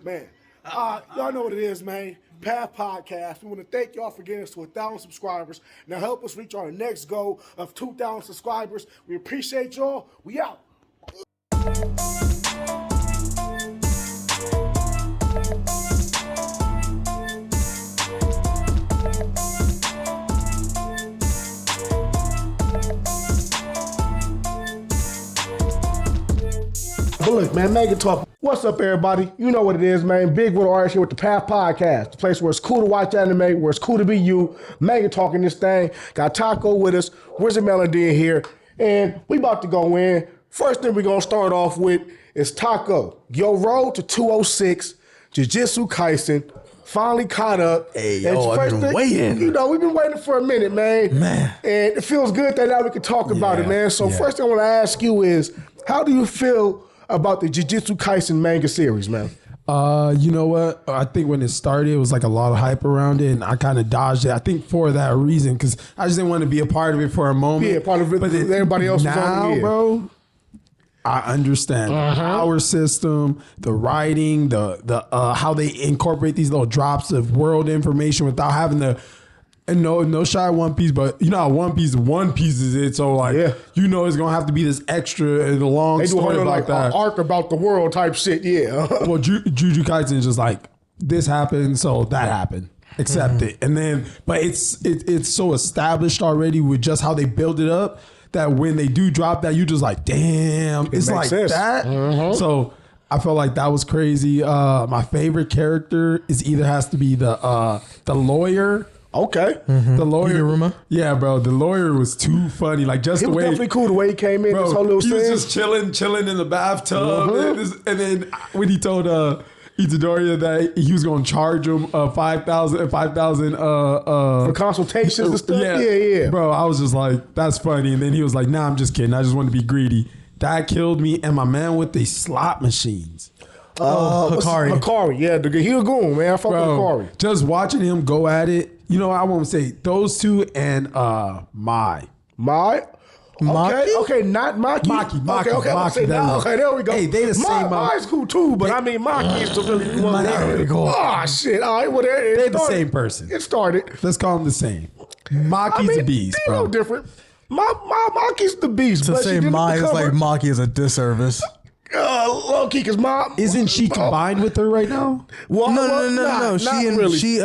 Man, y'all know what it is, man. Path Podcast. We want to thank y'all for getting us to 1,000 subscribers. Now help us reach our next goal of 2,000 subscribers. We appreciate y'all. We out. But look, man, Manga Talk. What's up, everybody? You know what it is, man. Big Widow Artist here with the Path Podcast, the place where it's cool to watch anime, where it's cool to be you. Manga talking this thing. Got Taco with us, Wizard Melody in here, and we about to go in. First thing we're going to start off with is Taco. Your road to 206, Jujutsu Kaisen, finally caught up. Hey, yo, I've been waiting. You know, we've been waiting for a minute, man. And it feels good that now we can talk about it, man. So first thing I want to ask you is, how do you feel about the Jujutsu Kaisen manga series, man? You know what? I think when it started, it was like a lot of hype around it, and I kind of dodged it. I think for that reason, because I just didn't want to be a part of it for a moment. Yeah, part of it. But everybody else was on it. Bro, I understand the power system, the writing, the how they incorporate these little drops of world information without having to. And no shot at One Piece, but you know how One Piece is it. So like, you know, it's gonna have to be this extra and a long story about like that. An arc about the world type shit. Yeah. Well, Jujutsu Kaisen is just like, this happened, so that happened. Accept it, and then, but it's so established already with just how they build it up that when they do drop that, you just like, damn, it's like sense. That. So I felt like that was crazy. My favorite character is either has to be the lawyer. Okay. The lawyer. Yeah, bro. The lawyer was too funny. Like just the way. Definitely cool the way he came in. Bro, this whole little he was just chilling in the bathtub. And then when he told Itadori that he was going to charge him 5,000 for consultations and stuff. Yeah. Bro, I was just like, that's funny. And then he was like, nah, I'm just kidding. I just want to be greedy. That killed me. And my man with the slot machines. Hikari. Yeah, he a goon, man. I fuck with Hikari. Just watching him go at it. You know, I won't say those two and Mai. Okay, not Maki. Maki. Okay, there we go. Hey, they the same. Mai's cool too, but I mean, Maki is the really one. Really cool. Oh shit! All right, well, they're the same person. It started. Let's call them the same. Maki's the beast, bro. No different. Maki's the beast. To say Mai is like Maki is a disservice. Low key, cause Mom isn't she combined with her right now? Well, no. She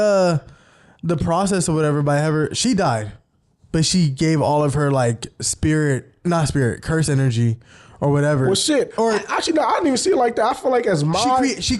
the process or whatever by her, she died, but she gave all of her like curse energy or whatever. Well, shit. Or actually, no, I didn't even see it like that. I feel like as Mai, she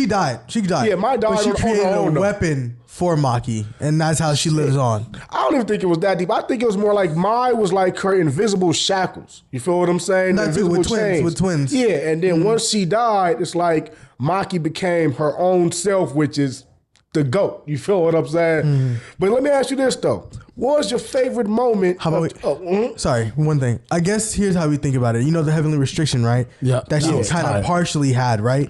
died. Yeah, Mai died. But she created a weapon for Maki, and that's how she lives on. I don't even think it was that deep. I think it was more like Mai was like her invisible shackles. You feel what I'm saying? That's it, with twins. Yeah, and then once she died, it's like Maki became her own self, which is the GOAT. You feel what I'm saying? But let me ask you this though. What was your favorite moment? How about sorry, one thing. I guess here's how we think about it. You know the heavenly restriction, right? Yeah. That she kind of partially had, right?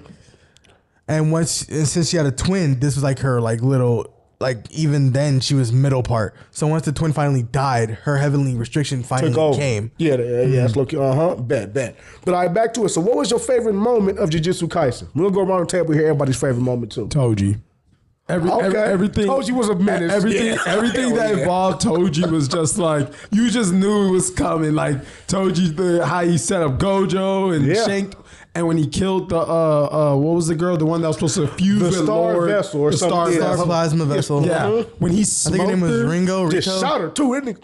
And since she had a twin, this was like her like little, like even then she was middle part. So once the twin finally died, her heavenly restriction finally came. Yeah, it's looking, bet. But all right, back to it. So what was your favorite moment of Jujutsu Kaisen? We'll go around the table here, everybody's favorite moment too. Toji. Everything. Toji was a menace. Everything that involved Toji was just like, you just knew it was coming. Like Toji, how he set up Gojo and shanked. And when he killed the what was the girl, the one that was supposed to fuse the with Star Lord, Vessel or something, Star Plasma Vessel. Yeah, when he smoked I think her name was Ringo. Just shot her too, isn't he?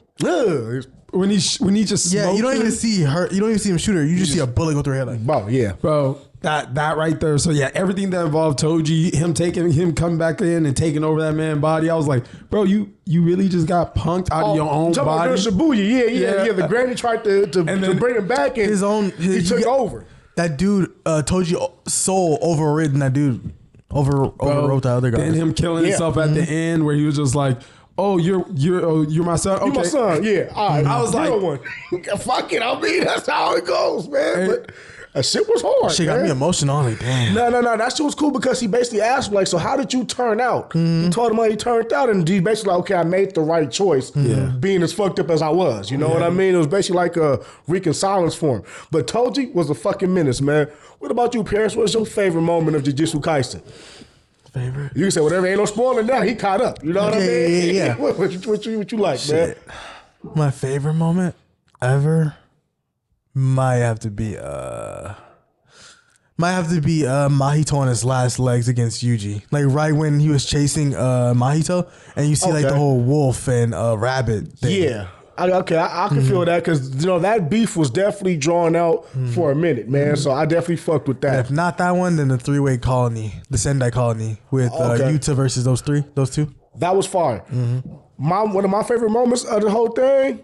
When he just smoked you don't even see her. You don't even see him shoot her. You just see a bullet go through her head. Like, bro. That right there. So yeah, everything that involved Toji, him coming back in and taking over that man's body. I was like, bro, you really just got punked out of your own body. Shibuya, yeah. The granny tried to bring him back, and he took over. That dude, Toji soul overridden that dude. Overwrote that other guy. And him killing himself at the end where he was just like, oh, you're my son? Okay. You're my son, yeah. All right. I was like, one. Fuck it. I mean, that's how it goes, man. That shit was hard. Shit got man. me emotional. I'm like, damn. No. That shit was cool because he basically asked, like, so how did you turn out? He told him how he turned out, and he basically like, okay, I made the right choice being as fucked up as I was. You know what I mean? It was basically like a reconcilance for him. But Toji was a fucking menace, man. What about you, Paris? What's your favorite moment of Jujutsu Kaisen? Favorite? You can say whatever, ain't no spoiling now. He caught up. You know what I mean? Yeah. What you like, Shit. My favorite moment ever might have to be Mahito on his last legs against Yuji. Like right when he was chasing Mahito, and you see like the whole wolf and rabbit thing. Yeah. I can feel that because you know that beef was definitely drawn out for a minute, man. So I definitely fucked with that. And if not that one, then the three-way colony, the Sendai colony with Yuta versus those two. That was fire. One of my favorite moments of the whole thing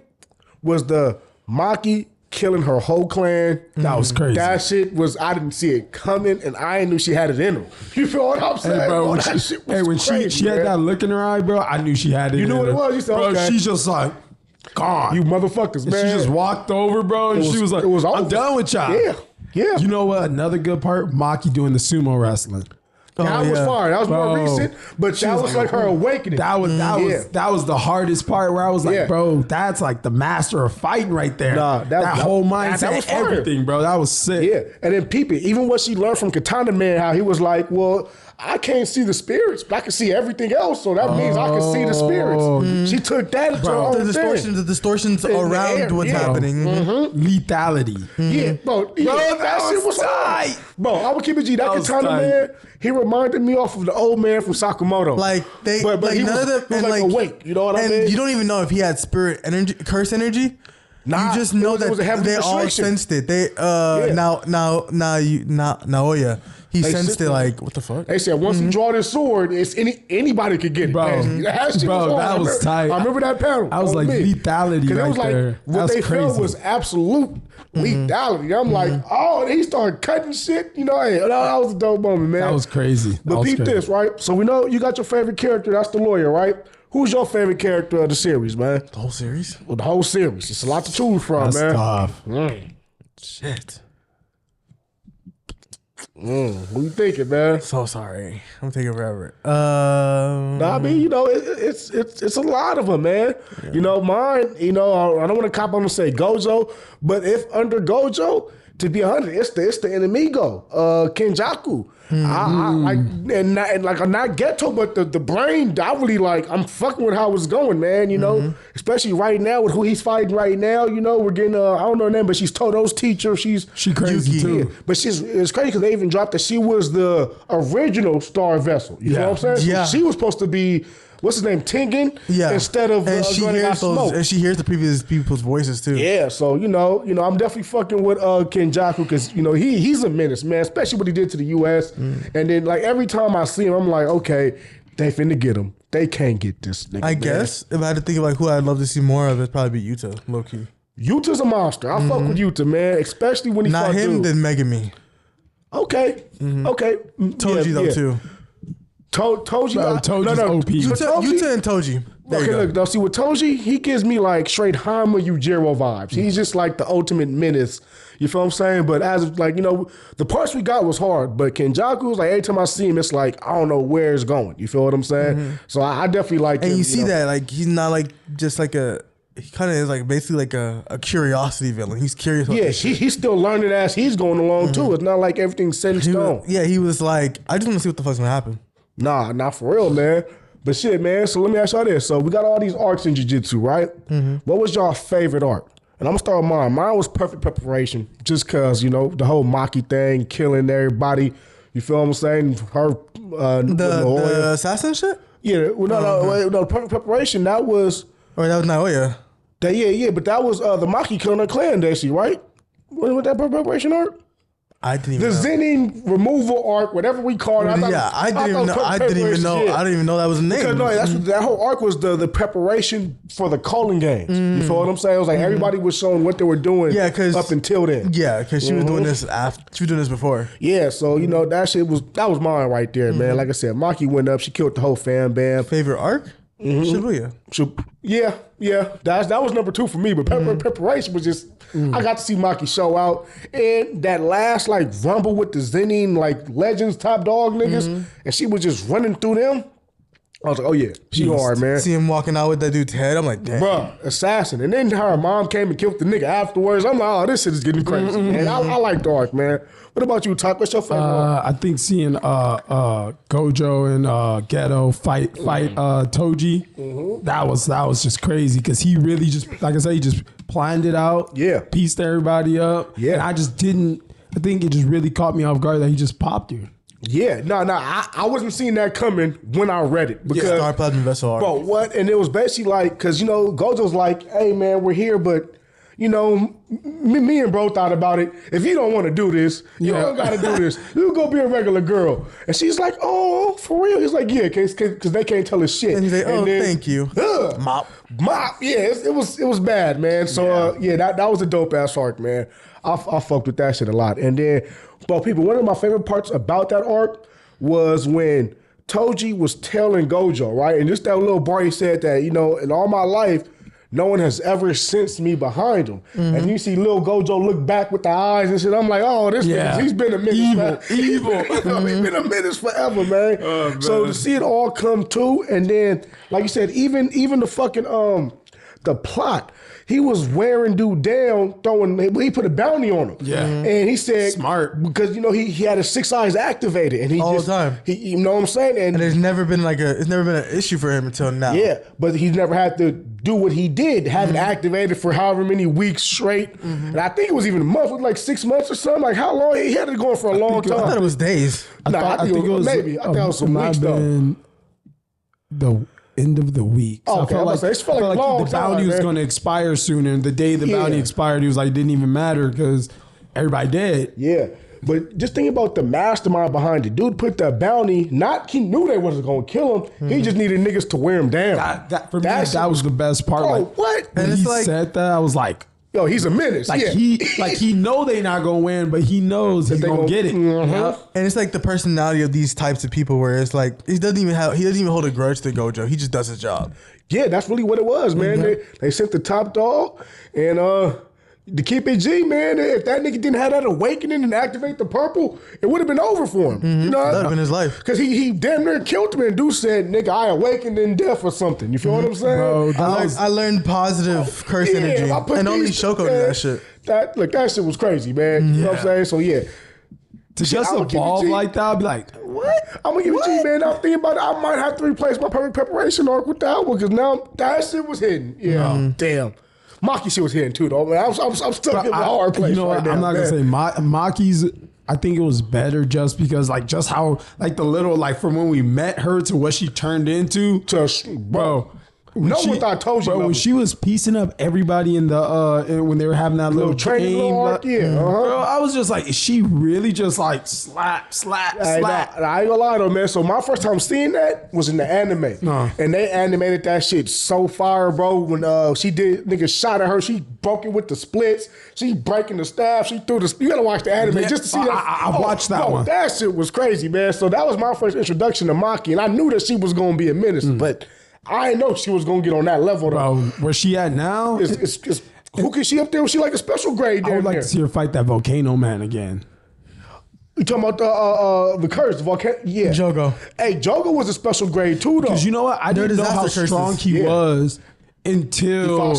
was the Maki killing her whole clan. That was crazy. That shit was, I didn't see it coming, and I knew she had it in her. You feel what I'm saying? Hey, bro, when that shit was when crazy, she had that look in her eye, bro, I knew she had it. You knew what it was? You said, bro, okay. she's just like, gone. You motherfuckers, And man. she just walked over, bro, and she was like, it was I'm over. done with y'all. Yeah. You know what? Another good part, Maki doing the sumo wrestling. That was fire. That was more recent, but that was like her awakening. That was the hardest part where I was like, bro, that's like the master of fighting right there. Nah, that whole mindset, that was fire. everything, bro. That was sick. Yeah, and then peep it. Even what she learned from Katana Man, how he was like, well, I can't see the spirits, but I can see everything else, so that means I can see the spirits. She took that into her own The distortions around air, what's happening. Lethality. Yeah, bro. That shit was tight. Bro, I would keep it G. That was Katana tight. Man, he reminded me off of the old man from Sakamoto. Like they, but like he none was, of them, he was and like awake. You know what I and mean? you don't even know if he had spirit energy, curse energy. Nah, you just know it was a heavy they all restriction. sensed it. They Naoya, he sensed it. Like what the fuck? They said once he draw this sword, it's anybody could get it. Bro, that shit bro, was hard. that was tight. I remember that panel. I was like, lethality Because right it was like there. what That's they felt crazy. was absolute lethality. I'm like, oh, and he started cutting shit. You know, hey, that was a dope moment, man. That was crazy. But peep this, right? So we know you got your favorite character. That's the lawyer, right? Who's your favorite character of the series, man? The whole series? Well, the whole series. It's a lot to choose from, That's man. tough. Shit. What you thinking, man? So sorry. I'm taking forever. Nah, I mean, you know, it's a lot of them, man. Yeah. You know, mine. You know, I don't want to cop on and say Gojo, but if under Gojo, to be honest, it's the enemigo, Kenjaku. I like and like I'm not ghetto, but the brain. I really like. I'm fucking with how it's going, man. You know, especially right now with who he's fighting right now. You know, we're getting I don't know her name, but she's Toto's teacher. She crazy Yuki. too. Yeah. But it's crazy because they even dropped that she was the original Star Vessel. You know what I'm saying? Yeah. So she was supposed to be. What's his name? Tengen? Yeah. Instead of and she hears smoke. and she hears the previous people's voices too. Yeah, so you know, I'm definitely fucking with Kenjaku because you know he's a menace, man. Especially what he did to the U.S. And then like every time I see him, I'm like, okay, they finna get him. They can't get this nigga. I guess if I had to think of like who I'd love to see more of, it'd probably be Yuta, low key. Yuta's a monster. I fuck with Yuta, man. Especially when he not fought him, dude. then Megami. Okay, okay. Toji though too. Toji, Toji's OP. Yuta and Toji. There you go. Look, now see with Toji, he gives me like straight Hama Yujiro vibes. He's just like the ultimate menace. You feel what I'm saying? But as of, like, you know, the parts we got was hard. But Kenjaku was like every time I see him, it's like I don't know where it's going. You feel what I'm saying? So I definitely like him. And you see that like he's not like just like a. He kind of is like basically like a curiosity villain. He's curious. Yeah, he's still learning as he's going along too. It's not like everything's set in stone. He was like, I just want to see what the fuck's gonna happen. Nah, not for real, man. But shit, man. So let me ask y'all this. So we got all these arcs in jiu-jitsu, right? What was y'all favorite arc? And I'm gonna start with mine. Mine was Perfect Preparation, just cause you know the whole Maki thing, killing everybody. You feel what I'm saying? Her the assassin shit. Yeah, well, no. Perfect Preparation. That was. Or that was Naoya. Yeah. But that was the Maki killing her clan, Daisy, right? What that Perfect Preparation arc? I didn't even the know. Zenin removal arc, whatever we call it. I didn't even know that was a name. Because no, that's that whole arc was the preparation for the calling games. You feel what I'm saying? It was like everybody was showing what they were doing. Yeah, up until then. Yeah, because she was doing this after. She was doing this before. Yeah, so you know that was mine right there, man. Like I said, Maki went up. She killed the whole fan band. Favorite arc? Shibuya. Yeah. That was number 2 for me. But preparation was just. I got to see Maki show out, and that last like rumble with the Zenin like legends top dog niggas, and she was just running through them. I was like, oh yeah, she hard, man. See him walking out with that dude's head. I'm like, damn. Bruh, assassin. And then her mom came and killed the nigga afterwards. I'm like, oh, this shit is getting crazy, man. I like Dark, man. What about you, Tuck? What's your favorite? I think seeing Gojo and Ghetto fight Toji, that was just crazy because he really just, like I said, he just planned it out. Yeah. Pieced everybody up. Yeah. And I think it just really caught me off guard that he just popped her. Yeah, no, I wasn't seeing that coming when I read it because Star Platinum Vessel Arc. bro, what? And it was basically like, because Gojo's like, hey man, we're here, but me and bro thought about it. If you don't want to do this, you don't got to do this. You go be a regular girl. And she's like, oh, for real? He's like, yeah, because they can't tell us shit. And he's like, oh, then, thank you. Mop. Yeah, it was bad, man. So that was a dope ass arc, man. I fucked with that shit a lot. And then, but people, one of my favorite parts about that arc was when Toji was telling Gojo, right? And just that little bar, he said that, in all my life, no one has ever sensed me behind him. And you see little Gojo look back with the eyes and shit. I'm like, oh, this nigga, he's been a menace. Evil. He's been a menace forever, man. Oh, man. So to see it all come to, and then, like you said, even the fucking, the plot, he was wearing dude down, he put a bounty on him. Yeah. And he said, smart. Because, he had his 6 eyes activated. And he all just, the time. You know what I'm saying? And there's never been an issue for him until now. yeah, but he's never had to do what he did, have it activated for however many weeks straight. And I think it was even a month, like 6 months or something. Like how long? He had it going for a long time. I thought it was days. I think it was maybe. I thought it was some weeks though. The end of the week. So Okay, I felt like long the bounty time, was man. going to expire soon, and the day the bounty expired, he was like, it didn't even matter because everybody dead. Yeah. But just think about the mastermind behind it. Dude put the bounty, he knew they wasn't going to kill him. He just needed niggas to wear him down. For me, that was the best part. Oh, like, what? When he said that, I was like, yo, he's a menace. like he know they not gonna win, but he knows he's gonna get it. And it's like the personality of these types of people where it's like he doesn't even hold a grudge to Gojo. He just does his job. Yeah, that's really what it was, man. They sent the top dog, and to keep it G, man, if that nigga didn't have that awakening and activate the purple, it would have been over for him. You know, That would have been his life. Because he damn near killed him, and dude said, nigga, I awakened in death or something. You feel what I'm saying? Bro, I learned positive curse energy, and only Shoko did that shit. That shit was crazy, man. You know what I'm saying? So yeah. to just evolve like that, I'd be like, what? I'm gonna give it to you, man. I'm thinking about it. I might have to replace my perfect preparation arc with that one because now that shit was hidden. Yeah, damn. Maki shit was hidden too, though. Man, I'm stuck in the hard place. You know what? Right I'm now, not man. gonna say Maki's. I think it was better just because, just how, the little, from when we met her to what she turned into, bro. No one thought Toji. Bro, when she was piecing up everybody in the when they were having that little training game, arc, bro, I was just like, is she really just slap? I ain't gonna lie though, man. So my first time seeing that was in the anime, and they animated that shit so fire, bro. When she did, nigga shot at her, she broke it with the splits. She breaking the staff. She threw the. You gotta watch the anime just to see that. I watched that one. That shit was crazy, man. So that was my first introduction to Maki, and I knew that she was gonna be a menace, but I didn't know she was gonna get on that level. Though. Bro, where she at now? Who can she up there? Was she like a special grade? I would like to see her fight that volcano man again. You talking about the curse, the volcano? Yeah, Jogo. Hey, Jogo was a special grade too, though. Because you know what? I didn't know how disaster strong curses. he was until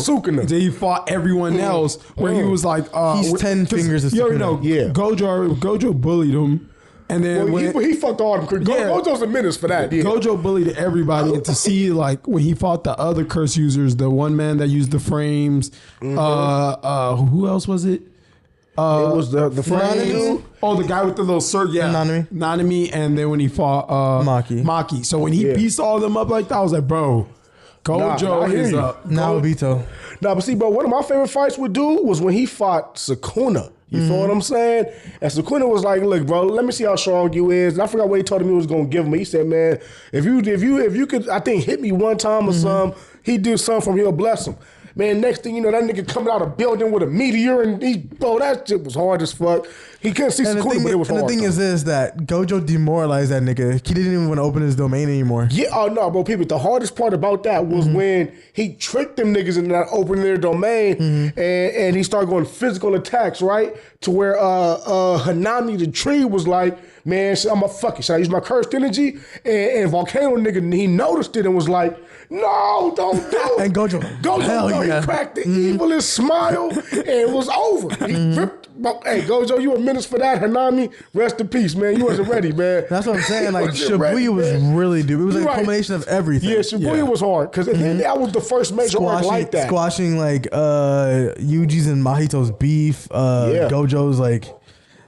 he fought everyone else. Where he was like, he's 10 fingers of you already Sukuna. know, Gojo bullied him. And then he fucked all of them. Gojo's a menace for that. Yeah. Gojo bullied everybody, and to see when he fought the other curse users, the one man that used the frames, who else was it? It was the frame. Oh, the guy with the little circle. Yeah, Nanami. And then when he fought Maki. So when he pieced all of them up like that, I was like, bro, Gojo is up. Now Obito. Nah, but see, bro, one of my favorite fights with dude was when he fought Sukuna. You feel what I'm saying? And Sukuna was like, "Look, bro, let me see how strong you is." And I forgot what he told him he was gonna give him. He said, "Man, if you could, I think hit me one time or something, he do something from he'll bless him." Man, next thing you know, that nigga coming out of a building with a meteor, and that shit was hard as fuck. He couldn't see Sukuna, but it was hard. And the thing is this, that Gojo demoralized that nigga. He didn't even want to open his domain anymore. Yeah, oh no, bro, people. The hardest part about that was when he tricked them niggas into not opening their domain, and he started going physical attacks, right? To where Hanami the tree was like, man, I'm a fuck it. Should I use my cursed energy? And Volcano nigga, he noticed it and was like, no, don't do it. And Gojo, he cracked the evilest smile, and it was over. He ripped. Hey, Gojo, you a menace for that. Hanami, rest in peace, man. You wasn't ready, man. That's what I'm saying. Like, Shibuya was really, dude. It was like a combination of everything. Yeah, Shibuya was hard, because that was the first major arc like that. Squashing, like, Yuji's and Mahito's beef. Gojo's, like,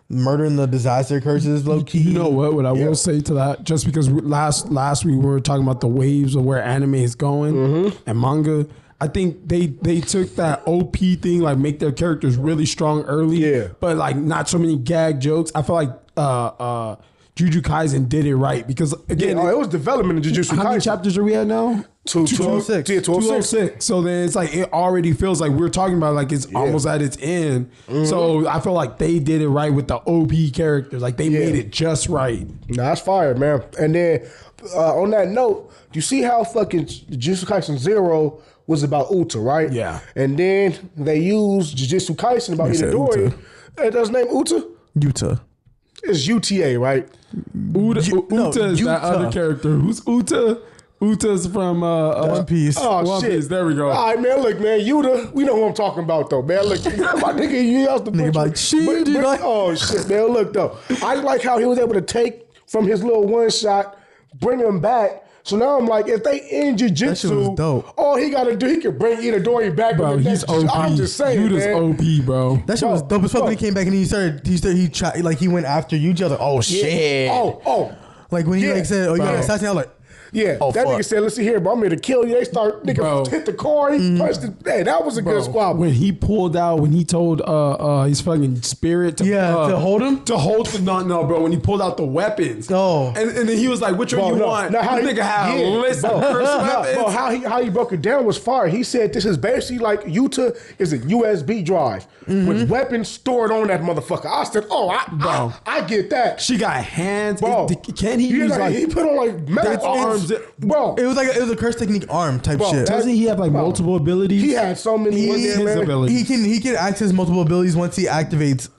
murdering the disaster curses, low key. You know what I will say to that? Just because last week we were talking about the waves of where anime is going and manga. I think they took that OP thing, like make their characters really strong early, but like not so many gag jokes. I feel like Jujutsu Kaisen did it right because again, it was development in Jujutsu Kaisen. How many chapters are we at now? 206. Yeah, 206. So then it's like it already feels like we're talking about like it's almost at its end. So I feel like they did it right with the OP characters. Like they made it just right. Nah, that's fire, man. And then on that note, do you see how fucking Jujutsu Kaisen 0 was about Uta, right? Yeah. And then they used Jujutsu Kaisen about Itadori. That's his name Uta? Yuta. It's UTA, right? Uta is that other character. Who's Uta? Uta's from One Piece. Oh, One shit. Piece. There we go. All right, man. Look, man. Yuta, we know who I'm talking about, though, man. Look, my nigga, you else the Nigga like, oh, shit, man. Look, though. I like how he was able to take from his little one shot, bring him back. So now I'm like, if they end That shit was Jiu-Jitsu, dope. all he got to do, he can bring Itadori back. Bro, he's OP. I'm just saying, Yuta's man. OP, bro. That shit was dope as fuck when he came back and he went after Yuji. I was like, oh shit. Oh. Like when he like said, oh, you got Bro. assassinate, I was like, Yeah, that nigga said, listen here, bro, I'm here to kill you. They start, nigga hit the car, he punched it. Hey, that was a good squabble. When he pulled out, when he told his fucking spirit to to hold him? To hold the, no, bro, when he pulled out the weapons. Oh. And then he was like, which one you want? Now, how This nigga had a list of cursed weapons. Bro, how he broke it down was fire. He said this is basically like Yuta is a USB drive with weapons stored on that motherfucker. I said, I get that. She got hands. Bro, Can he use like he put on like metal arms? Bro. It was a curse technique arm type shit. Doesn't he have like multiple abilities? He had so many abilities. He can access multiple abilities once he activates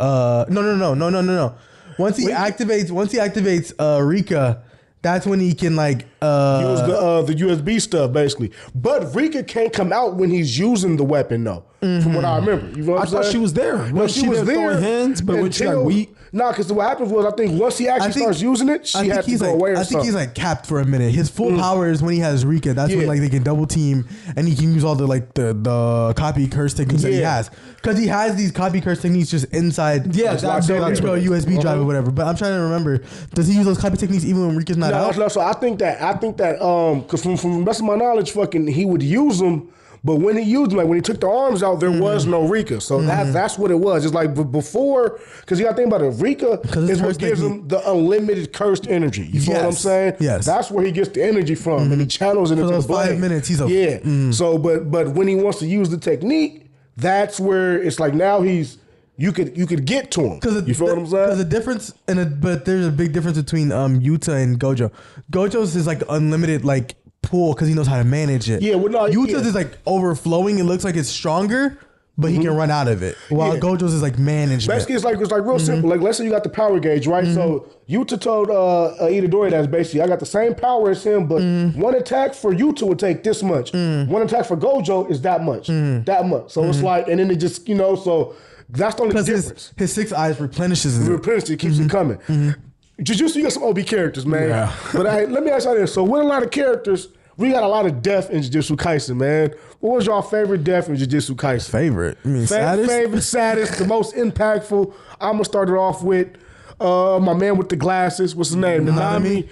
no. Once he activates Rika, that's when he can like use the USB stuff basically. But Rika can't come out when he's using the weapon though. From what I remember. You know what I I'm thought saying? she was there. No, she was there. Throwing hands, but when she got weak. Nah, because what happens was I think once he actually starts using it, she had to go away or something. I think he's like capped for a minute. His full power is when he has Rika. That's when like they can double team and he can use all the like the copy curse techniques that he has. Because he has these copy curse techniques just inside that's a USB drive or whatever. But I'm trying to remember, does he use those copy techniques even when Rika's not out? No, so I think that because from the best of my knowledge, fucking he would use them. But when he used them, like when he took the arms out, there was no Rika. So that's what it was. It's like before, because you got to think about it. Rika is what gives him the unlimited cursed energy. You feel what I'm saying? Yes. That's where he gets the energy from, and he channels it into those the blade. 5 minutes, he's So, but when he wants to use the technique, that's where it's like now you could get to him. You feel what I'm saying? Because the difference, but there's a big difference between Yuta and Gojo. Gojo's is like unlimited like pool because he knows how to manage it. Yeah, well, no, Yuta's is like overflowing. It looks like it's stronger, but he can run out of it. While Gojo's is like management. Basically, it's like real simple. Like let's say you got the power gauge, right? So Yuta told Itadori that's basically I got the same power as him, but one attack for Yuta would take this much. One attack for Gojo is that much. That much. So it's like, and then it just so that's the only difference. His 6 eyes replenishes it. It keeps it coming. Jujutsu, you got some OB characters, man. Yeah. But let me ask you this. So with a lot of characters, we got a lot of death in Jujutsu Kaisen, man. What was your favorite death in Jujutsu Kaisen? Favorite? I mean, saddest? Favorite, saddest, the most impactful. I'm going to start it off with my man with the glasses. What's his name? Nanami.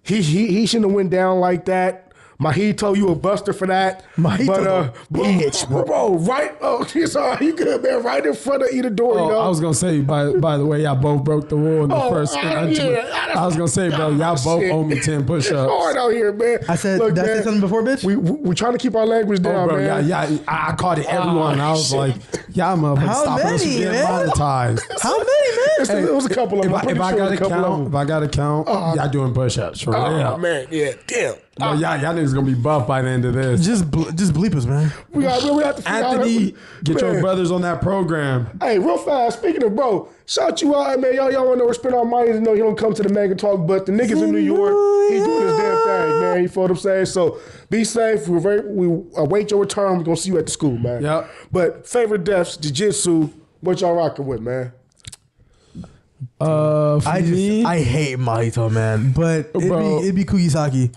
He shouldn't have went down like that. Mahito, you a buster for that. Mahito, bitch, bro, right? Oh, it's all right. You good, man? Right in front of either door. Oh, you know? I was gonna say, by the way, y'all both broke the rule in the first. I was gonna say, bro, y'all both owe me 10 push-ups. Hard out here, man. I said, Look, did I man, say something before, bitch? we trying to keep our language down, Bro, man. yeah, I caught it, everyone. I was like, y'all motherfuckers, How stopping us from many, getting man? monetized. How many, man? It was a couple of them. If I gotta count, y'all doing push-ups for Oh real. man, yeah, damn. Bro, y'all niggas gonna be buff by the end of this. Just bleep us, man. We have to figure out Anthony, get your Man. brothers on that program. Hey, real fast. Speaking of bro, shout you out, man. Y'all want to know where spend our money? You know he don't come to the Manga Talk, but the niggas in New York, he doing his damn thing, man. You feel what I'm saying? So be safe. We await your return. We're gonna see you at the school, man. Yep. But favorite deaths, jiu-jitsu. What y'all rocking with, man? For me, I hate Mahito, man. But Bro. it'd be Kugisaki.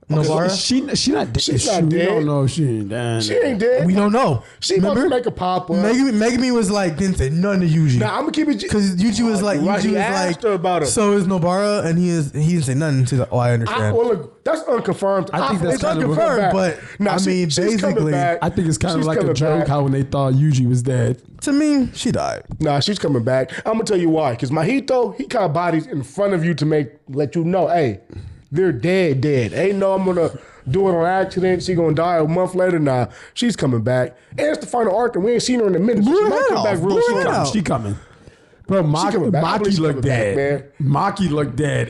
Nobara? she not dead. She's not We dead. don't know if she ain't dead. She ain't dead. We don't know. She about to Remember? make a pop up. Megami was like, didn't say nothing to Yuji. Nah, I'm gonna keep it. Because Yuji was like, Right, he Yuji was asked like, her about him. so is Nobara, and he didn't say nothing. She's like, oh, I understand. Well, look, that's unconfirmed. I think that's it's kind of unconfirmed, a- but, I mean, she's coming basically, back. I think it's kind of She's like a coming joke back. how when they thought Yuji was dead. To me, she died. Nah, she's coming back. I'm gonna tell you why. Because Mahito, he caught bodies in front of you to let you know, hey, they're dead. Ain't no, I'm gonna do it on accident. She gonna die a month later. Nah, she's coming back. And it's the final arc, and we ain't seen her in a minute. So she Blew might her come out. back real Blew soon. her out. She coming. Bro, coming back. I believe Maki she looked coming back, dead. Maki looked dead.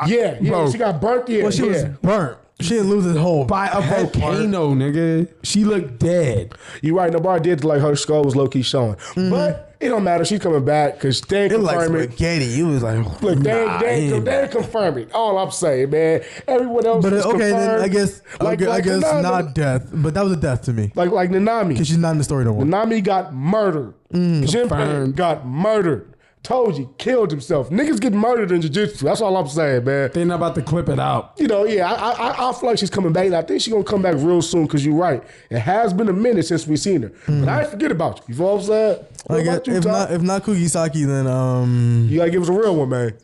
Yeah, bro, she got burnt. Yeah, Well, she was burnt. She didn't lose his whole by a head part. volcano, nigga. She looked dead. You right. Nobody did like her skull was low key showing, but it don't matter. She's coming back because they ain't It like confirm it. spaghetti. It was like, Look, they ain't ain't confirm it. All I'm saying, man. Everyone else but is okay, then confirmed. I guess I guess Nanami. not death, but that was a death to me Like Nanami. because she's not in the story no more. Nanami got murdered. Jinpei Confirmed. got murdered. Toji killed himself. Niggas get murdered in jiu-jitsu. That's all I'm saying, man. They not about to clip it out. You know, yeah, I feel like she's coming back, and I think she's gonna come back real soon. Because you're right, it has been a minute since we've seen her. But I ain't forget about you. You know what I'm saying? What I guess, about you, if Todd? not Kugisaki, then You gotta give us a real one, man.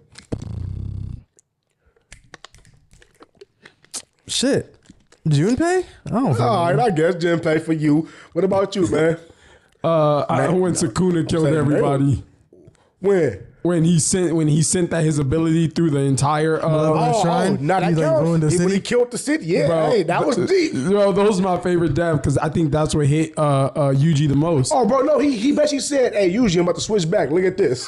shit. Junpei? I don't think. All right, I guess Jinpei for you. What about you, man? When Sukuna killed saying, everybody. When? When he sent that his ability through the entire Shrine? Now that He's, like, counts. ruined the When city? he killed the city, yeah, Bro, hey, that was deep. Bro, those are my favorite death because I think that's what hit Yuji the most. Oh, bro, no, he basically said, hey, usually I'm about to switch back. Look at this.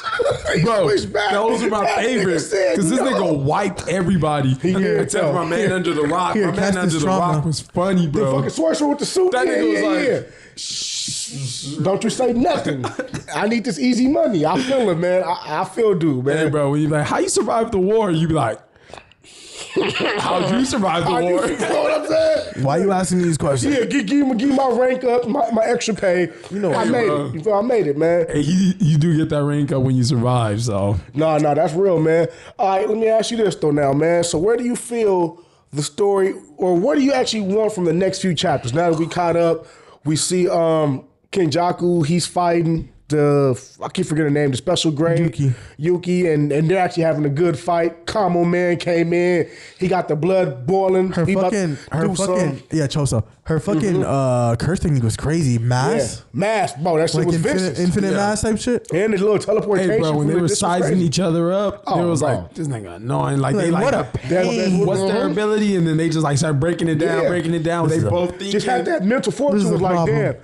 He Bro, switched back. those are my That nigga favorites said, because this no. nigga wiped everybody did, except for my man yeah. under the rock. Here, My man cast under this the trauma. rock was funny, The bro. fucking sorcerer with the suit. That yeah, nigga was yeah, like, yeah. Don't you say nothing. I need this easy money. I feel it, man. I feel dude, man. Hey, bro, when you like, how you survive the war? You be like, how'd you survive the You war? know what I'm saying? Why you asking me these questions? Yeah, give me my rank up, my extra pay. You know, I made bro. it. You feel I made it, man. Hey, you do get that rank up when you survive, so. No, that's real, man. All right, let me ask you this though, now, man. So, where do you feel the story, or what do you actually want from the next few chapters? Now that we caught up, we see Kenjaku. He's fighting I keep forgetting the name, the special grade Yuki, and they're actually having a good fight. Kamo man came in. He got the blood boiling. Her fucking yeah, Choso. Her fucking curse technique was crazy. Mass, mass, bro. That shit like was vicious. infinite mass type shit. And the little teleportation. Hey, bro, when they were sizing each other up, Oh, it was bro. like, this nigga annoying. Like, they Like, like, what a pain. what's their ability? And then they just like start breaking it down, Yeah. breaking it down. They both thinking. Just had that mental fortitude. This is Was the like, problem. damn.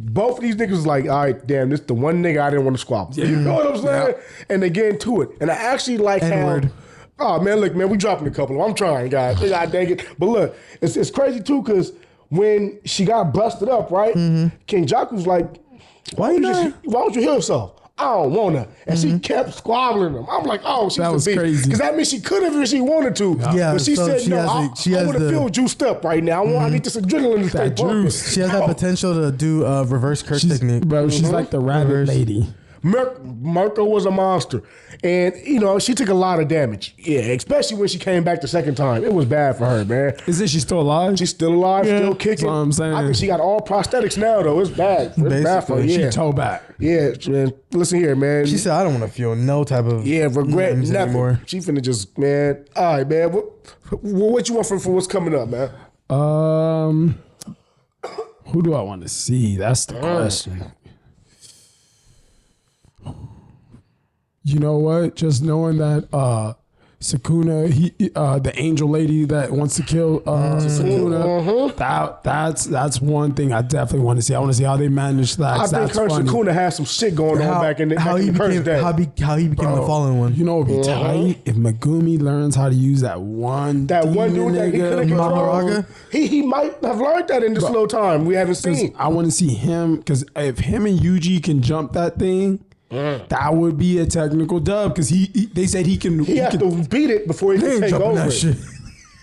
Both of these niggas was like, all right, damn, this is the one nigga I didn't want to squabble. You know what I'm saying? And they get into it. And I actually like N-word. how, oh man, look, man, we dropping a couple. I'm trying, guys. God dang it. But look, it's crazy too, because when she got busted up, right? King Jaku's like, why don't you heal yourself? I don't want to. And she kept squabbling them. I'm like, oh, she's That was crazy. Because that means she could have if she wanted to. Yeah, But she so said, she no, has I want to feel juiced up right now. I need this adrenaline to stay That pumping. juice. She has that potential to do reverse curse technique. Bro, she's like the rabbit lady. Mirko was a monster. And, you know, she took a lot of damage. Yeah, especially when she came back the second time. It was bad for her, man. Is it she still alive? She's still alive, still kicking. That's what I'm saying. I think she got all prosthetics now, though. It's bad. It's bad for her. Basically. Yeah. She toe back. Yeah, man. Listen here, man. She said, "I don't want to feel no type of regret names nothing. anymore." She finna just, man. All right, man. What you want from what's coming up, man? Who do I want to see? That's the question. You know what? Just knowing that Sukuna, the angel lady that wants to kill Sukuna, that's one thing I definitely want to see. I want to see how they manage that. I think Curse Sukuna has some shit going on back in the how he became the fallen one. You know, it'd be tight if Megumi learns how to use that one dude that he couldn't control. He might have learned that in this little time we haven't seen. I want to see him because if him and Yuji can jump that thing. That would be a technical dub because they said he can. He has to beat it before he can take over it.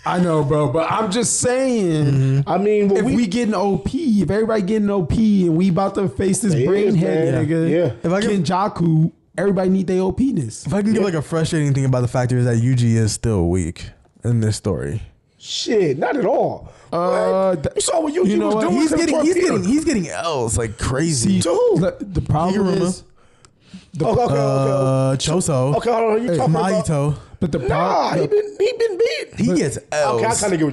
I know, bro, but I'm just saying. I mean, if we get an OP, if everybody getting OP, and we about to face this brainhead nigga, if I get Kenjaku, everybody need their OPness. If I can give like a frustrating thing about the factor is that Yuji is still weak in this story. Shit, not at all. You saw what Yuji was doing. He's getting L's like crazy. The problem is. Choso. Okay, hold on. You talking Mahito. about? But the he been beat. He gets L's. Okay, I kind of get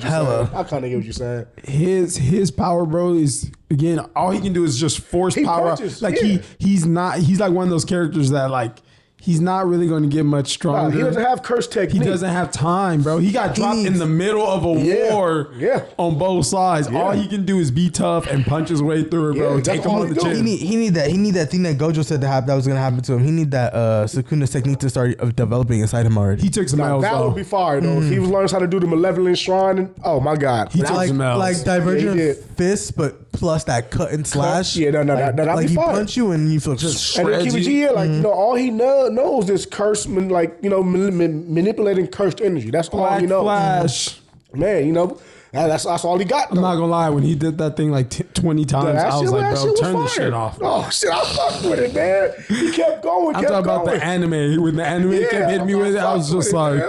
what you're saying. His power, bro, is again all he can do is just force power. Punches, like he's like one of those characters that like. He's not really going to get much stronger. He doesn't have curse technique. He doesn't have time, bro. He got dropped in the middle of a war on both sides. All he can do is be tough and punch his way through it, bro. Take him on the chin. He need that thing that Gojo said that was going to happen to him. He need that Sukuna's technique to start developing inside him already. He took some L's, that would be fire, though. If he learns how to do the malevolent shrine, oh my God. He took some L's. Like divergent fists, but plus that cut and slash. Yeah, that'd be like he fire. punch you and you feel just and then Kibaji, all he knows is curse, manipulating cursed energy. That's all he knows. Flash. Man, that's all he got. I'm not gonna lie, when he did that thing like 20 times, I was like, bro, turn the shit off. Oh shit, I fucked with it, man. He kept going. I'm talking about the anime. When the anime kept hitting me with it, I was just like,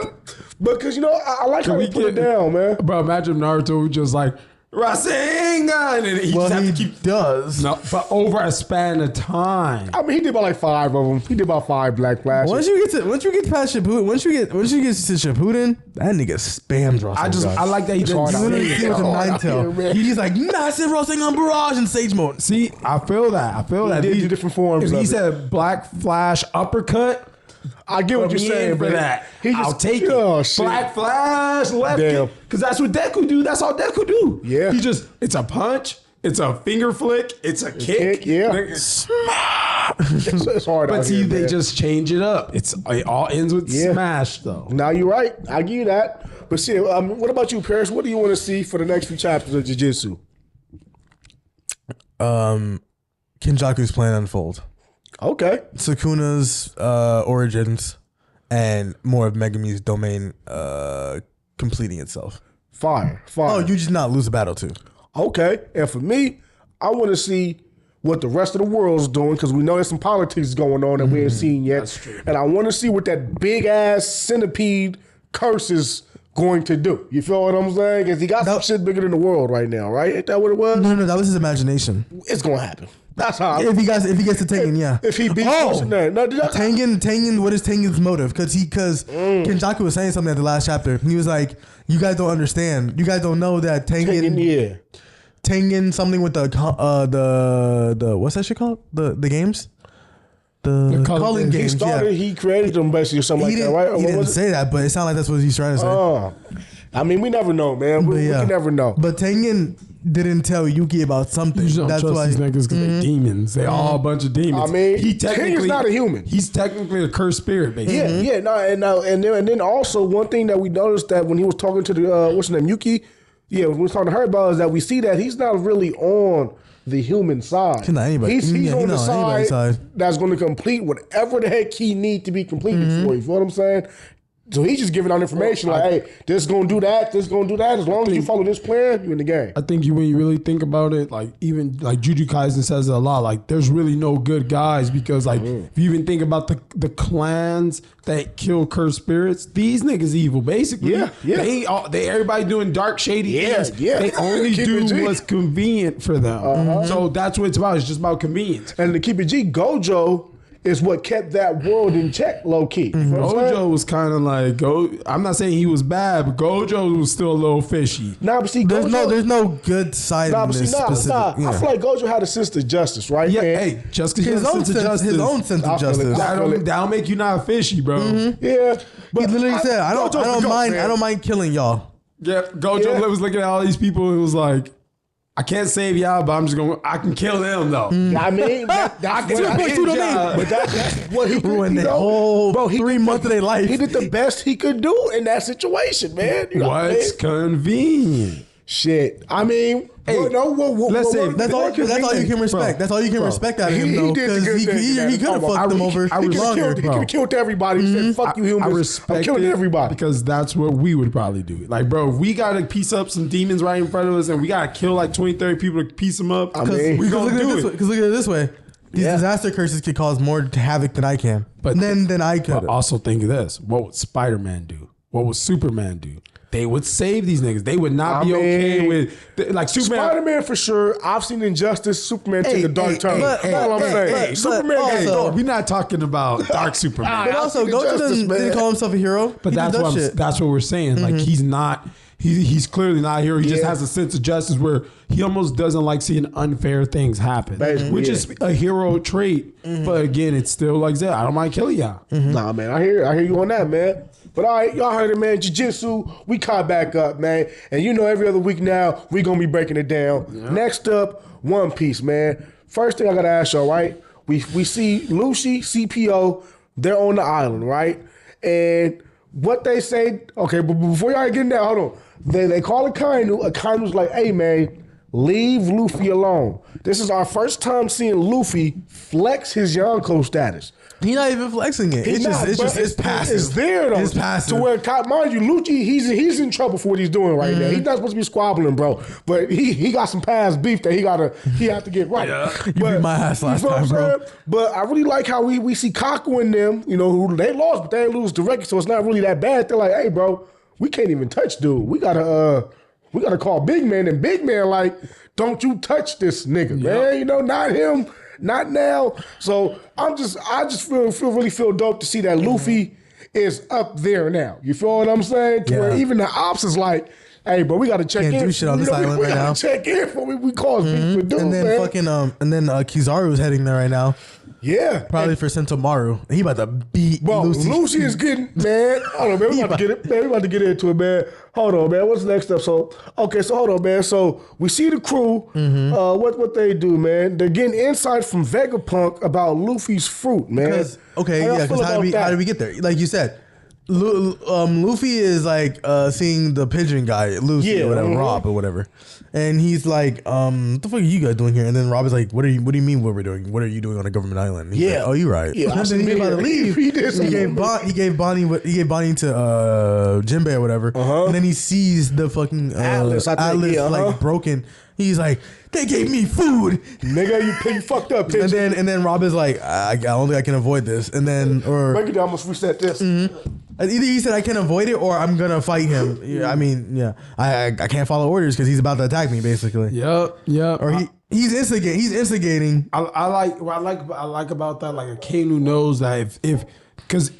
because I like how he put it down, man. Bro, imagine Naruto just like Rasengan, and he just have to keep does. No, but over a span of time. I mean, he did about like 5 of them. He did about 5 Black Flashes. Once you get past Shippuden, once you get to Shippuden, that nigga spams Rasengan. I like that he didn't see with a 9-tail. He's like massive Rasengan barrage in Sage Mode. See, I feel that. He did different forms. If he said Black Flash uppercut. I get what you're saying, for that. I'll take it. Black Flash, left kick. Because that's what Deku do. That's all Deku do. Yeah. It's a punch. It's a finger flick. It's a kick. Yeah. it's hard but out see, here, they man. just change it up. It all ends with smash, though. Now, you're right. I give you that. But see, what about you, Paris? What do you want to see for the next few chapters of Jujutsu? Kenjaku's plan unfold. Okay. Sukuna's origins and more of Megumi's domain completing itself. Fire. Oh, you just not lose a battle too. Okay. And for me, I want to see what the rest of the world's doing because we know there's some politics going on that we ain't seen yet. That's true. And I want to see what that big ass centipede curse is going to do. You feel what I'm saying? Because he got some shit bigger than the world right now, right? Ain't that what it was? No, that was his imagination. It's going to happen. That's how. If he gets to Tengen, yeah. If he beats Tengen, what is Tengen's motive? Because Kenjaku was saying something at the last chapter. He was like, "You guys don't understand. You guys don't know that Tengen, something with the what's that shit called? The games." The calling games. He created them basically or something like that, right? He didn't say that, but it sounded like that's what he's trying to say. I mean, we never know, man. We can never know. But Tengen didn't tell Yuki about something. You don't trust these niggas because they're demons. They all a bunch of demons. I mean, Tengen's not a human. He's technically a cursed spirit, basically. And then also one thing that we noticed that when he was talking to the what's her name, Yuki, when we was talking to her about is that we see that he's not really on the human side. He's not anybody. He's on the side that's going to complete whatever the heck he need to be completed for. You feel what I'm saying? So he's just giving out information hey, this is going to do that, this is going to do that. As long as you follow this plan, you're in the game. I think when you really think about it, like even like Jujutsu Kaisen says it a lot, like there's really no good guys because like if you even think about the clans that kill cursed spirits, these niggas evil basically. Yeah. They everybody doing dark shady things. They only do what's convenient for them. So that's what it's about. It's just about convenience. And to keep it G, Gojo is what kept that world in check, low key. You know what I'm saying? Gojo was kind of like I'm not saying he was bad, but Gojo was still a little fishy. Nah, but see, There's Gojo, no good side in this specific. I Yeah. feel like Gojo had a sense of justice, right? Yeah, And- hey, just because His own sense I of feel it. justice. that'll make you not fishy, bro. yeah. He literally said, "I Gojo's the don't goat, mind. man. I don't mind killing y'all." Yeah, Gojo Yeah. was looking at all these people and was like, I can't save y'all, but I can kill them though. I mean, that's what I can job. but that's what he Ruined you the know, whole bro, he 3 months of their life. He did the best he could do in that situation, man. You know what I mean? What's convenient? Shit. I mean, Hey, let's say That's all you can respect. Bro, That's all you can respect out of him, He though, did the because good he thing, man. could have fucked them over I He could longer. have killed, killed everybody. He said, "Fuck you, humans. I I'm respect killing it everybody." because that's what we would probably do. Like, bro, if we gotta piece up some demons right in front of us and we gotta kill like 20, 30 people to piece them up, mean- we gonna do it. Because look at it this way: these Yeah. disaster curses could cause more havoc than I can, But than I could. But also think of this: what would Spider-Man do? What would Superman do? They would save these niggas. They would not be okay with like Superman. Spider-Man for sure. I've seen Injustice. Superman take a dark turn. That's all I'm saying. Superman got also- dark. We're not talking about Dark Superman. But also, I've seen Gojo Injustice, didn't man. call himself a hero. But He did that shit. that's what we're saying. Like he's not. He's clearly not a hero. He just Yeah. has a sense of justice where he almost doesn't like seeing unfair things happen, Basically, which yeah. is a hero trait. But again, it's still like that. I don't mind killing y'all. Nah, man, I hear you on that, man. But all right, y'all heard it, man. Jiu-Jitsu, we caught back up, man. And you know every other week now, we going to be breaking it down. Next up, One Piece, man. First thing I got to ask y'all, right? We see lucci, CPO, they're on the island, right? And what they say, okay, but before y'all get in there, hold on. They call Akainu. Akainu's like, hey, man, leave Luffy alone. This is our first time seeing Luffy flex his Yonko status. He's not even flexing it. It's passive. It's there though. It's passive. To where, mind you, Lucci, he's in trouble for what he's doing right now. He's not supposed to be squabbling, bro. But he got some past beef that he have to get right. You beat my ass last you know time, what I'm bro. saying? But I really like how we see Kaku in them. You know, who they lost, but they didn't lose directly, so it's not really that bad. They're like, hey, bro, we can't even touch dude. We gotta call Big Man, and Big Man like, don't you touch this nigga, man. You know, not him. Not now. So I just really feel dope to see that Luffy is up there now. You feel what I'm saying? To where even the ops is like, hey, bro, we gotta check Can't in. do shit on this island we right now. gotta check in before we cause beef with dude, And then man. Kizaru's heading there right now, Yeah. probably for Sentomaru. He about to beat Bro, Lucy. Lucy is getting, man. Hold on, man. We about to get it. Man, we about to get into it, man. Hold on, man. What's the next step? So hold on, man. So we see the crew. What they do, man? They're getting insight from Vegapunk about Luffy's fruit, man. Because feel how did we get there? Like you said, Luffy is like seeing the pigeon guy, Lucy or whatever, Rob or whatever, and he's like, "What the fuck are you guys doing here?" And then Rob is like, "What do you mean? What we're doing? What are you doing on a government island?" And he's like, "Oh, you're right." Yeah, and then he's about to leave. He did some He gave Bonnie to Jinbei or whatever, and then he sees the fucking Atlas, I think, like broken. He's like, "They gave me food." Nigga, you fucked up. Pigeon. And then Rob is like, I don't think I can avoid this. And then Break it down. Must reset this. either he said I can avoid it or I'm gonna fight him. Yeah, I mean, yeah, I can't follow orders because he's about to attack me basically. Yep. Or he's instigating. He's instigating. I like about that, like a Akainu knows that if because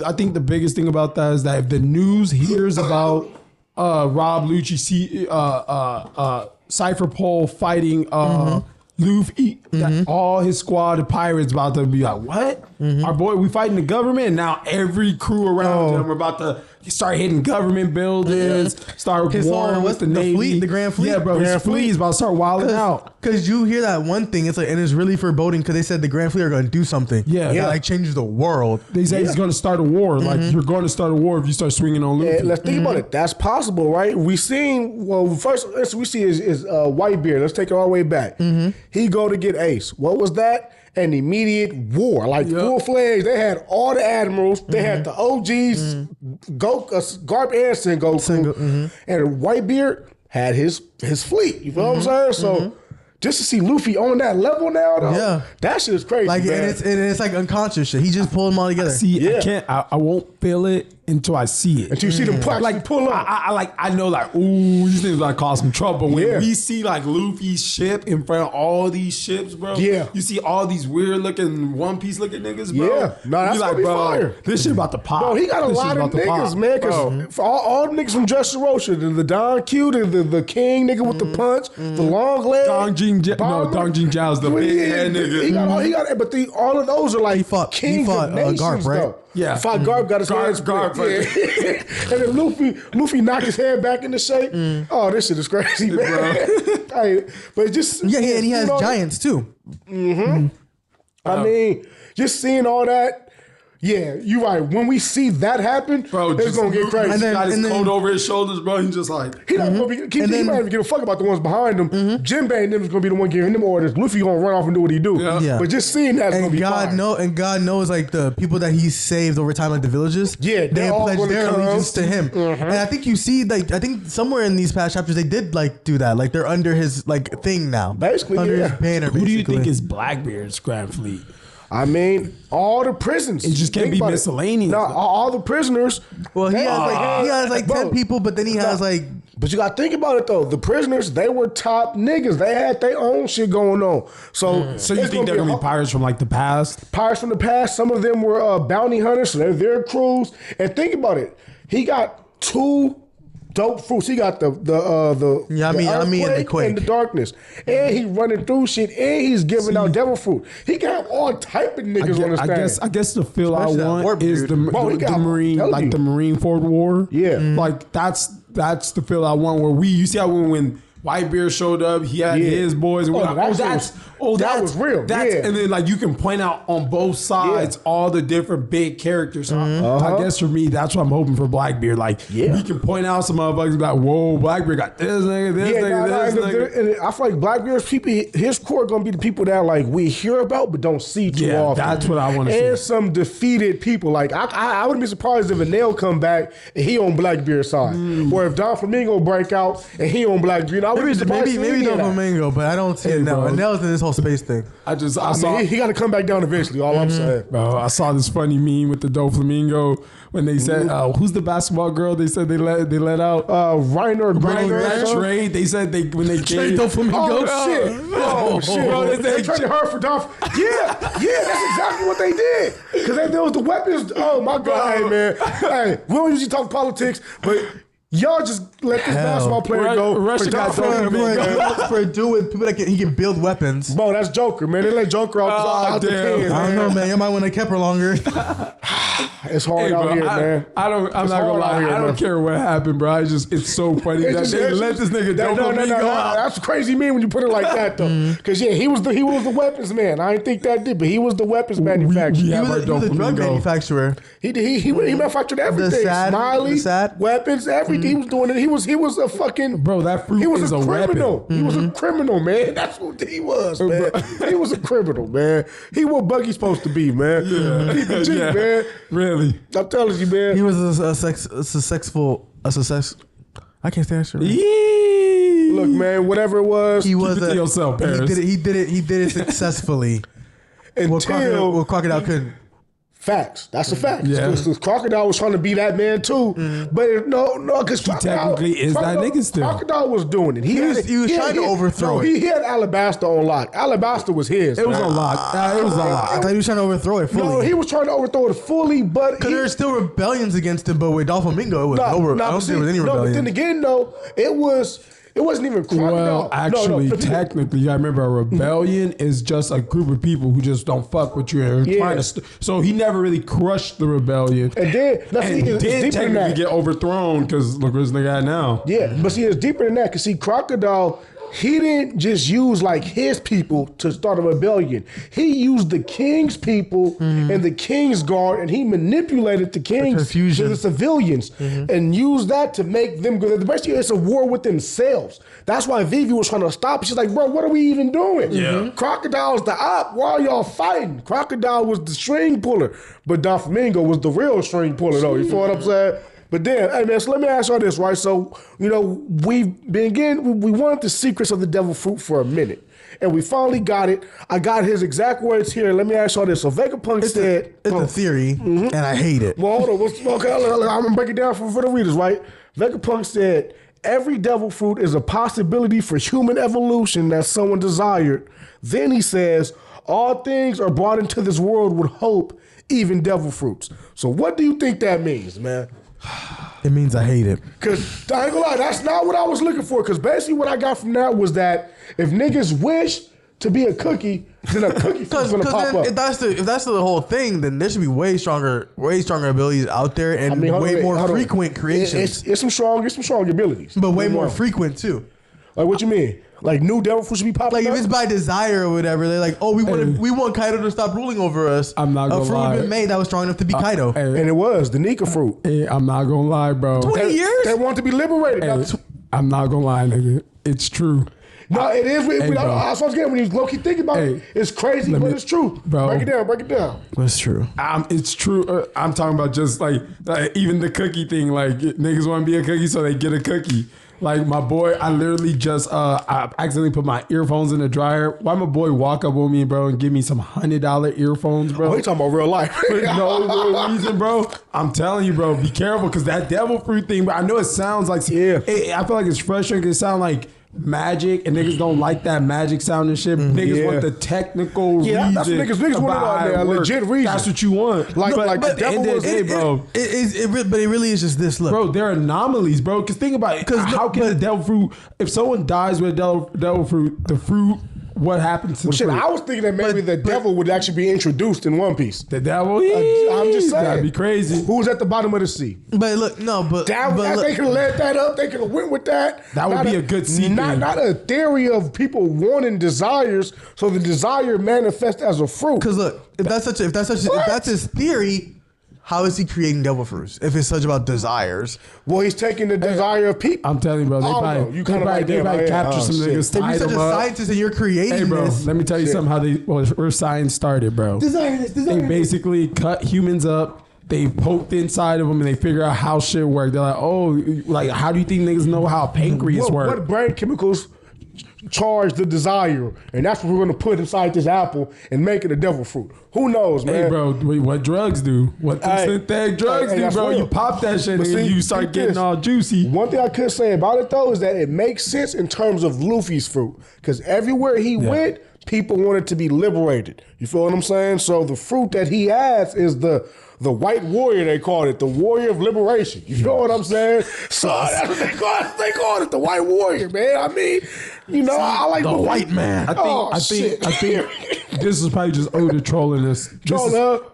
I think the biggest thing about that is that if the news hears about Rob Lucci Cypher Pole fighting Luffy, that all his squad of pirates about to be like, what? Our boy, we fighting the government, and now every crew around him are about to start hitting government buildings, start warring with the Navy. Fleet, the Grand Fleet. Yeah, bro, his fleet is about to start wilding out. Because you hear that one thing, it's like, and it's really foreboding because they said the Grand Fleet are going to do something. Yeah. that like changes the world. They say he's going to start a war. Like, you're going to start a war if you start swinging on Luffy. And let's think about it. That's possible, right? We seen, first we see is Whitebeard. Let's take it all the way back. He go to get Ace. What was that? An immediate war, like full flags. They had all the admirals. They had the OGs, Garp and Sengoku, and Whitebeard had his fleet. You feel what I'm saying? So just to see Luffy on that level now, though, Yeah. that shit is crazy, Like, man. and it's like unconscious shit. He just pulled them all together. See, Yeah. I can't. I won't feel it until I see it. Until you see them plaques like pull up. I know like ooh these things like cause some trouble. When Yeah. we see like Luffy's ship in front of all these ships, bro. Yeah. You see all these weird looking One Piece looking niggas, bro. Yeah. No, that's you gonna be fire. This shit about to pop. Bro, he got a This lot shit of about to niggas, pop. man. Bro. Because for all the niggas from Dressrosa, the Don Q, the King nigga with the punch, the long leg, Dong Jin Bomber. Dong Jin Jiao's the big head nigga. He got, but all of those are like he fought of nations, Garp, right? though. Yeah. He fought Garp, got his Garp- head split. Garp- Yeah. And then Luffy knocked his head back into shape. Oh, this shit is crazy, man. Hey, but just Yeah, and he you has know, giants too. I mean, just seeing all that. Yeah, you're right. When we see that happen, Bro, it's gonna get crazy. And He then- got his and then- coat over his shoulders, bro. He just like He not gonna be. He then- might even give a fuck about the ones behind him. Jinbei and them is gonna be the one giving them orders. Luffy gonna run off and do what he do. Yeah. Yeah. But just seeing that's gonna And be God fire. God knows like the people that he saved over time, like the villages. Yeah, they they're all pledged gonna their come. allegiance to him. And I think you see, like, I think somewhere in these past chapters they did like do that. Like they're under his like thing now, Basically, under yeah. his banner. who do you basically. think is Blackbeard's Grand Fleet? I mean, all the prisons. It just can't Think be about it. miscellaneous. No, all the prisoners. Well, he they- has like Bro, 10 people, but then he has like But you got to think about it though. The prisoners, they were top niggas. They had their own shit going on. So, So you it's think they're gonna be hard- pirates from like the past? pirates from the past? Some of them were bounty hunters, so they're their crews. And think about it. He got two dope fruits. He got the Yeah, I mean, and the earthquake quake. and the darkness, and he running through shit, and he's giving out devil fruit. He can have all type of niggas on his thing. I guess the feel Especially that I warp want is dude. the, Bro, he the got- Marine, tell like you. the Marine Ford War. Yeah. like that's the feel I want. Where you see how when Whitebeard showed up, he had Yeah. his boys. And Oh, we're like, that that was real. Yeah. And then like you can point out on both sides all the different big characters. So I guess for me, that's what I'm hoping for Blackbeard. Like we can point out some motherfuckers like, whoa, Blackbeard got this nigga, this nigga, this nigga. And I feel like Blackbeard's people, his core gonna be the people that like we hear about but don't see too Yeah, often. that's what I wanna see. And some defeated people. Like I wouldn't be surprised if a Nail come back and he on Blackbeard's side, or if Don Flamingo break out and he on Blackbeard. I wouldn't be surprised. to see maybe any of Don that. Flamingo, but I don't see it now. bro. And now it's in this whole space thing. I I saw. mean, he got to come back down eventually. All I'm saying. Bro, I saw this funny meme with the Doflamingo when they said, "Who's the basketball girl?" They said they let out Reiner Griner. that trade. They said when they Trade gave Doflamingo. Oh shit! Oh shit! Bro, They traded her for Dolph. Yeah, that's exactly what they did. Because there was the weapons. Oh my god, hey man. Hey, we don't usually talk politics, but y'all just let this basketball player go. Russia for got Dolph Doflamingo. Lundgren. For a dude with people that he can build weapons. Bro, that's Joker, man. They let Joker out the damn. pen. I don't know, man. You might want to kept her longer. It's hard Hey, out bro, here, man. I'm It's not gonna hard out lie. here, I don't man. care what happened, bro. It's so funny that they let this nigga Doflamingo out. That's crazy mean when you put it like that though. Because yeah, he was the weapons man. I didn't think that did, but he was the weapons manufacturer. Yeah, He was bro, a drug Doflamingo. manufacturer. He manufactured everything. sad- Smiley, the sad- weapons, everything. He was doing it. He was a fucking Bro, that fruit He was is a a criminal. weapon. He was a criminal, man. That's what he was, man. He was a criminal, man. He what Buggy's supposed to be, man. Keep it G, Yeah. man. Really? I'm telling you, man. He was a successful. I can't say that shit. Right. Yee. Look, man. Whatever it was, He was it to yourself, Paris. He did it successfully. What until Crocodile couldn't. facts. That's a fact. Yeah. Because Crocodile was trying to be that man too, but no, because technically is that nigga still. Crocodile was doing it. He was trying to overthrow it. He had Alabasta on lock. Alabasta was his. It was man. a lot. It was a I lot. thought he was trying to overthrow it No, fully. he was trying to overthrow it fully, but Because there were still rebellions against him, but with Doflamingo, it was I don't think there was any But then rebellion. again, though, it wasn't even Crocodile. Well, actually, no, technically, you gotta remember a rebellion is just a group of people who just don't fuck with you and Yeah. trying to. So he never really crushed the rebellion. And then, no, see, And it's did deeper than technically that. get overthrown because look what this nigga at now. Yeah, but see, it's deeper than that. Because see, Crocodile, he didn't just use like his people to start a rebellion. He used the king's people and the king's guard, and he manipulated the kings confusion. to the civilians and used that to make them go. Basically, it's a war with themselves. That's why Vivi was trying to stop. She's like, bro, what are we even doing? Yeah. Crocodile's the op. Why are y'all fighting? Crocodile was the string puller, but Doflamingo was the real string puller, though. You feel what I'm saying? But then, hey man, so let me ask y'all this, right? So, we wanted the secrets of the devil fruit for a minute. And we finally got it. I got his exact words here. Let me ask y'all this. So Vegapunk said... It's a theory, and I hate it. Well, hold on. Okay, I'm going to break it down for the readers, right? Vegapunk said, every devil fruit is a possibility for human evolution that someone desired. Then he says, all things are brought into this world with hope, even devil fruits. So what do you think that means, man? It means I hate it. Because I ain't gonna lie, that's not what I was looking for. Because basically what I got from that was that if niggas wish to be a cookie, then a cookie fruit's gonna pop up. If that's the whole thing, then there should be way stronger abilities out there and way more frequent creations. It's some strong abilities, but way more frequent too. Like what you mean? Like new devil fruit should be popping Like up? if it's by desire or whatever, they're like, oh, we want Kaido to stop ruling over us. I'm not gonna lie. A fruit had been made that was strong enough to be Kaido. And it was the Nika fruit. Hey, I'm not gonna lie, bro. 20 years? They want to be liberated. Hey, I'm not gonna lie, nigga. It's true. No, it is. Hey, I was getting when you low key think about it. It's crazy, but it's true. Bro. Break it down. That's true. It's true. I'm talking about just like even the cookie thing. Like niggas want to be a cookie, so they get a cookie. Like my boy, I literally just I accidentally put my earphones in the dryer. Why my boy walk up on me, bro, and give me some $100 earphones, bro? Oh, he talking about real life. For no real reason, bro. I'm telling you, bro, be careful because that devil fruit thing. But I know it sounds like I feel like it's frustrating because it sounds like magic and niggas don't like that magic sound and shit. Niggas want the technical reason. That's what niggas want out there. Legit reason. That's what you want. Like but the devil was bro. But it really is just this. Look, bro, they're anomalies, bro. Because think about it. Because how can the devil fruit? If someone dies with a devil fruit, the fruit. What happens to the fruit? I was thinking that maybe the devil would actually be introduced in One Piece. The devil? I'm just saying. That'd be crazy. Who's at the bottom of the sea? But look, no, but they could have led that up. They could have went with that. That would be a good sea thing. Not a theory of people wanting desires, so the desire manifests as a fruit. Because look, if that's his theory, how is he creating devil fruits? If it's such about desires, well, he's taking the desire of people. I'm telling you, bro. They probably capture some niggas. If you're such a scientist and you're creating bro, this, let me tell you something. Where science started, bro. They basically cut humans up. They poked inside of them and they figure out how shit work. They're like, oh, like how do you think niggas know how pancreas work? What brain chemicals charge the desire, and that's what we're going to put inside this apple and make it a devil fruit. Who knows, man? Hey, bro, what drugs do? What synthetic drugs do, bro? You pop that shit and you start getting all juicy. One thing I could say about it, though, is that it makes sense in terms of Luffy's fruit, because everywhere he went, people wanted to be liberated. You feel what I'm saying? So the fruit that he has is the white warrior, they called it, the warrior of liberation. You know what I'm saying? So that's what they called it, the white warrior, man. I mean, I like the white man. I think this is probably just Oda trolling us.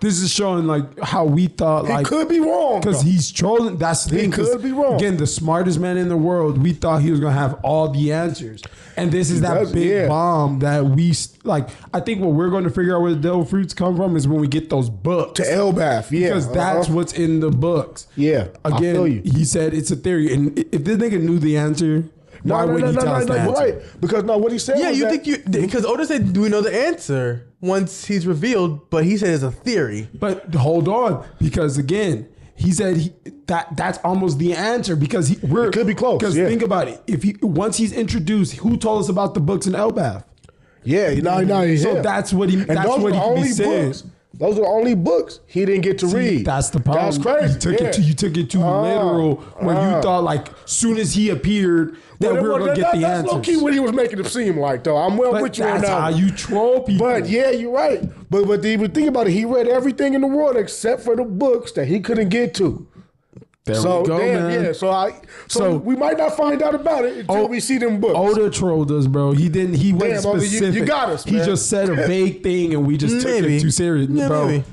This is showing like how we thought. He could be wrong because he's trolling. That's the thing. He could be wrong. Again, the smartest man in the world. We thought he was gonna have all the answers, and this is that big bomb that we like. I think what we're going to figure out where the devil fruits come from is when we get those books to Elbaf. Yeah, because that's what's in the books. Yeah, again, I feel you. He said it's a theory, and if this nigga knew the answer. Why would he tell us the answer? Right, because what he said. Yeah, was because Oda said, "Do we know the answer?" Once he's revealed, but he said it's a theory. But hold on, because again, he said that's almost the answer because it could be close. Because think about it, once he's introduced, who told us about the books in Elbaf? Yeah, so that's what he. And that's those what are he said. Books. Those are the only books he didn't get to read. That's the problem. That's crazy. You took it too literal when you thought like soon as he appeared that we were gonna get the answers. That's low key what he was making it seem like, though. I'm with you on that. That's how you troll people. But yeah, you're right. But even think about it, he read everything in the world except for the books that he couldn't get to. There we go, man. Yeah, so we might not find out about it until we see them books. Oda trolled us, bro. He wasn't specific. You got us, man. He just said a vague thing and we just took it too serious, bro. Maybe.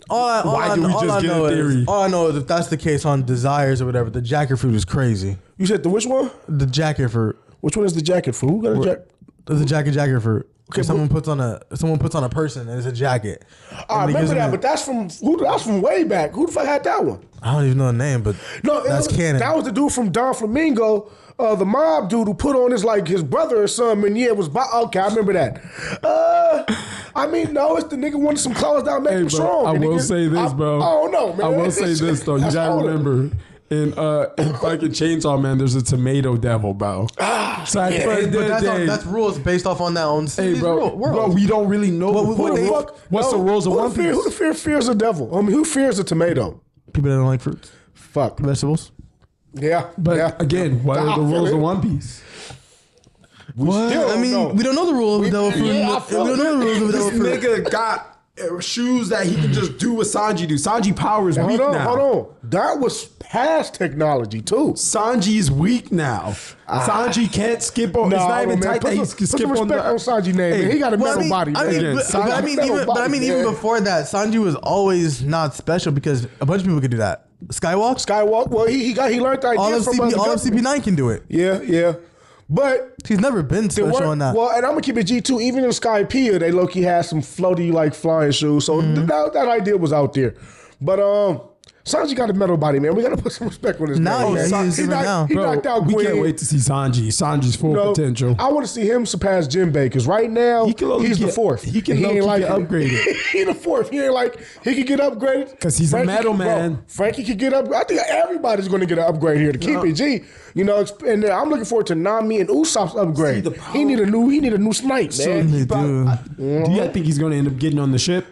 Why do we just get a theory? All I know is if that's the case on desires or whatever, the jacket fruit is crazy. You said which one? The jacket fruit. Which one is the jacket fruit? Who got a jacket? There's a jacket fruit. Okay, someone puts on a person and it's a jacket. I remember that, but that's from way back. Who the fuck had that one? I don't even know the name, but that's canon. That was the dude from Don Flamingo, the mob dude who put on his brother or something. And yeah, it was okay. I remember that. I mean, no, it's the nigga wanted some clothes that make him strong. I will say this, bro. I don't know, man. I will say this though. You gotta remember, in fucking Chainsaw Man, there's a tomato devil, bro. So at the end of the day, that's rules based off on that own. hey, bro, we don't really know what's the rules of One Piece. Who the fears the devil? I mean, who fears a tomato? People that don't like fruits, Fuck. vegetables. Yeah. But yeah. again, what are the rules of it. One Piece? What? still I mean, don't know. we don't know the rules of devil fruit. yeah, I We feel don't know the rules of devil This fruit. nigga got shoes that he can just do what Sanji do. Sanji power is weak now. Hold on. That was past technology too. Sanji's weak now. Sanji can't skip on. It's not even tight that he can Put skip some on the. respect on Sanji name. Man. He got a Well, metal body. I man. mean, but I mean, even before that, Sanji was always not special because a bunch of people could do that. Skywalk, Skywalk. Well, he learned the idea all of from CP9 can do it. Yeah. But He's never been special on that. well, and I'm gonna keep it G2. Even in Skypiea, they low-key had some floaty like flying shoes. So that idea was out there. But Sanji got a metal body, man. We gotta put some respect on his Nah, name. yeah, man. he's different now. He knocked out we Queen. can't wait to see Sanji's full potential. I want to see him surpass Jinbei because right now He can only he's the get- fourth. he can And low-key ain't like get it. upgraded. He the fourth. He ain't like he could get upgraded 'Cause he's a metal bro, man. Frankie could get up. I think everybody's going to get an upgrade here to keep it G. You know, and I'm looking forward to Nami and Usopp's upgrade. See, the power- He need a new snipe, man. They do. Do you think he's going to end up getting on the ship?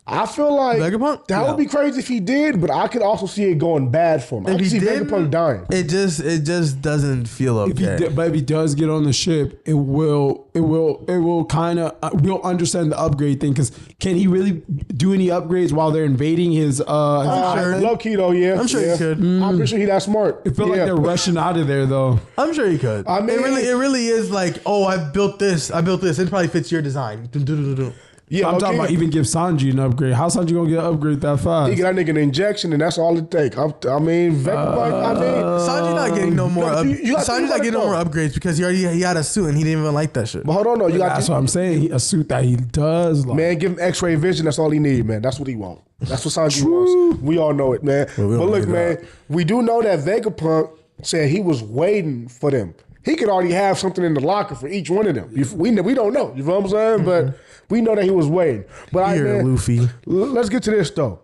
I feel like Vegapunk? that Yeah. would be crazy if he did, but I could also see it going bad for him. I If could he see did, Vegapunk dying. it just doesn't feel okay. But if he does get on the ship, it will kind of we'll understand the upgrade thing. Because can he really do any upgrades while they're invading his? island? Low key though, yeah. I'm sure yeah. he could. I'm pretty sure he that smart. I feel like they're rushing out of there though. I'm sure he could. I mean- it really is like, oh, I built this. It probably fits your design. Yeah, I'm talking low-key. about even give Sanji an upgrade. How's Sanji gonna get an upgrade that fast? He get that nigga an injection, and that's all it takes. I mean, Vegapunk. Sanji's not getting no more. No, you gotta think Sanji's not about getting it, no more though. upgrades because he had a suit and he didn't even like that shit. But hold on, though. You got That's what I'm saying. A suit that he does like. man. Give him X-ray vision. That's all he need, man. That's what he want. That's what Sanji wants. We all know it, man. Well, we but don't look, need man. that. We do know that Vegapunk said he was waiting for them. He could already have something in the locker for each one of them. We don't know. You know what I'm saying? But we know that he was waiting. But Here, man, Luffy. Let's get to this though.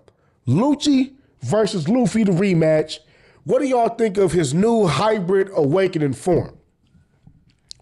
Lucci versus Luffy, the rematch. What do y'all think of his new hybrid awakening form?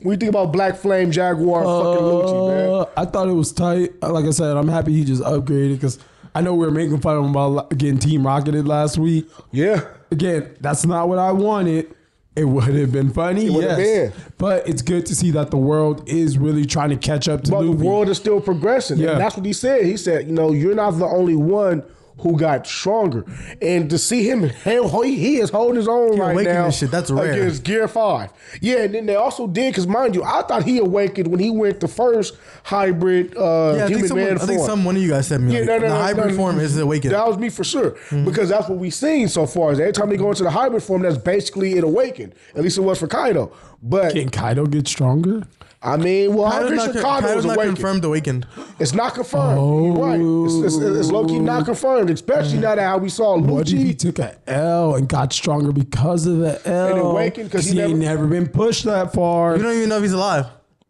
What do you think about Black Flame Jaguar fucking Lucci, man? I thought it was tight. Like I said, I'm happy he just upgraded because I know we were making fun of him about getting Team Rocketed last week. Yeah. Again, that's not what I wanted. It would have been funny, would have yes. been. But it's good to see that the world is really trying to catch up to But Luffy. the world is still progressing. Yeah. And that's what he said. He said, you're not the only one who got stronger. And to see him, he is holding his own right awakened now this shit. That's rare. against Gear 5. Yeah, and then they also did, because mind you, I thought he awakened when he went the first hybrid Yeah, human man I think form. one of you guys said me. Yeah, the hybrid form is awakened. That was me for sure. Because that's what we've seen so far. Is every time they go into the hybrid form, that's basically it awakened. At least it was for Kaido. But, Can Kaido get stronger? I mean, well, I'm Kaido's pretty sure not, Kaido Kaido's was not awakened. confirmed awakened. It's not confirmed. You're right. It's low-key not confirmed, especially now that how we saw What if he Lucci. took a L and got stronger because of the L? And awakened 'cause he ain't never been pushed that far. You don't even know if he's alive.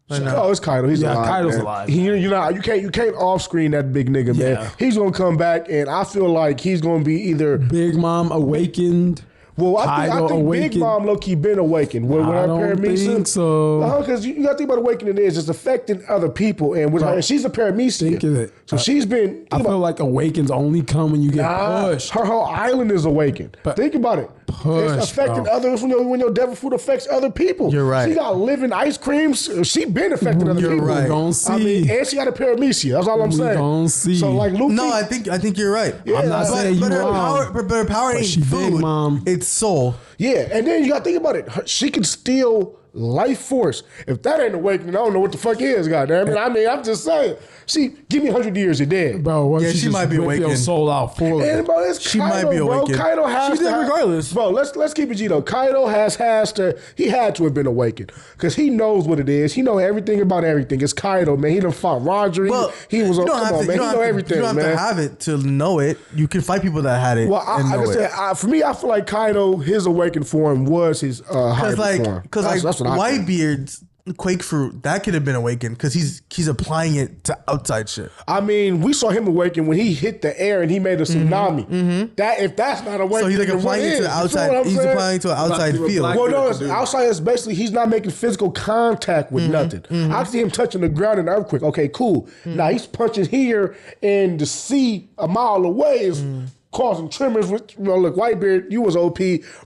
Right now. Oh, it's Kaido. He's Yeah, alive. Kaido's man. alive. You can't off screen that big nigga, man. Yeah. He's gonna come back, and I feel like he's gonna be either. Big Mom awakened. Well, I Kaido think Big awakened. Mom low-key been awakened. With I her don't paramecia. think so. Because you got to think about awakening is it's affecting other people, and with her, and she's a paramecia. Think of it. So she's been. I feel like awakens only come when you get pushed. Her whole island is awakened. But think about it. push, It's affecting bro. others when your devil fruit affects other people. You're right. She got living ice creams. She been affecting other You're people. right. We gon' see. I mean, and she got a paramecia. That's all I'm We saying. gon' see. So like Luffy. No, I think you're right. I'm not saying you but her wrong. power, but her power ain't she big, food. Mom. It's soul. Yeah, and then you got to think about it. She can steal life force. If that ain't awakening, I don't know what the fuck is, goddamn it. I mean, I'm just saying. She give me 100 years, you're dead. Bro, what Yeah, if she just might be whip your awakened. soul out for And you? bro, it's She Kaido, might be bro. awakened. Kaido has She to did regardless. Bro, let's keep it G though. Kaido has to. He had to have been awakened because he knows what it is. He know everything about everything. It's Kaido, man. He done fought Roger. Well, he was on. you don't Come have on, to- man. you He don't know have to- everything, You don't have man. to have it to know it. You can fight people that had it. Well, and I know just it. said, for me, I feel like Kaido, his awakened form was his hybrid form. Because That's what I think. Whitebeard's Quake fruit, that could have been awakened because he's applying it to outside shit. I mean, we saw him awaken when he hit the air and he made a tsunami. That if that's not awakening, So he's like applying it to the outside. He's applying it to an outside field. Well, no, it's outside is basically he's not making physical contact with nothing. I see him touching the ground in an earthquake. Okay, cool. Now he's punching here and the sea a mile away is causing tremors. With, look, Whitebeard, you was OP.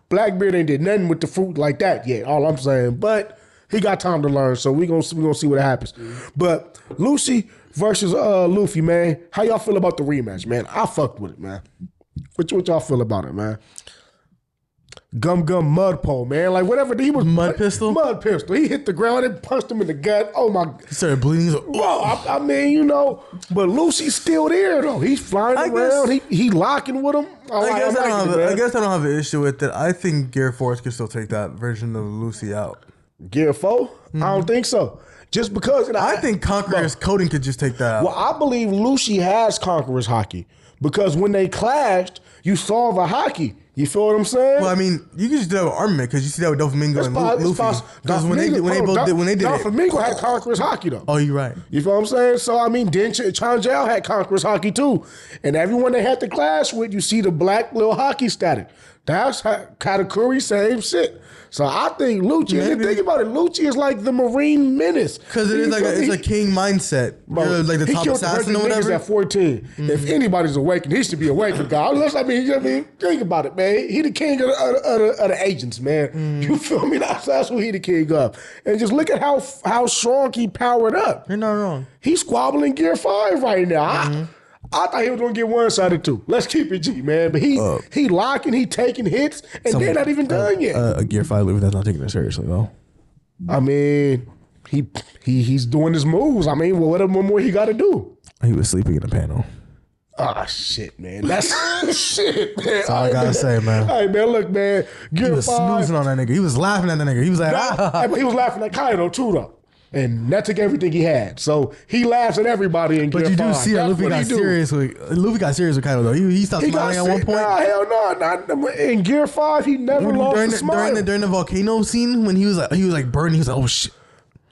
Blackbeard ain't did nothing with the fruit like that yet. All I'm saying, but he got time to learn, so we gonna see what happens. But Lucy versus Luffy, man. How y'all feel about the rematch, man? I fucked with it, man. What y'all feel about it, man? Gum mud pole, man. Like whatever he was. Mud pistol. Mud pistol. He hit the ground and punched him in the gut. Oh my! He started bleeding. He's like, Well, I mean, you know, but Lucy's still there though. He's flying around. He locking with him. I guess I don't have an issue with it. I think Gear Force can still take that version of Lucy out. Gear 4? I don't think so. Just because I think Conqueror's coding could just take that out. Well, I believe Lucy has Conqueror's hockey because when they clashed, you saw the hockey. You feel what I'm saying? Well, I mean, you can just do that with armament because you see that with Doflamingo and Luffy. Because when they did it, Doflamingo had Conqueror's hockey though. Oh, you're right. You feel what I'm saying? So I mean, Chanjal had Conqueror's hockey too, and everyone they had to clash with, you see the black little hockey static. That's Katakuri, same shit. So I think Lucci, and think about it, Lucci is like the Marine menace. Because it is like it's a king mindset. Bro, you're like the top assassin or whatever. At 14. If anybody's awakened, he should be awakened, God. I mean, think about it, man. He the king of the agents, man. You feel me? That's who he the king of. And just look at how strong he powered up. You're not wrong. He's squabbling Gear 5 right now. I thought he was gonna get one-sided too. Let's keep it G, man. But he locking, he taking hits, and they're not even done yet. A Gear 5 Luffy that's not taking it seriously though. I mean, he's doing his moves. I mean, what more he got to do? He was sleeping in the panel. Ah, shit, man. That's shit, man. That's all I gotta say, man. Hey, man, look, man. He was snoozing on that nigga. He was laughing at that nigga. He was like, Hey, but he was laughing at Kaido too, though. And that took everything he had. So he laughs at everybody in Gear 5. But you do see that Luffy got serious with Kaido though. He stopped smiling at one point. Nah, hell no. In Gear 5, he never lost a smile. During the volcano scene when he was like burning, he was like, oh shit.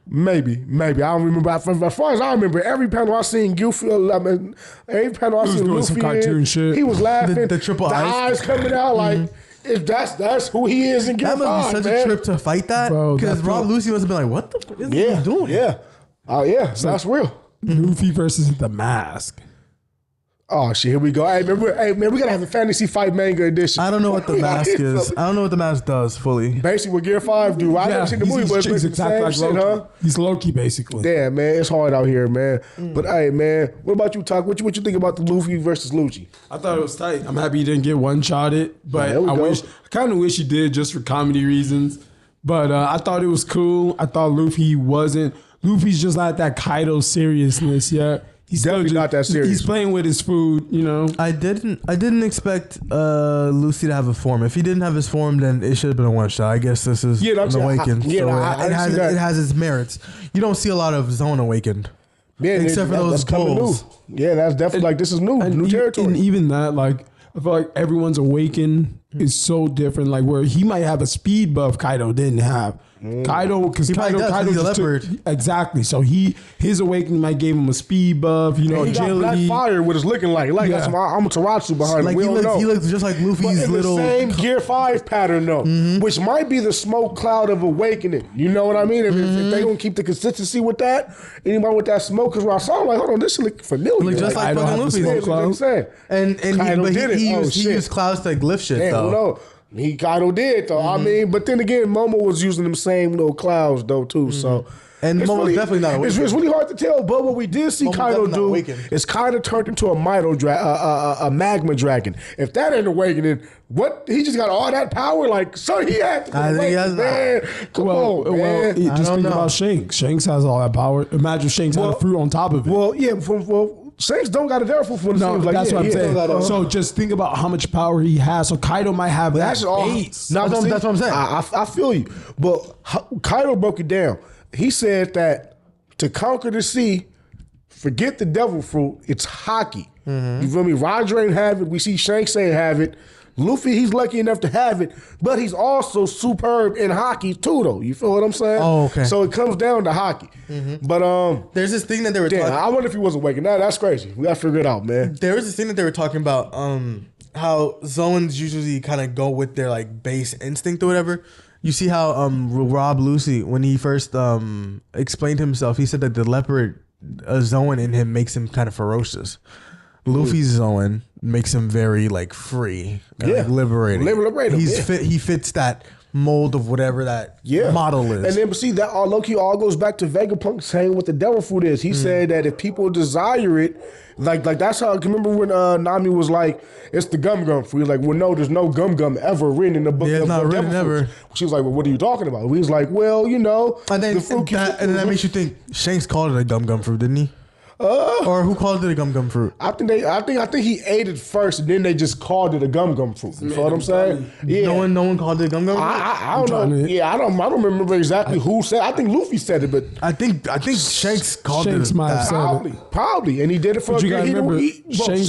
Maybe. I don't remember. As far as I remember, every panel I seen Goofy, every panel I seen Luffy cartoon shit. He was laughing. The triple eyes coming out like if that's who he is in Gear 5, That must be such a trip to fight that. Because Rob Lucy must have been like, what the fuck is he doing? Yeah. Oh, yeah. So that's real. Luffy versus the Mask. Oh, shit. Here we go. Hey, man, we got to have a fantasy fight manga edition. I don't know what the mask is. I don't know what the mask does fully. Basically, what Gear 5 do. I never seen the movie, but it's the same shit, huh? He's Loki, basically. Damn, man. It's hard out here, man. But, hey, man, what about you, Talk? What you think about the Luffy versus Lucci? I thought it was tight. I'm happy he didn't get one-shotted, but I kind of wish he did just for comedy reasons. But I thought it was cool. I thought Luffy's just not that Kaido seriousness yet. He's definitely not that serious. He's playing with his food, you know. I didn't expect Lucy to have a form. If he didn't have his form, then it should have been a one shot. I guess this is an awakened. It has its merits. You don't see a lot of Zone awakened. Yeah, except for those pulls. Yeah, that's definitely this is new territory. And even that, like, I feel like everyone's awakened is so different. Like where he might have a speed buff Kaido didn't have. Kaido, because Kaido he's a leopard. Exactly. So his awakening might give him a speed buff, you know, he agility. got black fire, what it's looking like. That's I'm a Taratsu behind him. He looks just like Luffy's but little. The same Gear 5 pattern though, which might be the smoke cloud of awakening. You know what I mean? If they don't keep the consistency with that, anybody with that smoke, because when I saw him, like, hold on, this look familiar. Look just like fucking Luffy. And he used clouds to glyph shit though. No. Kaido did though. I mean, but then again, Momo was using them same little clouds though too. So and Momo's definitely not awakened. It's really hard to tell. But what we did see Kaido do is kind of turned into a magma dragon. If that ain't awakening, what he just got all that power? Like so he had to awaken, man. Come on, man. Well, just think about Shanks. Shanks has all that power. Imagine Shanks had a fruit on top of it. Well, yeah. Shanks don't got it there for no, that's what I'm saying. So just think about how much power he has. So Kaido might have that base. That's what I'm saying. I feel you. But Kaido broke it down. He said that to conquer the sea, forget the devil fruit, it's hockey. You feel me? Roger ain't have it. We see Shanks ain't have it. Luffy, he's lucky enough to have it, but he's also superb in hockey too, though. You feel what I'm saying? Oh, okay. So it comes down to hockey. But There's this thing that they were damn, talking. I wonder if he was awake. Now that's crazy. We gotta figure it out, man. There was this thing that they were talking about. How Zoans usually kind of go with their like base instinct or whatever. You see how Rob Lucy, when he first explained himself, he said that the leopard Zoan in him makes him kind of ferocious. Luffy's Zoan makes him very like free, like liberating. Liberating. He fits that mold of whatever that model is. And then, but see, that all low-key all goes back to Vegapunk saying what the devil fruit is. He said that if people desire it, like that's how. Remember when Nami was like, "It's the gum fruit." Like, well, no, there's no gum ever written in the book. Yeah, it's not written devil ever. fruits. She was like, "Well, what are you talking about?" He was like, "Well, you know, And then the fruit that makes you think Shanks called it a gum fruit, didn't he? Or who called it a gum fruit? I think he ate it first, and then they just called it a gum fruit. You feel what I'm saying? Yeah. No one called it a gum fruit. I don't know. Yeah, I don't remember exactly who said. I think Luffy said it, but I think Shanks called Shanks it might have that. said it. probably, and he did it for. But you gotta he remember, Shanks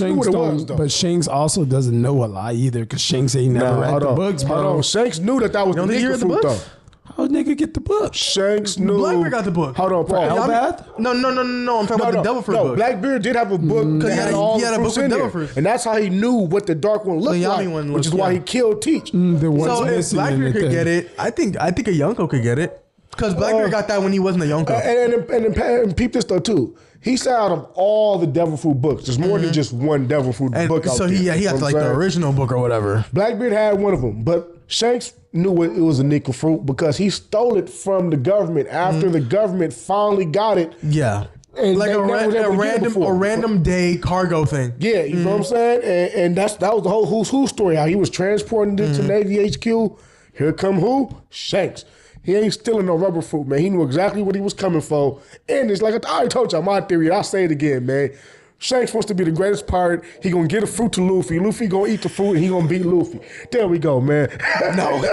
knew what it was, though. but Shanks also doesn't know a lot either, because Shanks ain't never read the books, bro. Hold on. Shanks knew that was the think he nigga read the fruit, though. books? How nigga get the book? Shanks knew. Blackbeard got the book. Hold on, Paul. Hellbath? No. I'm talking about the Devil Fruit book. Blackbeard did have a book that had all he had the a book fruits with in devil there. fruits. And that's how he knew what the dark one looked The like, Yami one which is looked, why yeah. he killed Teach. There was So if missing in Blackbeard the could thing. get it, I think a Yonko could get it. Because Blackbeard got that when he wasn't a Yonko. And peep this though too. He said out of all the devil fruit books, there's more than just one devil fruit book out so there. he You know got what like I'm the saying? original book or whatever. Blackbeard had one of them, but Shanks knew it was a nickel fruit because he stole it from the government after the government finally got it. Yeah. And Like they a never was able to get it before. random day cargo thing. Yeah, you know what I'm saying? And that was the whole Who's Who story, how he was transporting it to Navy HQ. Here come who? Shanks. He ain't stealing no rubber fruit, man. He knew exactly what he was coming for. And it's like, I already told y'all my theory. I'll say it again, man. Shanks wants to be the greatest pirate. He gonna get a fruit to Luffy. Luffy gonna eat the fruit, and he gonna beat Luffy. There we go, man. No.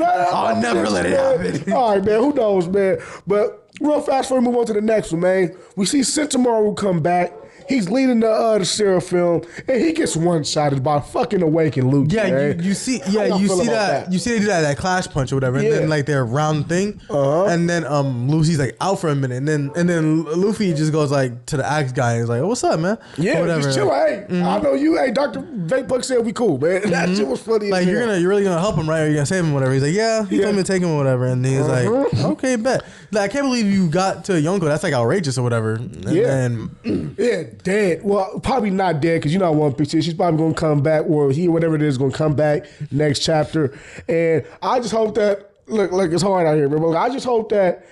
I'll never let it happen. All right, man. Who knows, man? But real fast before we move on to the next one, man. We see Sentomaru come back. He's leading the Seraphim, and he gets one-shotted by fucking Awakened Luke. Yeah, man. you see, How y'all feel about that. You see they do that clash punch or whatever, and then like their round thing, and then Lucy's like out for a minute, and then Luffy just goes like to the axe guy, and he's like, "Oh, what's up, man?" Yeah, or whatever. just chill. Hey, I know you. Hey, Dr. Vapebuck said we cool, man. That shit was funny. Like as hell. you're really gonna help him, right? Or you're gonna save him, whatever. He's like, yeah, he told me to take him or whatever, and he's like, okay, bet. Like, I can't believe you got to Yonko. That's like outrageous or whatever. And then, yeah, dead. Well, probably not dead because you know One Piece. She's probably gonna come back, or he, whatever it is, gonna come back next chapter. And I just hope that look, it's hard out here, but I just hope that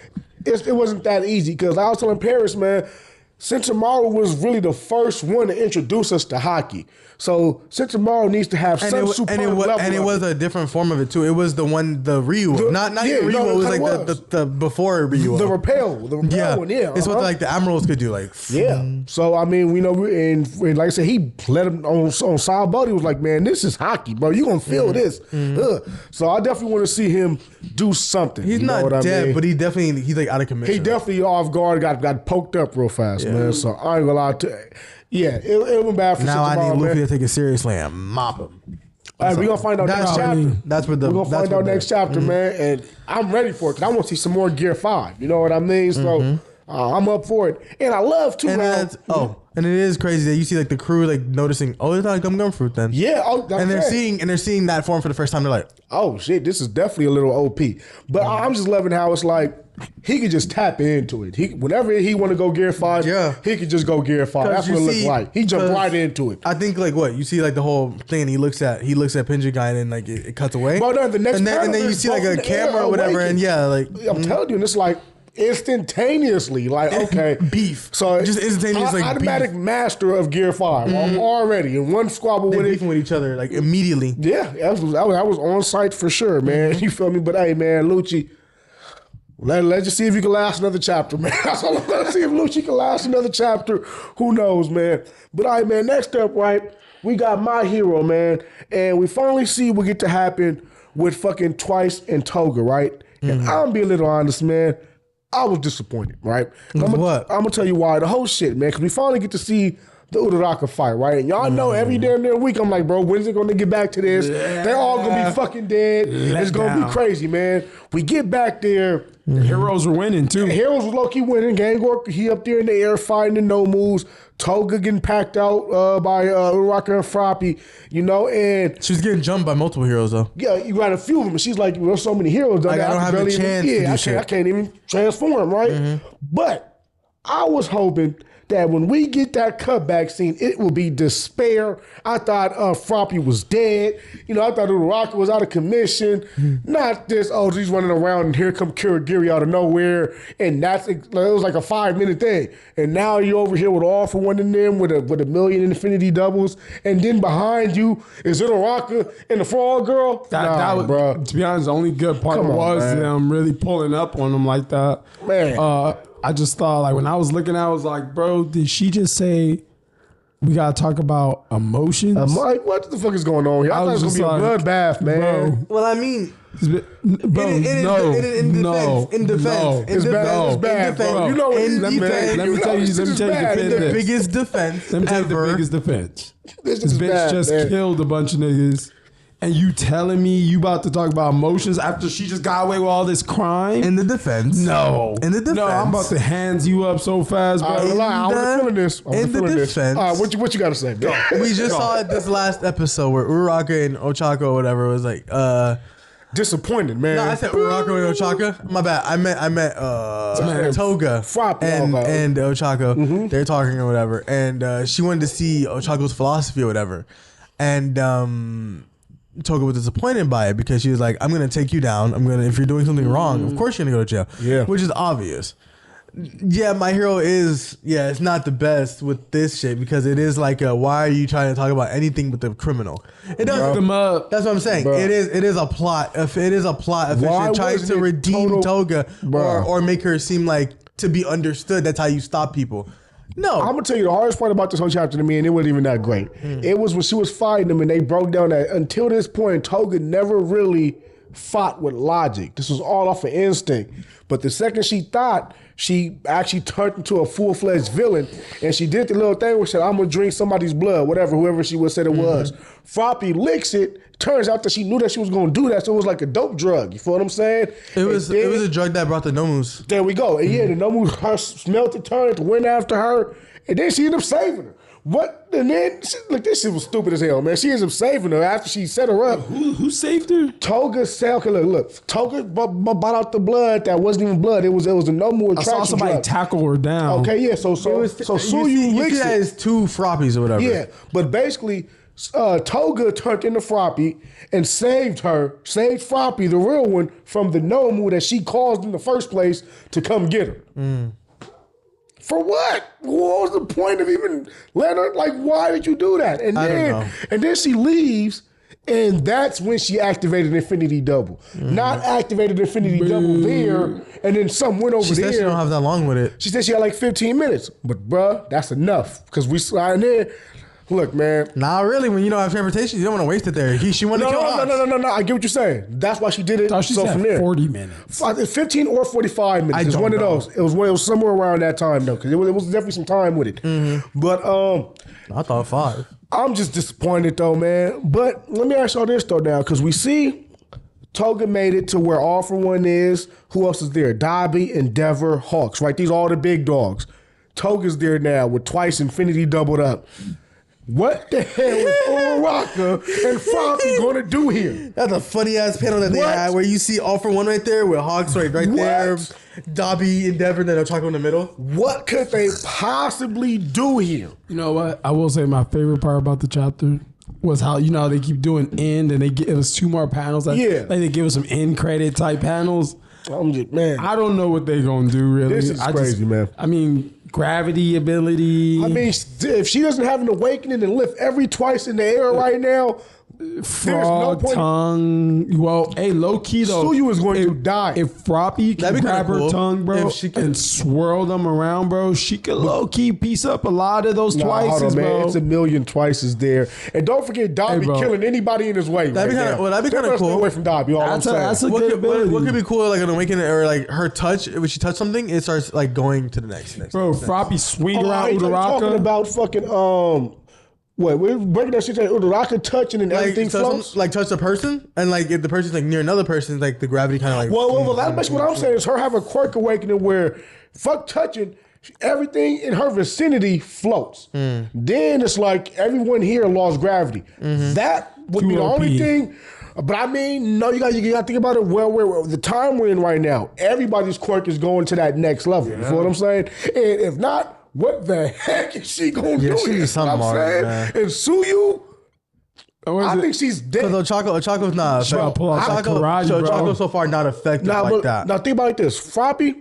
it wasn't that easy because I was telling Paris, man. Sentomaru was really the first one to introduce us to hockey. So Sentomaru needs to have some superb level. And it was a different form of it too. It was the Ryu, not even Ryu. It was like the before Ryu. The repel one. Yeah, it's what like the Emeralds could do. Like So I mean, we know, and like I said, he let him on side boat. He was like, "Man, this is hockey, bro. You gonna feel this." So I definitely want to see him do something. He's not dead, but he's like out of commission. He definitely off guard. Got poked up real fast, man. So I ain't gonna lie to. Yeah, it went bad for now. I need Luffy man. to take it seriously and mop him. All right, we're gonna find out next chapter. That's what we're gonna find out next chapter, man. And I'm ready for it because I want to see some more Gear 5. You know what I mean? So I'm up for it, and I love to. And it is crazy that you see like the crew like noticing. Oh, it's not gum fruit then. Yeah. And they're seeing that form for the first time. They're like, oh shit, this is definitely a little OP. But I'm just loving how it's like he could just tap into it. Whenever he want to go Gear 5, he could just go Gear 5. That's what it looks like. He jumped right into it. I think like what you see like the whole thing. And he looks at Pinja guy and then like it cuts away. Well, no, the next and then you see like a camera or whatever. And I'm telling you, and it's like instantaneously, like okay, beef. So just instantaneous, like automatic beef. Master of Gear 5 already in one squabble with beefing with each other like immediately. Yeah, I was on site for sure, man. You feel me? But hey, man, Lucci. Let's just see if you can last another chapter, man. That's all I'm gonna see if Lucci can last another chapter. Who knows, man? But all right, man. Next up, right? We got my hero, man, and we finally see what get to happen with fucking Twice and Toga, right? And I'm gonna be a little honest, man. I was disappointed, right? I'm gonna tell you why. The whole shit, man, because we finally get to see the Uraraka fight, right? And y'all know every damn week I'm like, bro, when's it going to get back to this? They're all going to be fucking dead. It's going to be crazy, man. We get back there. The heroes were winning too. The heroes was low-key winning. Gangor, he up there in the air fighting the no moves. Toga getting packed out by Uraraka and Froppy, you know, and She was getting jumped by multiple heroes though. yeah, you got a few of them. And she's like, there's so many heroes. Like, I don't have the chance to do shit. I can't even transform, right? But I was hoping that when we get that cutback scene, it will be despair. I thought Froppy was dead. You know, I thought Uraraka was out of commission. Not this, oh, he's running around and here come Kirigiri out of nowhere. And it was like a 5-minute thing. And now you're over here with all for one of them with a million infinity doubles. And then behind you is Uraraka and the Frog Girl. That was, bro. to be honest, the only good part was them really pulling up on them like that. Man. I just thought, like, when I was looking, I was like, bro, did she just say we gotta talk about emotions? I'm like, what the fuck is going on here? I thought it was gonna be a bloodbath, man. Well, I mean, Bro, in defense, It's bad, bro. You know what it is, man. Let me tell you the biggest defense Let me tell you the ever. biggest defense. This This is bitch bad, just man. killed a bunch of niggas. And you telling me you about to talk about emotions after she just got away with all this crime? In the defense. No. In the defense. No, I'm about to hands you up so fast, bro. I wasn't feeling this. in the defense. All right, what you got to say, bro? We just saw it this last episode where Uraraka and Ochako or whatever was like, Disappointed, man. no, I said Uraraka and Ochaka. My bad. I meant Toga Froppy, and Ochako. They're talking or whatever, and she wanted to see Ochako's philosophy or whatever, and Toga was disappointed by it because she was like, "I'm gonna take you down. If you're doing something wrong, of course you're gonna go to jail." Yeah, which is obvious. Yeah, my hero it's not the best with this shit because it is like, why are you trying to talk about anything with the criminal? It doesn't them up. That's what I'm saying. Bro. It is a plot. If it is a plot, if Why it tries wasn't to it redeem Toga Bro. or make her seem like to be understood, that's how you stop people. No, I'm gonna tell you the hardest part about this whole chapter to me, and it wasn't even that great. It was when she was fighting them, and they broke down that until this point, Toga never really fought with logic. This was all off of instinct. But the second she thought, she actually turned into a full-fledged villain, and she did the little thing where she said, "I'm gonna drink somebody's blood," whoever she would said it was. Froppy licks it. Turns out that she knew that she was gonna do that, so it was like a dope drug. You feel what I'm saying? it was a drug that brought the Nomus. There we go. And yeah, the Nomu, her smelt it, turned, went after her, and then she ended up saving her. What? And then, look, this shit was stupid as hell, man. She ends up saving her after she set her up. Who saved her? Toga said, okay, look. Toga bought out the blood that wasn't even blood. It was a Nomu I attraction saw somebody drug. tackle her down. Okay, yeah, so Suyu You licks see that it. as two Frappies or whatever. Yeah, but basically, Toga turned into Froppy and saved Froppy, the real one, from the Nomu that she caused in the first place to come get her. For what? What was the point of even letting her? Like, why did you do that? And I don't know. And then she leaves, and that's when she activated Infinity Double. Not activated Infinity Double there, and then some went over She there. said she don't have that long with it. She said she had like 15 minutes. But bruh, that's enough. Because we saw in there. Look, man. Nah, really, when you don't have transportation, you don't want to waste it there. She wanted to kill Hawks. No. I get what you're saying. That's why she did it. Thought she so said from there, 40 minutes. 15 or 45 minutes. It's don't one of know. those. It was somewhere around that time though, because it was definitely some time with it. But I thought 5. I'm just disappointed though, man. But let me ask y'all this though now, because we see Toga made it to where All For One is. Who else is there? Dobby, Endeavor, Hawks, right? These are all the big dogs. Toga's there now with twice Infinity doubled up. What the hell is Uraraka and Froppy gonna do here? That's a funny ass panel that they What? had where you see All For One right there with Hawks right there, Dobby, Endeavor, then Ochako in the middle. What could they possibly do here? You know what? I will say my favorite part about the chapter was how, you know, how they keep doing end and they give us 2 more panels. Like they give us some end credit type panels. I'm just, man. I don't know what they're gonna do really. This is crazy, man. I mean, gravity ability. I mean, if she doesn't have an awakening and lift every twice in the air right now, frog tongue. Well, hey, low key though, Suyu is going to die. If Froppy can That'd be grab kinda her cool. tongue, bro, If she could- and swirl them around, bro, she could low key piece up a lot of those Nah, hold twices, on, man. bro. It's a million twices there. And don't forget Dobby Hey, bro. killing anybody in his way. That'd be right kinda- now. well, that'd be kinda Stay cool. away from Dobby. All That's a- I'm saying. that's a What good could, ability. what could be cool, like an awakening, or like her touch, when she touch something, it starts like going to the next. Bro, Froppy swing Oh, around you talking Uraraka. about fucking what? We're breaking that shit down. Uraraka touching and everything floats. like touch the person, and like if the person's like near another person, like the gravity kind of like. Well, that's basically what I'm saying is her have a quirk awakening where fuck touching. Everything in her vicinity floats. Then it's like everyone here lost gravity. That would be the Too only OP. thing. But I mean, no, you got to think about it. Well, the time we're in right now, everybody's quirk is going to that next level. You feel what I'm saying? And if not, what the heck is she gonna do? she here? needs something You know what I'm more, saying? man. And Suyu, Or is I it- think she's dead. Because Ochako's not. Bro, pull out that karate, bro. Ochako's so far not affected Now, like but, that. now think about it like this. Froppy,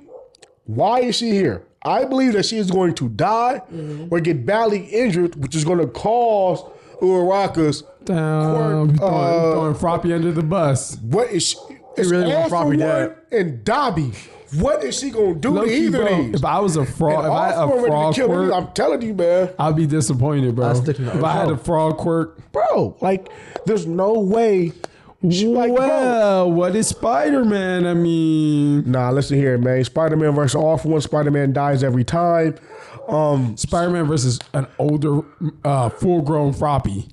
why is she here? I believe that she is going to die or get badly injured, which is going to cause Uraraka's Damn, quirk. throwing Froppy under the bus. What is she? It's really want Alpha Froppy One dead. and Dobby. What is she going to do to Low-key, either bro, of these? if I was a frog, if I had a frog quirk, I'm telling you, man. I'd be disappointed, bro. I'd stick in the If I had bro. a frog quirk. Bro, like, there's no way. Like, bro. Well, what is Spider-Man? I mean, Nah, listen here, man. Spider-Man versus All For One. Spider-Man dies every time. Spider-Man versus an older, full-grown Froppy.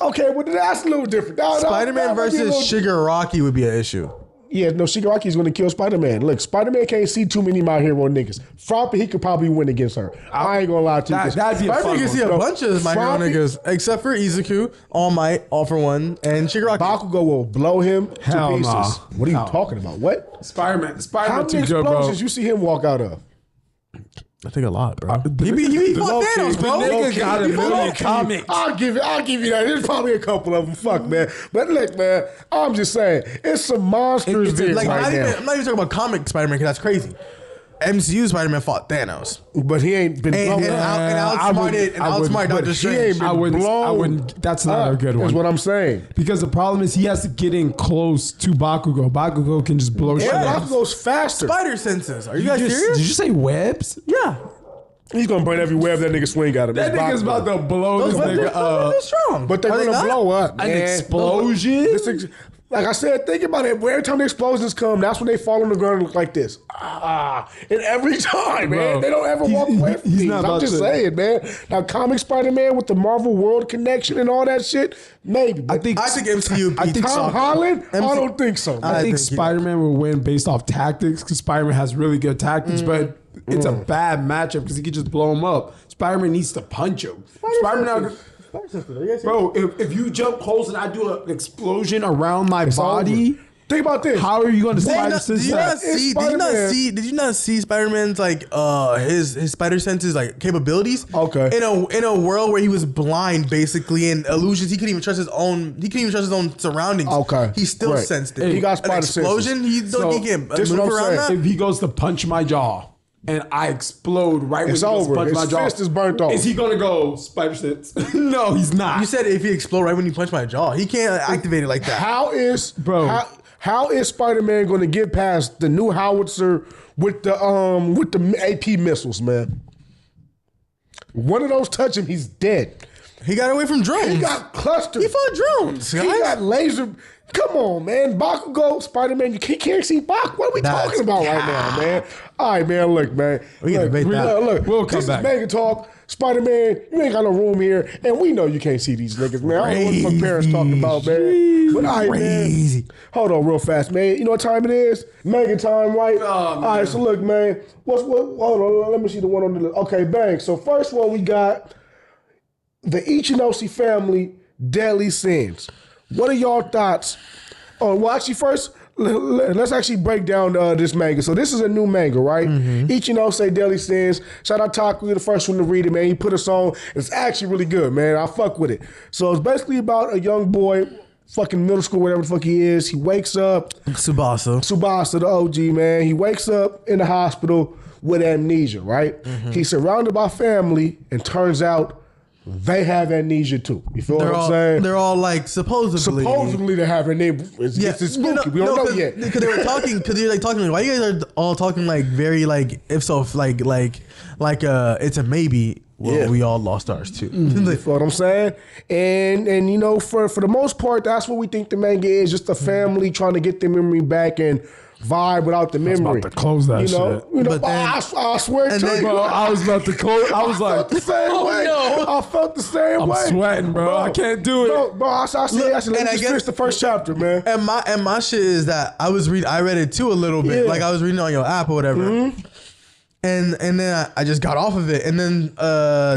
Okay, well, that's a little different. Spider-Man That might be a versus little- Shigaraki would be an issue. Yeah, no, Shigaraki is going to kill Spider-Man. Look, Spider-Man can't see too many My Hero niggas. Froppy, he could probably win against her. I ain't going to lie to you. That'd be a Spider-Man fun can see a one. bunch of My Hero Froppy- niggas, except for Izuku, All Might, All For One, and Shigaraki. Bakugo will blow him Hell to pieces. nah. What are you Hell. talking about? What? Spider-Man How too many good, bro. explosions you see him walk out of? I think a lot, bro. The- He fought Low-key, Thanos, bro. the nigga got a Low-key, million low-key. comics. I'll give you that. There's probably a couple of them. Fuck, man. But look, man, I'm just saying, it's some monsters there Like, right now. I'm not even talking about comic Spider-Man, because that's crazy. MCU Spider-Man fought Thanos. But he ain't been And blown out. outsmarted but Doctor he Strange. ain't been I blown wouldn't. That's not a good Is one. what I'm saying. Because the problem is he has to get in close to Bakugo. Bakugo can just blow shit Yeah, up. Bakugo's faster. Spider senses. Are you guys Did serious? you say webs? Yeah. He's gonna burn every web that nigga swing at him. That It's nigga's Bakugo. about to blow Those this weapons nigga are strong. But they're Are they gonna not? blow up, An man. explosion? Like I said, think about it. Every time the explosions come, that's when they fall on the ground and look like this. And every time, man, Bro, they don't ever walk he's- away from he's these. not I'm about just to- saying, man. Now, comic Spider-Man with the Marvel World connection and all that shit, maybe. But I think MCU beats I think Tom so. Holland, I MC don't think so. I think think he Spider-Man will win based off tactics because Spider-Man has really good tactics, but it's a Mm. bad matchup because he could just blow him up. Spider-Man needs to punch him. Spider-Man, bro, if you jump close and I do an explosion around my body, over. Think about this. how are you going to Did spider you sense not that? see? Spider-Man. Did you not see Spider-Man's like his spider senses like capabilities? Okay. In a world where he was blind basically and illusions, he couldn't even trust his own. He couldn't even trust his own surroundings. Okay. He still Right. sensed it. He got An spider explosion. senses. He So, can this move what I'm around saying. that. If he goes to punch my jaw and I explode right It's when he goes over. to punch His my jaw, fist is burnt off. Is he going to go spider sense? No, he's not. You said if he explode right when you punch my jaw, he can't activate it like that. How is Bro. How is Spider-Man going to get past the new howitzer with the AP missiles, man? One of those touch him, he's dead. He got away from drones. He got clustered. He fought drones. He guys. got laser. Come on, man. Bakugo, Spider-Man, he can't see Bak. What are we That's talking about right now, man? All right, man. Look, man. We can Look, debate that. Look, We'll come this back. is Manga Talk. Spider-Man, you ain't got no room here, and we know you can't see these niggas, man. I don't know what my parents talking about, man. But all right, Crazy. man. Hold on real fast, man. You know what time it is? Mega time, right? Oh, all right, so look, man. Hold on. Let me see the one on the list. Okay, bang. So first one, we got the Ichinose family, Deadly Sins. What are y'all thoughts on? Well, actually, first, let's actually break down this manga. So this is a new manga, right? Ichinose Deadly Sins. Shout out Taku, the first one to read it, man. He put us on. It's actually really good, man. I fuck with it. So it's basically about a young boy, fucking middle school, whatever the fuck he is. He wakes up. Tsubasa, the OG, man. He wakes up in the hospital with amnesia, right? He's surrounded by family, and turns out they have amnesia too. You feel what I'm saying? They're all like supposedly they have amnesia. It's spooky. We don't know yet. Because they were talking. Because you're like talking. Like, why you guys are all talking like very like if so like it's a maybe. Well, we all lost ours too. You feel what I'm saying? And you know, for the most part, that's what we think the manga is. Just a family trying to get their memory back and vibe without the memory. I was about to close that shit. But then, I swear to you, bro, I was about to close. I was like, the same way. No. I felt the same way. I'm sweating, bro. I can't do it. Bro, I said, let me just finish the first chapter, man. And my shit is that I read it too a little bit. Yeah. Like I was reading on your app or whatever. Mm-hmm. And then I just got off of it, and then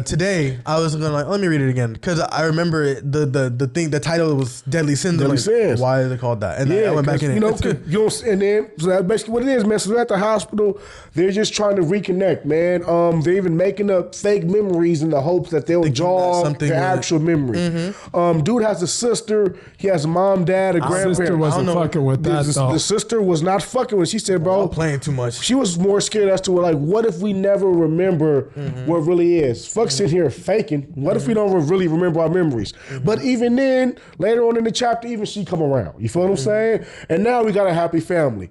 today I was gonna let me read it again because I remember the title was Deadly Sins. Deadly Sins. Why is it called that? And then I went back in. It's good. And then so that's basically what it is, man. So they're at the hospital. They're just trying to reconnect, man. They're even making up fake memories in the hopes that they'll jog the actual memory. Mm-hmm. Dude has a sister. He has a mom, dad, a grandparent. Sister wasn't fucking with that though. The sister was not fucking with. She said, "Bro, I'm playing too much." She was more scared as to like, what if we never remember what really is? Fuck sitting here faking. What if we don't really remember our memories? But even then, later on in the chapter, even she come around. You feel what I'm saying? And now we got a happy family.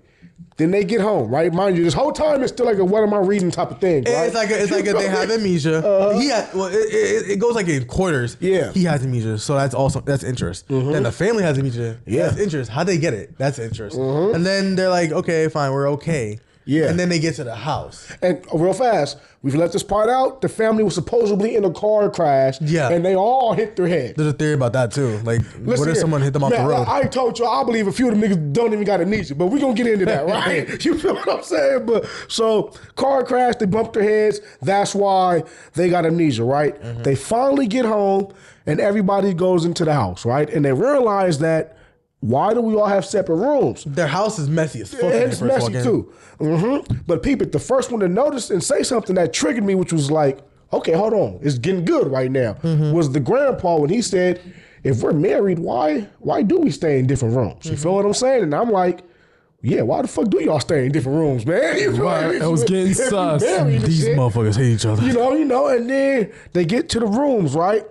Then they get home, right? Mind you, this whole time it's still like a what am I reading type of thing, right? It's like they have amnesia. It goes like in quarters. Yeah. He has amnesia, so that's interest. Then the family has amnesia. Yeah. That's interest. How'd they get it? That's interest. And then they're like, okay, fine, we're okay. Yeah. And then they get to the house. And real fast, we've left this part out. The family was supposedly in a car crash. Yeah. And they all hit their head. There's a theory about that too. Like, what if someone hit them off the road? I told you, I believe a few of them niggas don't even got amnesia, but we're going to get into that, right? You feel what I'm saying? But so, car crash, they bumped their heads. That's why they got amnesia, right? They finally get home and everybody goes into the house, right? And they realize that why do we all have separate rooms? Their house is messy as fuck. It's messy too. But people, the first one to notice and say something that triggered me, which was like, okay, hold on, it's getting good right now, was the grandpa when he said, if we're married, why do we stay in different rooms? You feel what I'm saying? And I'm like, yeah, why the fuck do y'all stay in different rooms, man? You know, Right, it was getting sus. These motherfuckers hate each other. You know, and then they get to the rooms, right?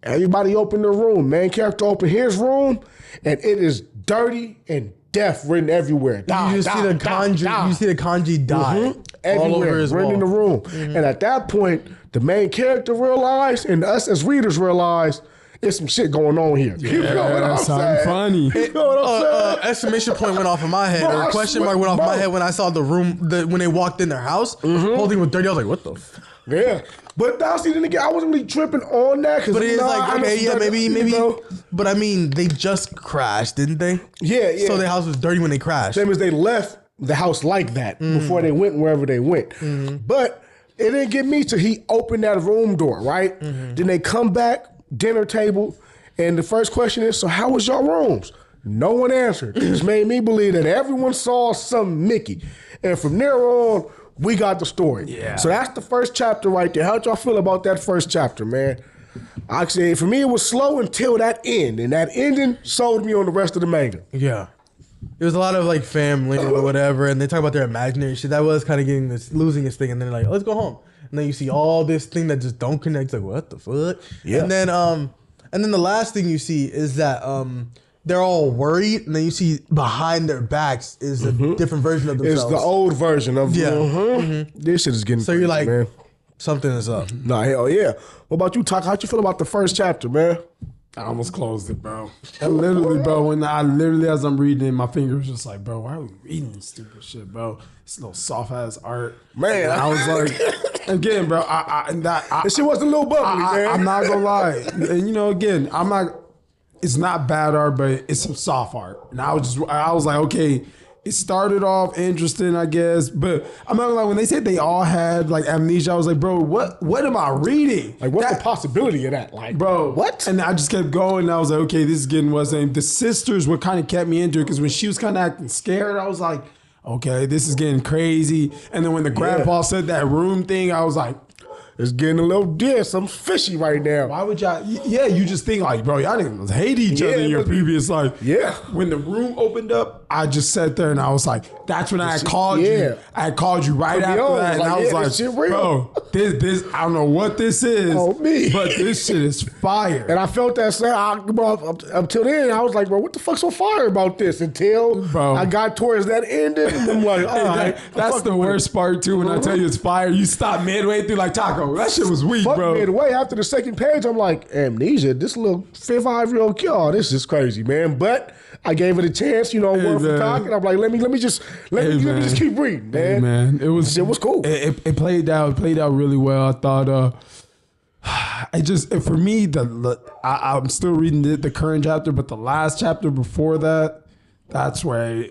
Everybody open their room. Main character open his room, and it is dirty and death written everywhere. You see the kanji die all over his written wall. in the room. And at that point, the main character realized, and us as readers realized, there's some shit going on here. Yeah, You know what I'm saying? funny. You know what I'm saying? Exclamation point went off in my head, Bro, or I question swear, mark went off in my bro. head when I saw the room when they walked in their house. Whole thing was dirty. I was like, what the? Yeah. But now, see, then again, I wasn't really tripping on that. But it's like, okay, yeah, maybe. You know? But I mean, they just crashed, didn't they? Yeah. So their house was dirty when they crashed. Same as they left the house like that before they went wherever they went. But it didn't get me till he opened that room door, right? Then they come back, dinner table, and the first question is, so how was your rooms? No one answered. This made me believe that everyone saw some Mickey. And from there on, we got the story. Yeah. So that's the first chapter right there. How'd y'all feel about that first chapter, man? Actually, for me, it was slow until that end. And that ending sold me on the rest of the manga. Yeah. It was a lot of like family or whatever, and they talk about their imaginary shit. That was kind of getting losing its thing, and then they're like, let's go home. And then you see all this thing that just don't connect. It's like, what the fuck? Yeah. And then the last thing you see is that they're all worried, and then you see behind their backs is a different version of themselves. It's the old version of This shit is getting So you're crazy, like, man. something is up. Nah, hell yeah. What about you, Talk? How'd you feel about the first chapter, man? I almost closed it, bro. I literally, bro, as I'm reading it, my finger was just like, bro, why are we reading this stupid shit, bro? It's no soft ass art. Man. And I was like, again, bro, This shit was a little bubbly, man. I'm not gonna lie. And you know, again, it's not bad art, but it's some soft art. And I was like, okay, it started off interesting, I guess, but I'm not gonna lie, when they said they all had like amnesia, I was like, bro, what am I reading? Like, what's the possibility of that? Like, Bro, what? And I just kept going. And I was like, okay, this is getting what's name. The sisters what kind of kept me into it because when she was kind of acting scared, I was like, okay, this is getting crazy. And then when the grandpa said that room thing, I was like, it's getting a little dead. Something's fishy right now. Why would y'all? Yeah, you just think like, bro, y'all niggas hate each other in your previous life. Yeah. When the room opened up, I just sat there and I was like, that's when I called you. I called you right after that, and I was like, bro, this, I don't know what this is, but this shit is fire. And I felt that until then, I was like, bro, what the fuck's so fire about this? Until I got towards that ending, and I'm like, all right. That's the worst part too. When I tell you it's fire, you stop midway through like Taco. That shit was weak, bro. Midway after the second page, I'm like, amnesia. This little 5-year-old kid. Oh, this is crazy, man. But I gave it a chance, word for talking. I'm like, let me just keep reading, man. Hey, man, it was cool. It played out really well. I thought. For me, I'm still reading the current chapter, but the last chapter before that, that's where we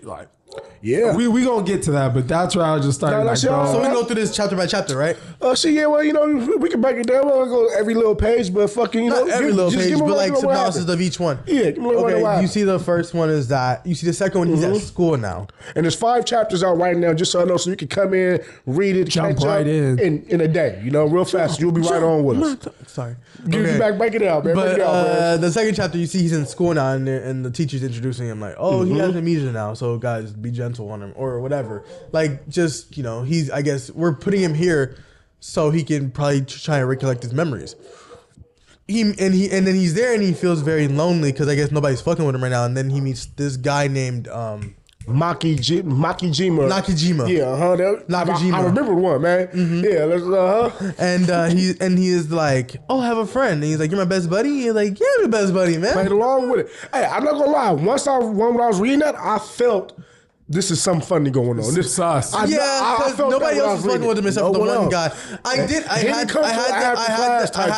gonna get to that, but that's where I just started. So we go through this chapter by chapter, right? We can break it down. We're gonna go every little page, but fucking, not every little page, but like synopsis of each one. Yeah, give me okay. You see, the first one is that. You see, the second one, he's at school now, and there's 5 chapters out right now. Just so I know, so you can come in, read it, jump right in a day. Real fast. You'll be right on with us. Sorry. Give me back, break it out, man. But the second chapter, you see he's in school now, and the teacher's introducing him like, oh, he has amnesia now, so guys, be gentle on him or whatever. Like, just he's. I guess we're putting him here so he can probably try and recollect his memories. And then he's there and he feels very lonely because I guess nobody's fucking with him right now. And then he meets this guy named Nakajima. Yeah, Nakajima. I remember one, man. Mm-hmm. Yeah, And he is like, oh, I have a friend. And he's like, you're my best buddy? He's like, yeah, I'm your best buddy, man. Played along with it. Hey, I'm not gonna lie. When I was reading that, I felt this is something funny going on. This sus. I felt nobody else was fucking with him except for the one guy. I had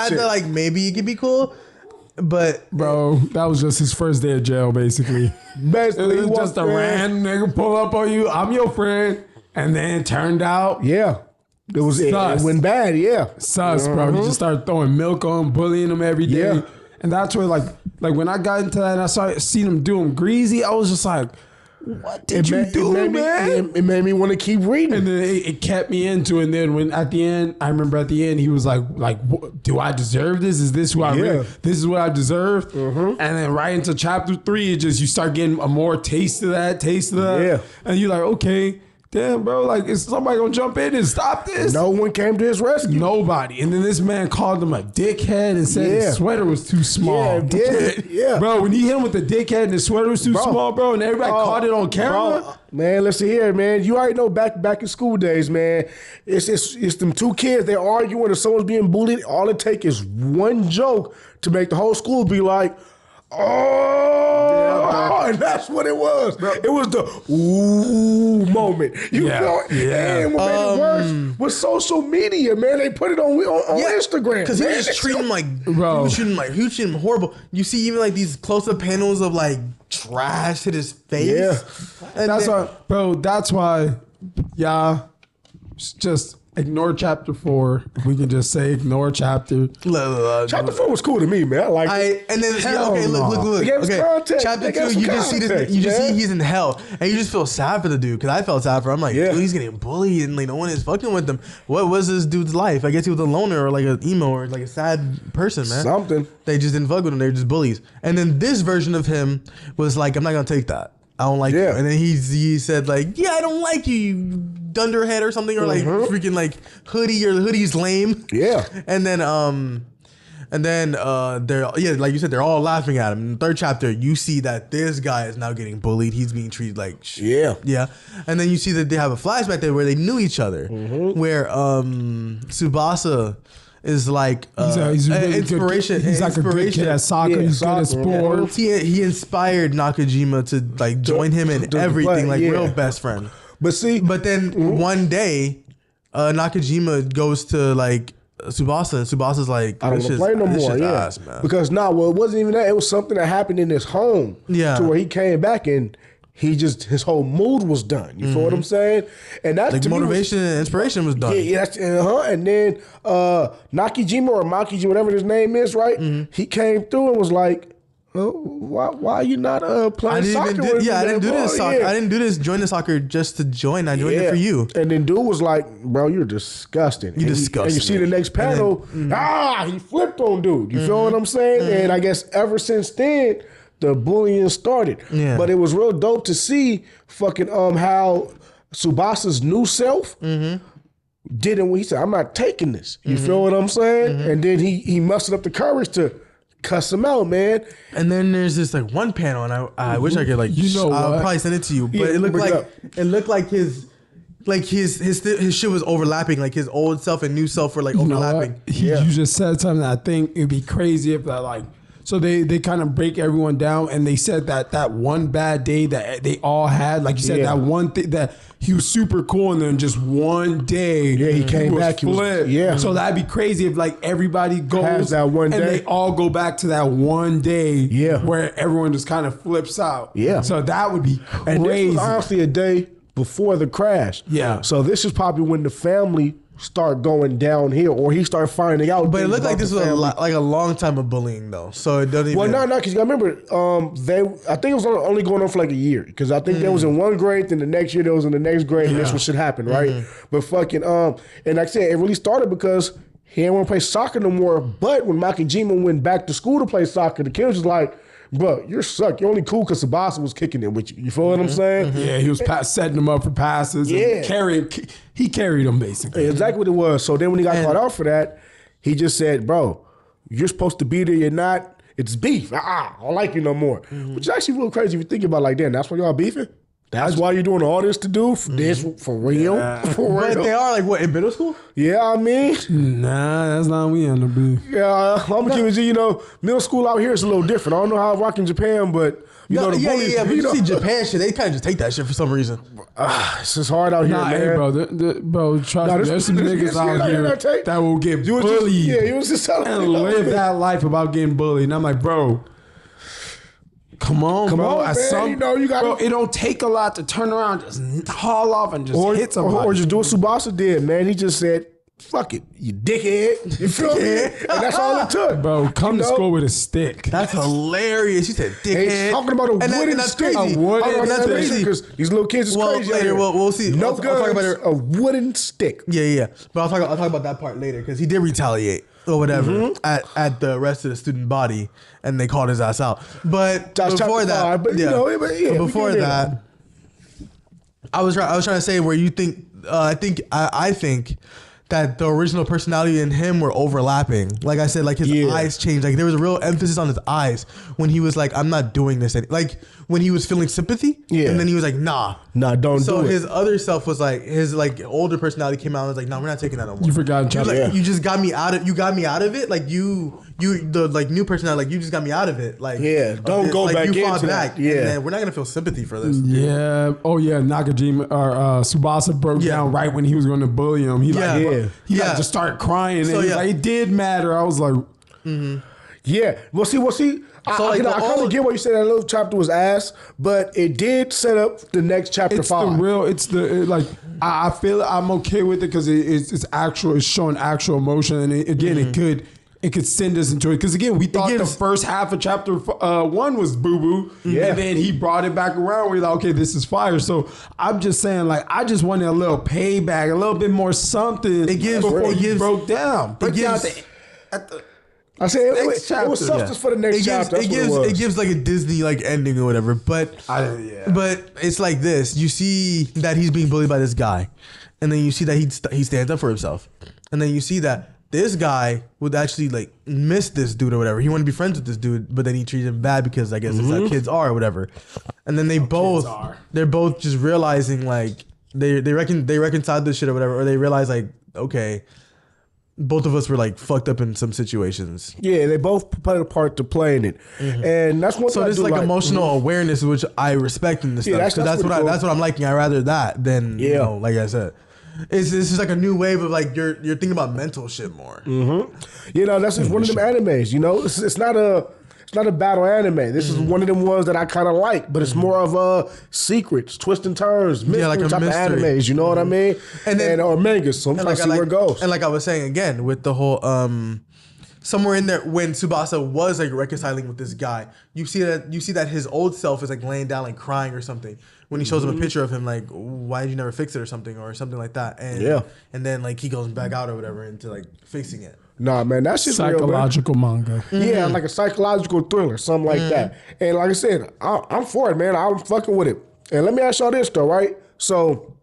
to like, maybe it could be cool. But bro, that was just his first day of jail, basically. Basically, it was just a random nigga pull up on you. I'm your friend, and then it turned out, it went bad. Yeah, sus, bro. He just started throwing milk on, bullying him every day, and that's where like when I got into that and I seen him do him greasy, I was just like, what did you do, man? It made me want to keep reading. And then it kept me into it. And then when at the end, I remember at the end, he was like, do I deserve this? Is this who I really, this is what I deserve? Mm-hmm. And then right into chapter 3, it just, you start getting a more taste of that. Yeah. And you're like, okay, damn, bro, like, is somebody gonna jump in and stop this? No one came to his rescue. Nobody. And then this man called him a dickhead and said his sweater was too small. Yeah. Bro, when he hit him with the dickhead and his sweater was too small, bro, and everybody caught it on camera. Bro, man, listen here, man. You already know back in school days, man. It's them 2 kids. They're arguing if someone's being bullied. All it takes is one joke to make the whole school be like, and that's what it was. Bro. It was the ooh moment. You know it? And what made it worse was social media, man. They put it on Instagram. Because he was just treating him like, bro. He was treating him horrible. You see even like these close-up panels of like trash hit his face. Yeah. And that's why, just ignore chapter 4. We can just say ignore chapter. Chapter 4 was cool to me, man. I like it. And then look. Okay, chapter 2, you just see this. You just see he's in hell, and you just feel sad for the dude. Because I felt sad for him. I'm like, dude, he's getting bullied, and like no one is fucking with him. What was this dude's life? I guess he was a loner or like an emo or like a sad person, man. Something. They just didn't fuck with him. They were just bullies. And then this version of him was like, I'm not gonna take that. I don't like you. And then he said like, I don't like you, you dunderhead or something, or like freaking like hoodie, or the hoodie's lame. Yeah. And then they're like you said, they're all laughing at him. In the 3rd chapter, you see that this guy is now getting bullied. He's being treated like shit. Yeah. And then you see that they have a flashback there where they knew each other, where Tsubasa is like he's really inspiration. He's like a good kid at soccer. He's good at sports. He inspired Nakajima to like join him in everything, like real best friend. But then one day, Nakajima goes to like Tsubasa. And Tsubasa's like, I don't want to play no more. Ass, man. Because it wasn't even that. It was something that happened in his home. Yeah. To where he came back and his whole mood was done. You feel what I'm saying? And that's like motivation and inspiration was done. And then Nakajima or Makiji, whatever his name is, right? He came through and was like, Why you not playing I didn't soccer? even do. with me, Yeah, I didn't do man, this boy? soccer. Yeah. I didn't do this. Join the soccer just to join. I joined it for you. And then dude was like, "Bro, you're disgusting." You and disgusting. And you see the next panel. He flipped on dude. You feel what I'm saying? And I guess ever since then, the bullying started. Yeah. But it was real dope to see fucking how Tsubasa's new self. Didn't he said, "I'm not taking this." You feel what I'm saying? And then he mustered up the courage to cuss him out, man. And then there's this like one panel, and I wish I could like I'll what? probably send it to you, but Yeah, it looked bring it like his shit was overlapping, like his old self and new self were like You know what? overlapping. You just said something that I think it'd be crazy if that like. So they kind of break everyone down, and they said that one bad day that they all had, like you said, that one thing that he was super cool, and then just one day, he came was back, he was- flipped. yeah. So that'd be crazy if like everybody goes Has that one and day. they all go back to that one day, Yeah. where everyone just kind of flips out. Yeah. So that would be And this crazy. was honestly a day before the crash. Yeah. So this is probably when the family start going downhill, or he started finding out. But it things looked like about this the was family. like a long time of bullying though, so it doesn't even. Well, no, because you gotta remember, I think it was only going on for like a year. Because I think there was in one grade, then the next year there was in the next grade, and this what shit happened, right? But fucking, and like I said, it really started because he didn't want to play soccer no more. But when Makijima went back to school to play soccer, the kid was just like, "Bro, you're suck. You're only cool because Tsubasa was kicking it with you." You feel what I'm saying? Yeah, he was setting them up for passes. Yeah. And he carried them basically. Exactly what it was. So then when he got caught out for that, he just said, "Bro, you're supposed to be there. You're not. It's beef. I don't like you no more." Which is actually real crazy if you think about it like that. That's why y'all beefing? That's why you're doing all this to do this for real? For But real? they are like what in middle school? Yeah, I mean, Nah, that's not we on the beef. yeah, I'm gonna give it to you. You know, middle school out here is a little different. I don't know how it rock in Japan, but you know the bullies. But you know, see Japan shit, they kind of just take that shit for some reason. it's just hard out here, Nah, man. hey, bro, trust me, there's some niggas out here that will get You was just- bullied you was just telling and me, live that life about getting bullied. And I'm like, bro, come on, bro. on, man. You know, you gotta- bro, it don't take a lot to turn around, just haul off and just hit somebody. Or just do what Tsubasa did, man. He just said, "Fuck it, you dickhead." You feel me? And that's all it took. Bro, come You to know? school with a stick. That's hilarious. You said dickhead. He's talking about a wooden that's stick. crazy. A wooden Hold on, stick. that's crazy because these little kids is Well, crazy. out later, here. we'll see. No I'll guns, talk about it. a wooden stick. Yeah. But I'll talk about that part later because he did retaliate or whatever at the rest of the student body, and they called his ass out. But That's before chapter that, five, but, you know, but yeah, but we before get there. that, I was trying to say where you think I think that the original personality and him were overlapping. Like I said, like his eyes changed. Like there was a real emphasis on his eyes when he was like, "I'm not doing this." Like when he was feeling sympathy, and then he was like, "Nah, don't So do it. his other self was like, his like older personality came out and was like, "No, we're not taking that no more." You forgot You, chapter. like, you just got me out of. You got me out of it. Like you the like new personality. Like you just got me out of it. Like don't go back You fought into that. back. Yeah. And then we're not gonna feel sympathy for this. Yeah. Oh yeah. Nakajima or Tsubasa broke down right when he was going to bully him. He Yeah. just started crying. So, and he's yeah. like, it did matter. I was like, Yeah, we'll see. I kind of get what you said. That little chapter was ass, but it did set up the next chapter it's 5. the real. It's the like. I feel I'm okay with it because it's actual. It's showing actual emotion, and it could send us into it. Because again, we thought the first half of chapter 1 was boo boo, and then he brought it back around. We're like, okay, this is fire. So I'm just saying, like, I just wanted a little payback, a little bit more something. Before you broke down. Break down at the I said it next was chapter. substance for the next chapter. It gives like a Disney like ending or whatever. But Yeah. but it's like this. You see that he's being bullied by this guy, and then you see that he stands up for himself, and then you see that this guy would actually like miss this dude or whatever. He wanted to be friends with this dude, but then he treated him bad because I guess it's how kids are or whatever. And then they're both just realizing like they reconciled this shit or whatever, or they realize like, okay, both of us were like fucked up in some situations. Yeah, they both played a part to play in it, and that's one. So thing this I do like emotional awareness, which I respect in this stuff. that's That's what I'm liking. I rather that than you know, like I said. It's just like a new wave of like you're thinking about mental shit more. You know, that's just one of them animes. You know, it's not a battle anime. This is one of them ones that I kind of like, but it's more of secrets, twists and turns, mystery like a type mystery. of animes. You know what I mean? And then or mangas. So I'm trying to see where it goes. And like I was saying again with the whole somewhere in there when Tsubasa was like reconciling with this guy, you see that his old self is like laying down like crying or something when he shows him a picture of him, like, why did you never fix it or something like that. And and then like he goes back out or whatever into like fixing it. Nah, man, that's just psychological manga. Yeah, like a psychological thriller, something like that. And like I said, I'm for it, man. I'm fucking with it. And let me ask y'all this though, right? So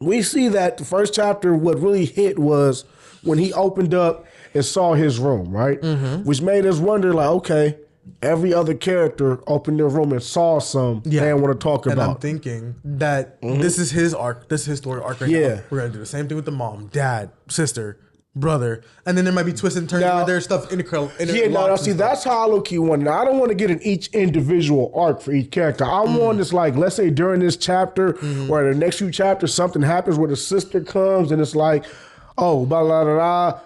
we see that the first chapter, what really hit was when he opened up and saw his room, right? Which made us wonder, like, okay, every other character opened their room and saw some they want to talk about. And I'm thinking that this is his arc. This is his story arc right now. We're going to do the same thing with the mom, dad, sister, brother. And then there might be twists and turns where there's stuff see, that's how I low-key want it. I don't want to get in each individual arc for each character. I want this, like, let's say during this chapter or the next few chapters, something happens where the sister comes and it's like, oh, blah, blah, blah, blah.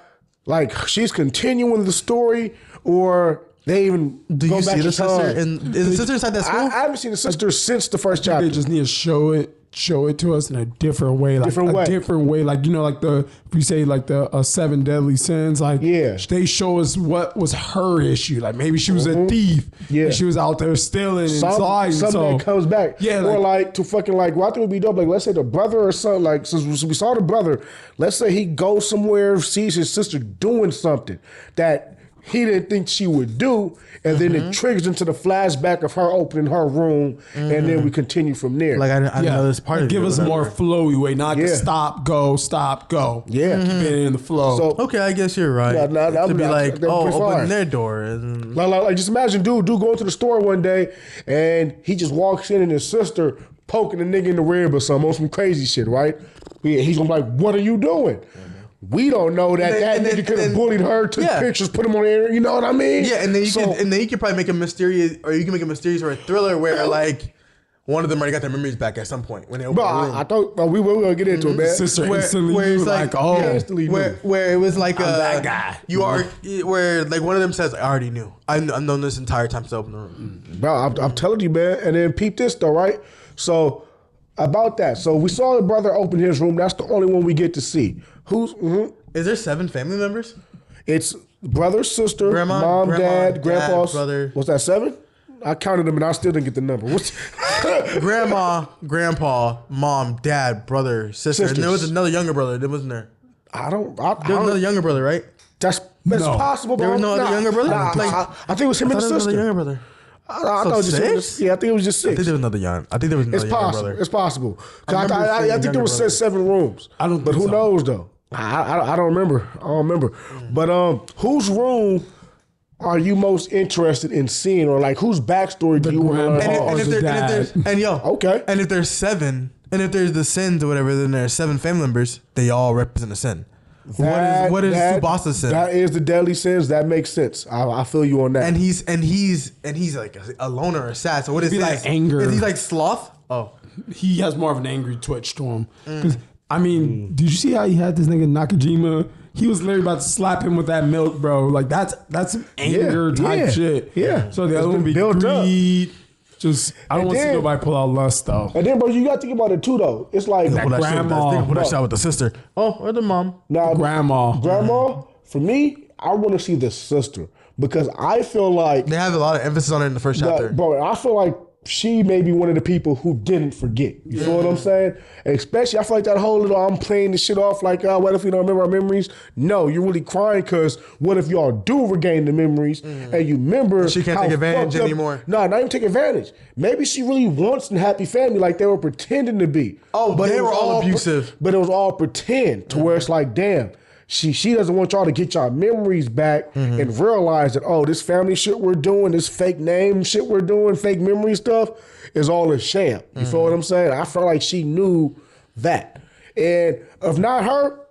Like, she's continuing the story, or they even do go you back see the in time. sister? And is the sister inside that school? I haven't seen the sister since the first chapter. They just need to show it to us in a different way, like different way, like, you know, like if we say like the 7 deadly sins, like they show us what was her issue, like maybe she was a thief, and she was out there stealing and sliding, something that comes back, or like to fucking like, well, I think it would be dope, like let's say the brother or something, like since we saw the brother, let's say he goes somewhere, sees his sister doing something that he didn't think she would do, and then it triggers into the flashback of her opening her room, and then we continue from there. Like I know this part. Give us a more flowy way, not just stop, go. Yeah, keep it in the flow. So okay, I guess you're right. To be like, open their door, and like just imagine dude going to the store one day, and he just walks in and his sister poking a nigga in the rib or something on some crazy shit, right? He's gonna be like, what are you doing? We don't know that nigga could have bullied her, took pictures, put them on the air. You know what I mean? Yeah, and then you can probably make a mysterious, or you can make a mysterious or a thriller where like one of them already got their memories back at some point when they open the room. I thought we were gonna get into it, man. Sister instantly knew, like, oh, where it was like that guy. You are where like one of them says, I already knew. I've known this entire time to open the room. Bro, I'm telling you, man. And then peep this though, right? So about that, so we saw the brother open his room. That's the only one we get to see. Is there 7 family members? It's brother, sister, mom, dad, grandpa, brother. What's that, 7? I counted them and I still didn't get the number. Grandma, grandpa, mom, dad, brother, sister. And there was another younger brother. There wasn't there. There was another younger brother, right? That's possible, bro. There was no other younger brother? I think it was him and the sister. Younger brother. I thought it was just 6? Yeah, I think it was just 6. I think there was another young. I think there was another younger brother. It's possible. I think there was 7 rooms. But who knows though? I don't remember. But whose room are you most interested in seeing, or like whose backstory do you want to learn? And if there's 7, and if there's the sins or whatever, then there's 7 family members. They all represent a sin. What is Tsubasa's sin? That is the deadly sins. That makes sense. I feel you on that. And he's like a loner or sad. So what is this? Like anger? Is he like sloth? Oh, he has more of an angry twitch to him. Because I mean, did you see how he had this nigga Nakajima? He was literally about to slap him with that milk, bro. Like that's some anger type shit. Yeah. So the other one be greed. Just I don't want to see nobody pull out lust though. And then, bro, you got to think about it too, though. It's like that grandma. Put that shot with the sister. Oh, or the mom. Now, grandma. For me, I want to see the sister because I feel like they have a lot of emphasis on it in the first chapter. Bro, I feel like she may be one of the people who didn't forget. You feel what I'm saying? And especially, I feel like that whole little, I'm playing this shit off like, what if we don't remember our memories? No, you're really crying because what if y'all do regain the memories and you remember she can't take advantage anymore. No, not even take advantage. Maybe she really wants a happy family like they were pretending to be. Oh, but they were all abusive. But it was all pretend to where it's like, damn, she doesn't want y'all to get y'all memories back and realize that, oh, this family shit we're doing, this fake name shit we're doing, fake memory stuff is all a sham. You feel what I'm saying? I felt like she knew that. And if not her,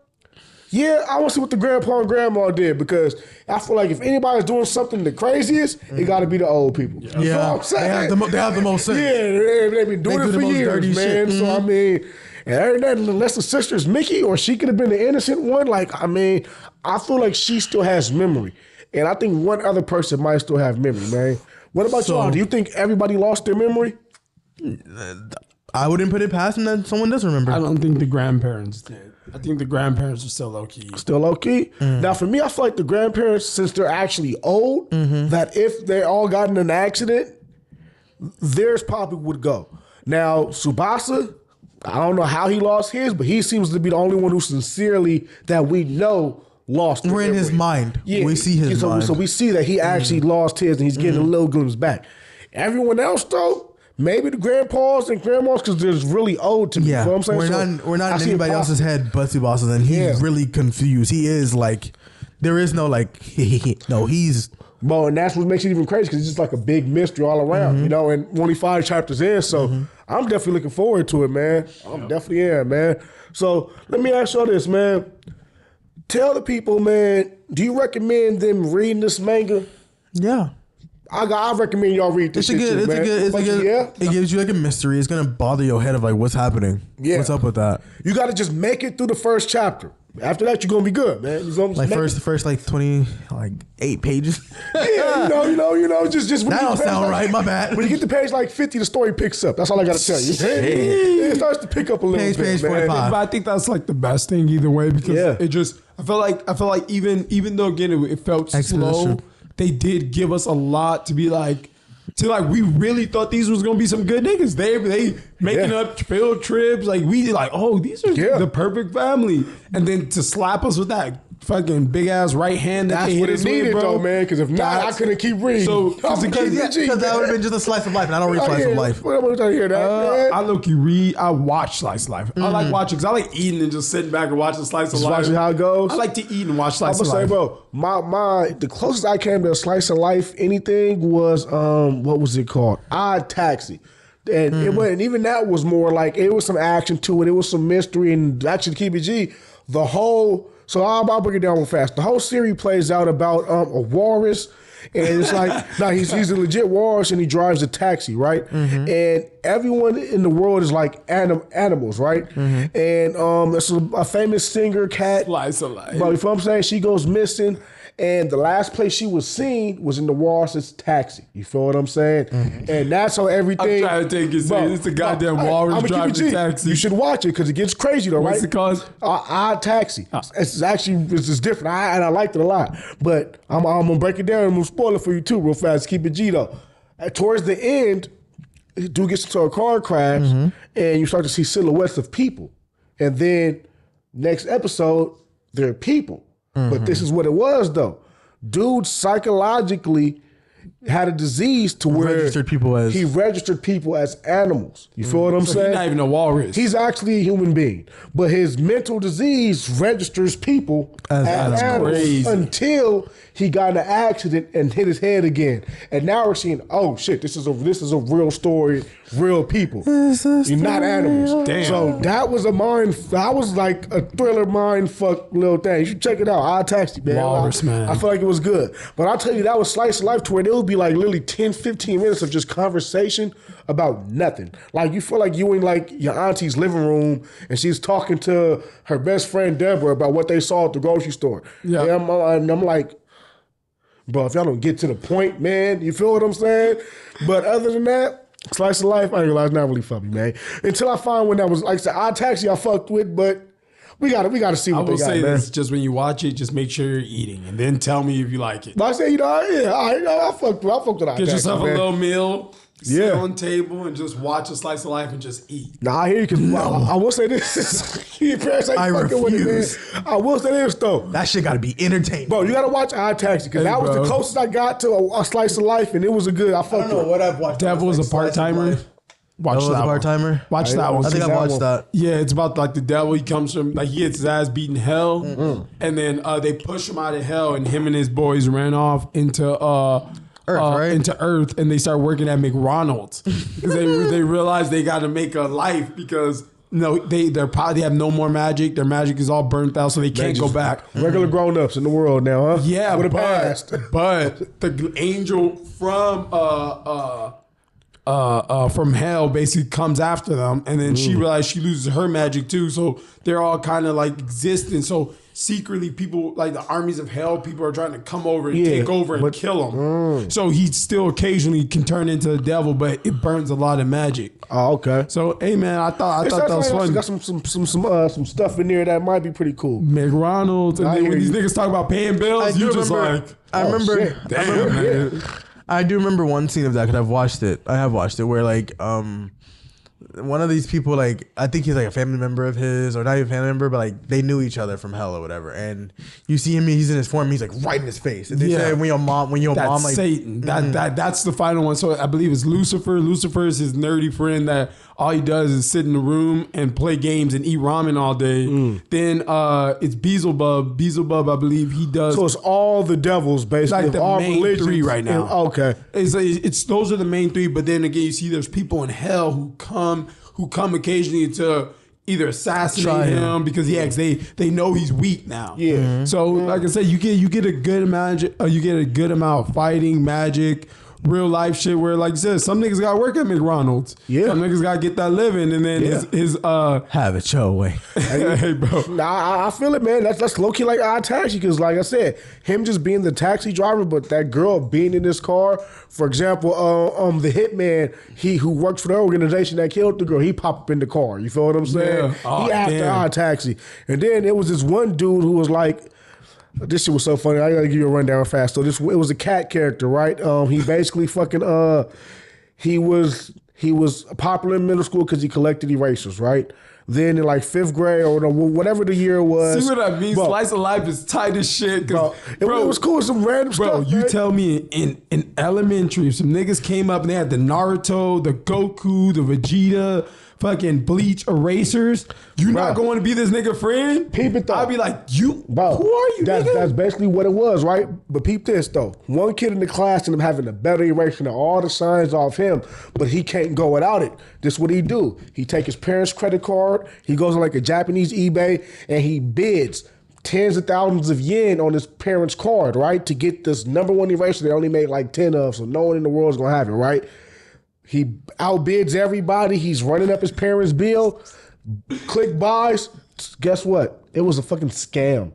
I want to see what the grandpa and grandma did, because I feel like if anybody's doing something the craziest, it got to be the old people. You know what I'm saying? They have the most sense. Yeah, they've been doing it for years, man. So, I mean... And unless the sister's Mickey, or she could have been the innocent one. Like, I mean, I feel like she still has memory. And I think one other person might still have memory, man. What about y'all? Do you think everybody lost their memory? I wouldn't put it past him that someone does remember. I don't think the grandparents did. I think the grandparents are still low key. Still low key. Now, for me, I feel like the grandparents, since they're actually old, that if they all got in an accident, theirs probably would go. Now, Tsubasa, I don't know how he lost his, but he seems to be the only one who sincerely, that we know, lost it. We're in his mind. Yeah, We see his mind. So we see that he actually lost his and he's getting a little glimpse back. Everyone else, though, maybe the grandpas and grandmas, because they're really old to me. Yeah, You know what I'm saying? we're not I in see it anybody else's possible. head but Tsubasa's, and he's really confused. He is like, there is no like, no, he's. Well, and that's what makes it even crazy because it's just like a big mystery all around, you know, and only 5 chapters in. So I'm definitely looking forward to it, man. I'm definitely am, man. So let me ask y'all this, man. Tell the people, man, do you recommend them reading this manga? Yeah. I recommend y'all read this It's a shit good, too, man. it's a good, Yeah. it gives you like a mystery. It's gonna bother your head of like what's happening. Yeah. What's up with that? You got to just make it through the first chapter. After that, you're going to be good, man. You know, Like first like 8 pages. Yeah, you know, just when That you don't get to sound page, right. My bad. When you get to page like 50, the story picks up. That's all I got to tell you. It starts to pick up a little Page bit, man. 45. But I think that's like the best thing either way because it just I feel like even though again it felt slow, they did give us a lot to be like we really thought these was gonna be some good niggas. They making up field trips. Like we like, oh, these are the perfect family. And then to slap us with that fucking big ass right hand that That's they what hit it us with, needed, bro. though, man. Because if not, I couldn't keep reading. So I'm because Because that would have been just a slice of life, and I don't read slice of life. What am I trying to hear that? man? I low-key read. I watch Slice of Life. I like watching because I like eating and just sitting back and watching Slice of Just Life. watching how it goes. I like to eat and watch I'm Slice of gonna say, Life. bro, the closest I came to a slice of life anything was what was it called? Odd Taxi. And it went, and even that was more like it was some action to it. It was some mystery, and actually, to keep it G, the whole. So I'll break it down real fast. The whole series plays out about a walrus, and it's like he's a legit walrus, and he drives a taxi, right? And everyone in the world is like animals, right? And there's a famous singer cat. Slice of Life. But you know what I'm saying? She goes missing. And the last place she was seen was in the walrus's taxi. You feel what I'm saying? And that's how everything. I'm trying to take it serious. It's the goddamn walrus driving the taxi. You should watch it because it gets crazy though, right? What's it called? Odd Taxi. It's different. I liked it a lot. But I'm gonna break it down and I'm gonna spoil it for you too, real fast. Keep it G though. Towards the end, dude gets into a car crash, and you start to see silhouettes of people. And then next episode, they're people. But this is what it was though. Dude psychologically had a disease to where he registered people as animals. You feel what I'm saying? He's not even a walrus. He's actually a human being, but his mental disease registers people as animals crazy. until he got in an accident and hit his head again. And now we're seeing, oh shit, this is a real story, real people. You're not animals. Damn. So that was like a thriller mind fuck little thing. You should check it out. Odd Taxi, man. Walrus, man. I feel like it was good. But I'll tell you, that was slice of life to where it would be like literally 10, 15 minutes of just conversation about nothing. Like you feel like you in like your auntie's living room and she's talking to her best friend Deborah about what they saw at the grocery store. Yeah. And I'm like, bro, if y'all don't get to the point, man, you feel what I'm saying? But other than that, slice of life, I ain't gonna lie, it's not really funny, man. Until I find one that was, like I said, Odd Taxi I fucked with, but we gotta see I what they will got, say man. this: just when you watch it, just make sure you're eating, and then tell me if you like it. But I say, I fucked with Odd Get Taxi, yourself man. a little meal, sit Yeah. on table, and just watch a slice of life and just eat. Nah, I hear you because I will say this. Your parents ain't I fucking with it, refuse. man. I will say this though. That shit got to be entertaining. Bro, you gotta watch Odd Taxi because that was bro. the closest I got to a slice of life, and it was a good. I fucked with it. what I've watched. Devil was a part timer. Watch Devil was that a one. part-timer? Watch that one. I think I that watched one. that. Yeah, it's about like the devil. He comes from like he gets his ass beaten hell, and then they push him out of hell, and him and his boys ran off into Earth, right? into Earth, and they start working at McDonald's because they realize they got to make a life because they have no more magic. Their magic is all burnt out, so they can't go back. Regular grown-ups in the world now, huh? Yeah, with a past. but the angel from from hell basically comes after them, and then she realizes she loses her magic too. So they're all kind of like existing. So secretly, people like the armies of hell, people are trying to come over and take over and kill him. So he still occasionally can turn into the devil, but it burns a lot of magic. Oh, okay. So hey man, I thought that was fun. Got some stuff in there that might be pretty cool. McDonald's, and then when these niggas talk about paying bills, you just like, I remember. Shit. damn man. I do remember one scene of that because I've watched it. I have watched it where like one of these people, like I think he's like a family member of his, or not even a family member, but like they knew each other from hell or whatever. And you see him, he's in his form, he's like right in his face. And they say when your mom That's like Satan. That's the final one. So I believe it's Lucifer. Lucifer is his nerdy friend that all he does is sit in the room and play games and eat ramen all day. Then it's Beelzebub. Beelzebub, I believe he does. So it's all the devils basically. Like the all main religions three right now. Okay. It's those are the main three. But then again, you see there's people in hell who come occasionally to either assassinate him because they know he's weak now. Yeah. So like I said, you get a good amount of fighting, magic, real life shit where like you said, some niggas gotta work at McDonald's. Yeah. Some niggas gotta get that living, and then his have it your way. Hey bro. Nah, I feel it, man. That's low key like our taxi, because like I said, him just being the taxi driver, but that girl being in this car. For example, the hitman, who works for the organization that killed the girl, he popped up in the car. You feel what I'm saying? Yeah. Oh, he after damn. our taxi, and then it was this one dude who was like. This shit was so funny. I gotta give you a rundown fast. So it was a cat character, right? He basically fucking he was popular in middle school because he collected erasers, right? Then in like 5th grade or whatever the year was. See what I mean? Bro, Slice of Life is tight as shit. Bro, it was cool with some random stuff. You man. tell me in elementary, some niggas came up and they had the Naruto, the Goku, the Vegeta, fucking Bleach erasers. You not going to be this nigga friend? Peep it though. I'd be like, who are you, that's, nigga? That's basically what it was, right? But peep this though. One kid in the class ended up having a better eraser than all the signs off him, but he can't go without it. This is what he do. He take his parents' credit card, he goes on like a Japanese eBay, and he bids tens of thousands of yen on his parents' card, right? To get this number one eraser they only made like 10 of, so no one in the world is gonna have it, right? He outbids everybody. He's running up his parents' bill. Click buys. Guess what? It was a fucking scam.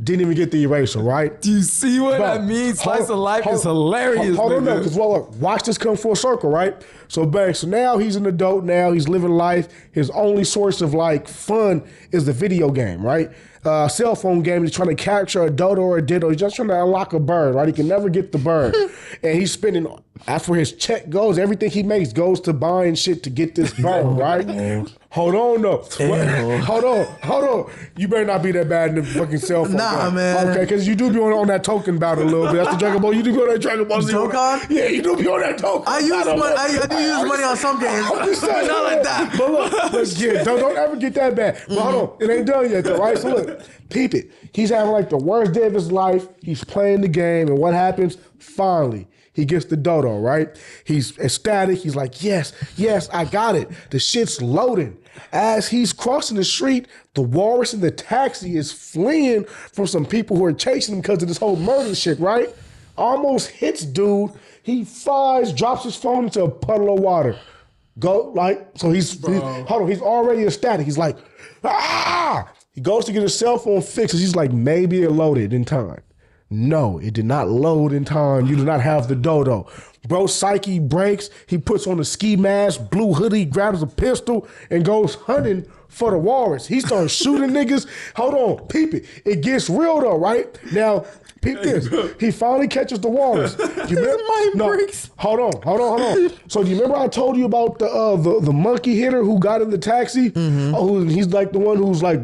Didn't even get the eraser, right? Do you see what I mean? Slice of Life is hilarious. Hold on, because watch this come full circle, right? So now he's an adult. Now he's living life. His only source of like fun is the video game, right? Cell phone game. He's trying to capture a dodo or a ditto. He's just trying to unlock a bird, right? He can never get the bird, and he's spending. That's where his check goes. Everything he makes goes to buying shit to get this bird, right? Hold on, though. Hold on. You better not be that bad in the fucking cell phone. Nah, game. man. Okay, because you do be on that token bout a little bit. That's the Dragon Ball. You do be on that Dragon Ball Z. Token? Yeah, you do be on that token. I do use money on some games, I'm just saying, not like that. But look, yeah, don't ever get that bad. But hold on, it ain't done yet though, right? So look, peep it. He's having like the worst day of his life. He's playing the game, and what happens? Finally, he gets the dodo, right? He's ecstatic. He's like, yes, I got it. The shit's loading. As he's crossing the street, the walrus in the taxi is fleeing from some people who are chasing him because of this whole murder shit, right? Almost hits dude. He flies, drops his phone into a puddle of water. He's already ecstatic. He's like, ah! He goes to get his cell phone fixed. He's like, maybe it loaded in time. No, it did not load in time. You do not have the dodo. Bro, psyche breaks. He puts on a ski mask, blue hoodie, grabs a pistol, and goes hunting for the walrus. He starts shooting niggas. Hold on, peep it. It gets real though, right? Now, peep this. He finally catches the walrus. Hold on. So do you remember I told you about the monkey hitter who got in the taxi? Mm-hmm. He's like the one who's like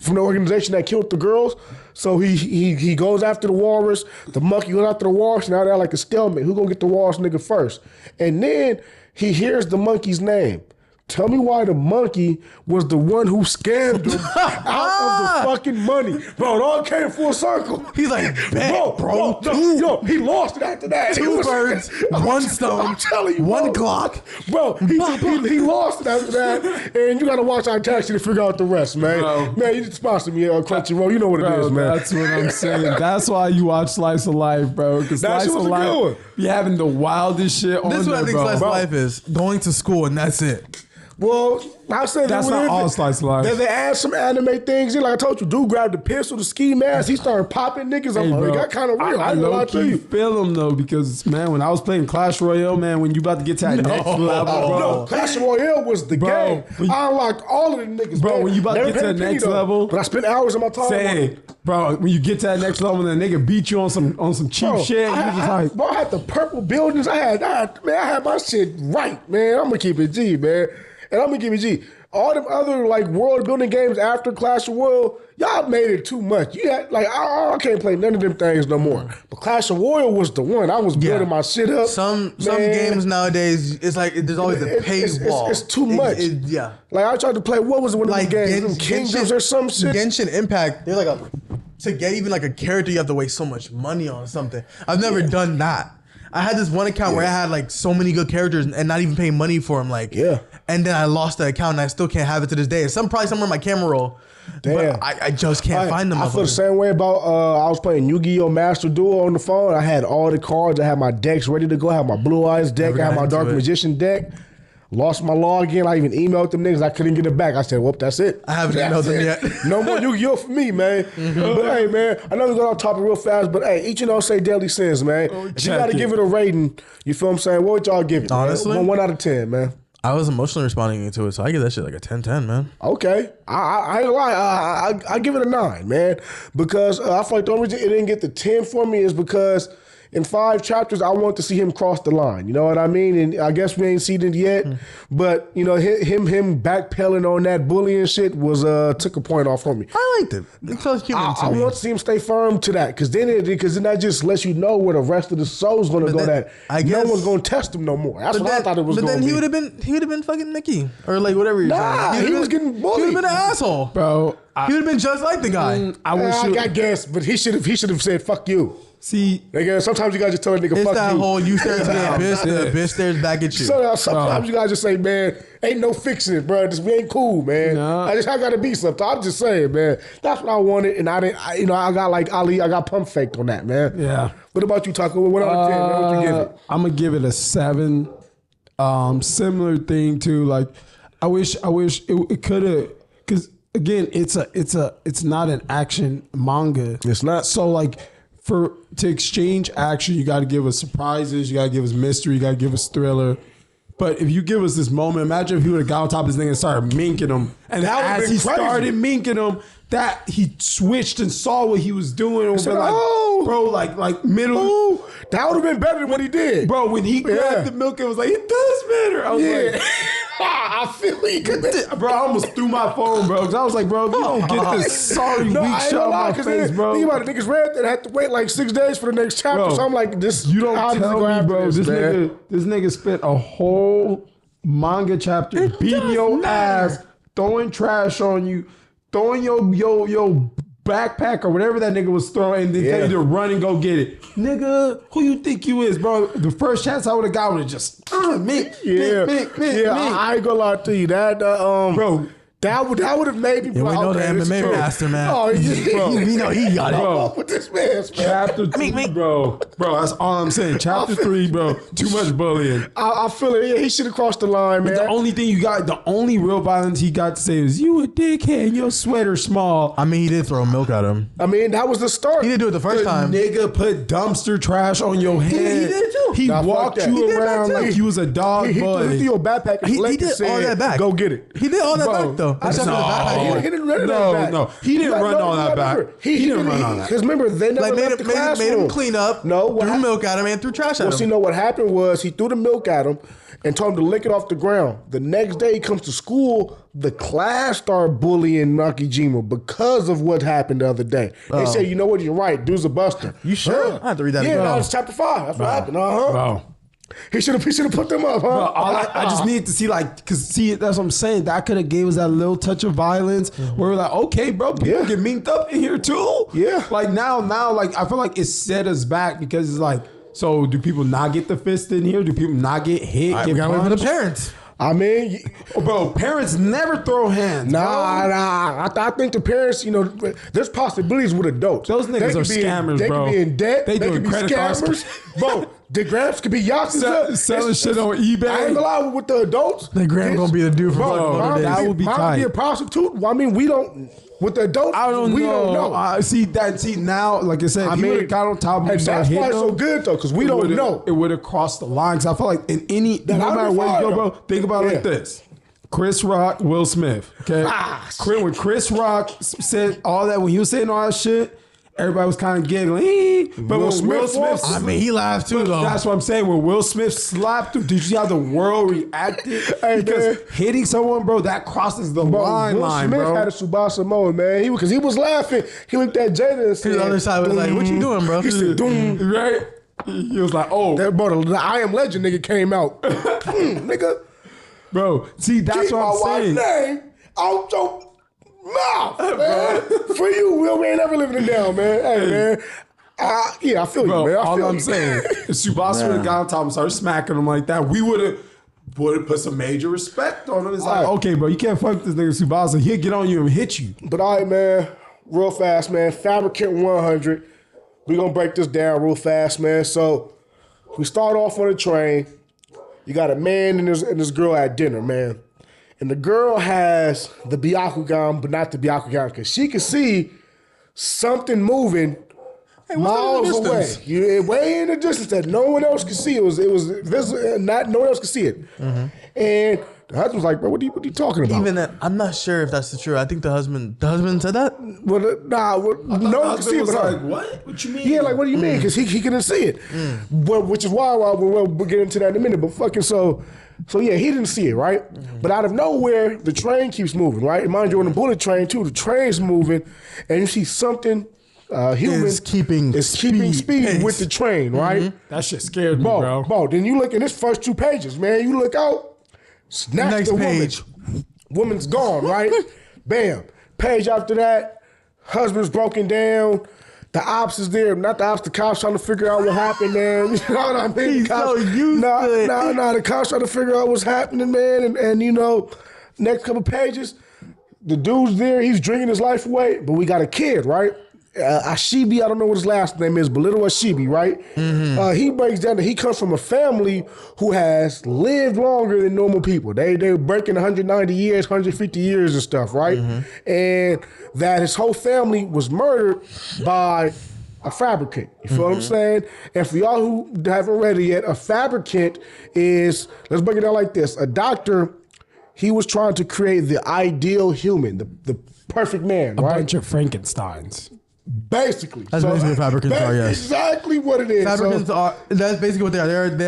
from the organization that killed the girls. So he goes after the walrus. The monkey goes after the walrus. Now they're like a stalemate. Who gonna get the walrus nigga first? And then he hears the monkey's name. Tell me why the monkey was the one who scammed him out of the fucking money. Bro, it all came full circle. He's like, bet, bro. Yo, he lost it after that. Two birds, one stone, I'm telling you, one bro. clock. Bro, he lost it after that. And you got to watch our taxi to figure out the rest, man. Bro. Man, you just sponsor me on Crunchyroll. You know what it is, man. That's what I'm saying. That's why you watch Slice of Life, bro. Because That Slice shit of was a good one. Life be having the wildest shit on This is what I there, think bro. slice of life is. Going to school and that's it. Well, I said That's not all Slice of Life. Then they add some anime things in. Like I told you, dude grabbed the pistol, the ski mask. He started popping niggas. Hey, bro, It got kind of real. I ain't gonna lie to low-key you. feel them though, because man, when I was playing Clash Royale, man, when you about to get to that next level, bro. No, Clash Royale was the Bro, game. I unlocked all of the niggas, Bro, man. when you about to Never get to paid the a penny, next though. level, But I spent hours of my time on say, it. bro, when you get to that next level and that nigga beat you on some cheap Bro, shit, you just like, bro, I had the purple buildings. I had my shit right, man. I'm gonna keep it G, man. And I'm gonna keep it G. All them other like world building games after Clash Royale, y'all made it too much. You had like I can't play none of them things no more. But Clash Royale was the one. I was building my shit up. Some man. games nowadays, it's like there's always the paywall. It's too much. Yeah. Like I tried to play. What was it? One of Like the games? Them Kingdoms or some shit. Genshin Impact, they're like to get even like a character, you have to waste so much money on something. I've never done that. I had this one account where I had like so many good characters and not even paying money for them. Like, Yeah. And then I lost the account and I still can't have it to this day. Probably somewhere in my camera roll. Damn. But I just can't find them. I feel the same way about I was playing Yu-Gi-Oh! Master Duel on the phone. I had all the cards. I had my decks ready to go. I had my Blue Eyes deck. Never I had got my into Dark it. Magician deck. Lost my login. I even emailed them niggas. I couldn't get it back. I said, "Whoop, that's it." I haven't That's emailed them it. yet. No more Yu-Gi-Oh! For me, man. But hey, man, I know we got off topic real fast, but hey, Ichinose say Deadly Sins, man. If you got to check give it. it a rating, you feel what I'm saying? What would y'all give it? man? Honestly? One out of 10, man. I was emotionally responding to it, so I give that shit like a 10-10, man. Okay, I ain't gonna lie. I give it a 9, man, because I feel like the only reason it didn't get the 10 for me is because in 5 chapters I want to see him cross the line. You know what I mean? And I guess we ain't seen it yet, but you know him backpedaling on that bullying shit was took a point off from me. I liked it. It felt human to I me. want to see him stay firm to that, because then that just lets you know where the rest of the soul's gonna go. then, That I no guess- one's gonna test him no more. That's what I thought it was. But gonna then he be. would have been fucking Mickey or like whatever. You're Nah, saying. he was getting He would bullied. have been an asshole. bro, He would have been just like the guy. I wish you I guess, but he should have said "fuck you." see. Nigga, sometimes you guys just tell a nigga It's "fuck that you." whole you stare at the abyss, the abyss stares back at you. So sometimes you guys just say, "Man, ain't no fixing it, bro. We ain't cool, man." Nah. I gotta be something. I'm just saying, man. That's what I wanted, and I didn't. I got like Ali. I got pump faked on that, man. Yeah. What about you, Taco? What out of 10? Man? What you give it? I'm gonna give it a 7. Similar thing to like, I wish it could have, because again, it's not an action manga. It's not. So like, to exchange action, you got to give us surprises, you got to give us mystery, you got to give us thriller. But if you give us this moment, imagine if he would have got on top of this thing and started minking him, and That would've as been he crazy. started minking him, that he switched and saw what he was doing, and said, been like, "Oh." bro, like middle. Ooh, that would have been better than what he did, Bro, when he grabbed Yeah. the milk, it was like, it does matter. I was Yeah, like, I feel you. bro, I almost threw my phone, bro, because I was like, bro, if you don't get this sorry No, weak I ain't shot gonna on lie, my 'cause face, then, bro. think about it, niggas read that had to wait like 6 days for the next chapter. Bro, So I'm like, this. You don't how does it tell go me, after bro. This man? nigga spent a whole manga chapter beating your ass, throwing trash on you, throwing your backpack or whatever that nigga was throwing, and then tell you to run and go get it. Nigga, who you think you is, bro? The first chance I would have got would have just me. I ain't gonna lie to you. That Bro. that would have made me. Yeah, we know the this is MMA true. master, man. Oh, yeah, Bro. We know he got it. Bro. With this man, Chapter 3, bro. Bro, that's all I'm saying. Chapter 3, bro. Too much bullying. I feel it. Yeah, he should have crossed the line, man. The only thing you got, the only real violence he got to say is, you a dickhead and your sweater small. I mean, he did throw milk at him. I mean, that was the start. He did do it the first time. Nigga put dumpster trash on your head. he did too. He Nah, fuck walked that. you He did that around too. like you was a dog He boy. threw your backpack and He collected, did all said, that back. Go get it. He did all that Bro, back though. Except for the no. backpack. He didn't run No, that back. no. He didn't run all that back. He didn't run all that. Because remember, they never Like left the made classroom. him clean up. No, what threw happened- milk at him and threw trash at Well, see, him. no, what happened was he threw the milk at him and told him to lick it off the ground. The next day he comes to school, the class started bullying Nakajima because of what happened the other day. They said, you know what, you're right, dude's a buster. You sure? I have to read that Yeah, again. now it's chapter 5. That's what happened. Uh-huh. Bro. He should have put them up, huh? Bro, I just need to see, like, cause see, that's what I'm saying. That could have gave us that little touch of violence where we're like, okay, bro, people get minked up in here too. Yeah. Like now, like I feel like it set us back because it's like, so do people not get the fist in here? Do people not get hit? We Get gotta wait for the punched? parents. I mean, Bro, parents never throw hands. nah. I think the parents, there's possibilities with adults. Those niggas They are could be scammers, they bro. could be in debt. They They doing could be credit cards. scammers. Bro, the gramps could be yachts. Selling shit on eBay. I ain't gonna lie with the adults. The gram gonna be the dude for Bro, fucking mom days. that would be mom tight. be a prostitute. Well, I mean, we don't. With the adults, I don't we know. don't know. See now, like I said, if you would have got on top of him, and that's why it's so good though, because we don't know. It would have crossed the line. Cause I feel like in any, no I'd matter be where you go, fine, bro, though. think about it like Yeah. this. Chris Rock, Will Smith. Okay, when Chris Rock said all that, when he was saying all that shit, everybody was kind of giggling. But Will when Will Smith Smith, I mean, he laughed too, though. that's what I'm saying. When Will Smith slapped him, did you see how the world reacted? Hey, Because man. hitting someone, bro, that crosses the line, Will Smith bro. had a Subasa moment, man. Because he was laughing. He looked at Jada and said, The other side was like, "What you doing, bro?" He said, "Doom." Right? He was like, oh, That bro, the I Am Legend nigga came out. Nigga, bro. See, that's keep what my I'm saying. wife's name out your mouth, man. For you, Will, we ain't never living it down, man. Hey, man. Yeah, I feel Bro, you, man. I all feel I'm you. saying, if Subasa would have got on top and started smacking him like that, we would have put some major respect on him. It's like, All right. okay, bro, you can't fuck this nigga Subasa. He'll get on you and hit you. But all right, man, real fast, man. Fabricant 100. We gonna break this down real fast, man. So we start off on the train. You got a man and this girl at dinner, man. And the girl has the Byakugan, but not the Byakugan, because she can see something moving miles in the away. distance? Way in the distance that no one else could see. It was visible, not no one else could see it. And the husband was like, "Bro, what are you talking about?" Even that, I'm not sure if that's the truth. I think the husband said that. Well, no one could see it was but her. like, what? What you mean? Yeah, like, what do you mean? Because he couldn't see it. But which is why we'll get into that in a minute. But fucking so yeah, he didn't see it, right? But out of nowhere, the train keeps moving, right? And mind you, on the bullet train too, the train's moving, and you see something human Is keeping speed pace. with the train, right? That shit scared me, bro. Bro, then you look in this first 2 pages, man. You look out, snatch Next the page. Woman's gone, right? Bam. Page after that, husband's broken down. The ops is there. Not the ops, the cops trying to figure out what happened, man. You know what I mean? He's The cops, so used to it. Nah, the cops trying to figure out what's happening, man. And next couple pages, the dude's there. He's drinking his life away, but we got a kid, right? Ashibi, I don't know what his last name is, but little Ashibi, right? He breaks down that he comes from a family who has lived longer than normal people. They're breaking 190 years, 150 years and stuff, right? And that his whole family was murdered by a fabricant. You feel what I'm saying? And for y'all who haven't read it yet, a fabricant is, let's break it down like this. A doctor, he was trying to create the ideal human, the perfect man, A right? bunch of Frankensteins. Basically. That's basically what fabricants are, yes. Exactly what it is. Fabricants So, are. That's basically what they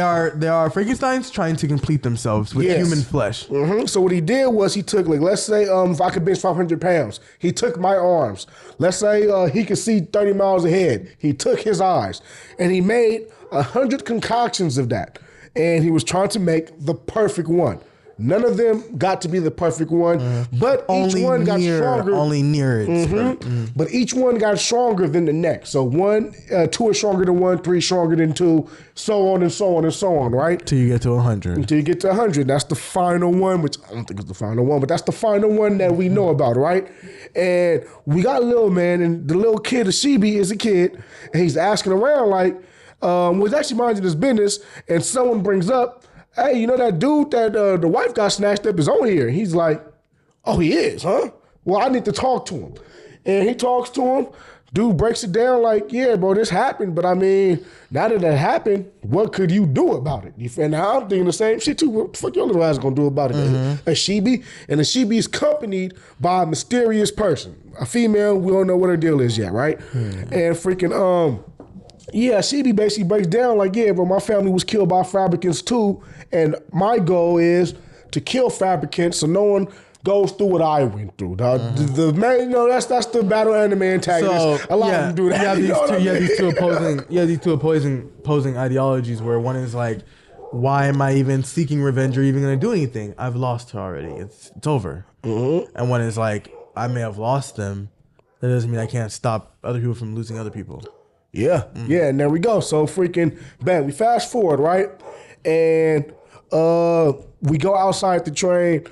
are. They are Frankensteins trying to complete themselves with Yes. human flesh. So what he did was he took, like, let's say if I could bench 500 pounds, he took my arms. Let's say he could see 30 miles ahead. He took his eyes. And he made 100 concoctions of that. And he was trying to make the perfect one. None of them got to be the perfect one, but each one got stronger. Only near it. But each one got stronger than the next. So 2 is stronger than 1, 3 stronger than 2, so on and so on and so on, right? Till you get to 100. Until you get to 100. That's the final one, which I don't think it's the final one, but that's the final one that we know about, right? And we got a little man, and the little kid, Ashibi, is a kid, and he's asking around like, was actually minding his business, and someone brings up, hey, you know that dude that the wife got snatched up is on here. He's like, oh, he is, huh? Well, I need to talk to him. And he talks to him. Dude breaks it down like, yeah, bro, this happened. But I mean, now that it happened, what could you do about it? And now I'm thinking the same shit too. What the fuck your little ass gonna do about it? Ashibi. And Ashibi is accompanied by a mysterious person. A female, we don't know what her deal is yet, right? And freaking, yeah, Ashibi basically breaks down like, yeah, bro, my family was killed by fabricants too. And my goal is to kill fabricants so no one goes through what I went through. The man, that's the battle anime antagonist. So a lot of them do that. You have these two opposing ideologies where one is like why am I even seeking revenge or even gonna do anything? I've lost her already. It's over. And when it's like I may have lost them, that doesn't mean I can't stop other people from losing other people. Yeah, yeah, and there we go. So freaking bang. We fast forward, right? And we go outside the train.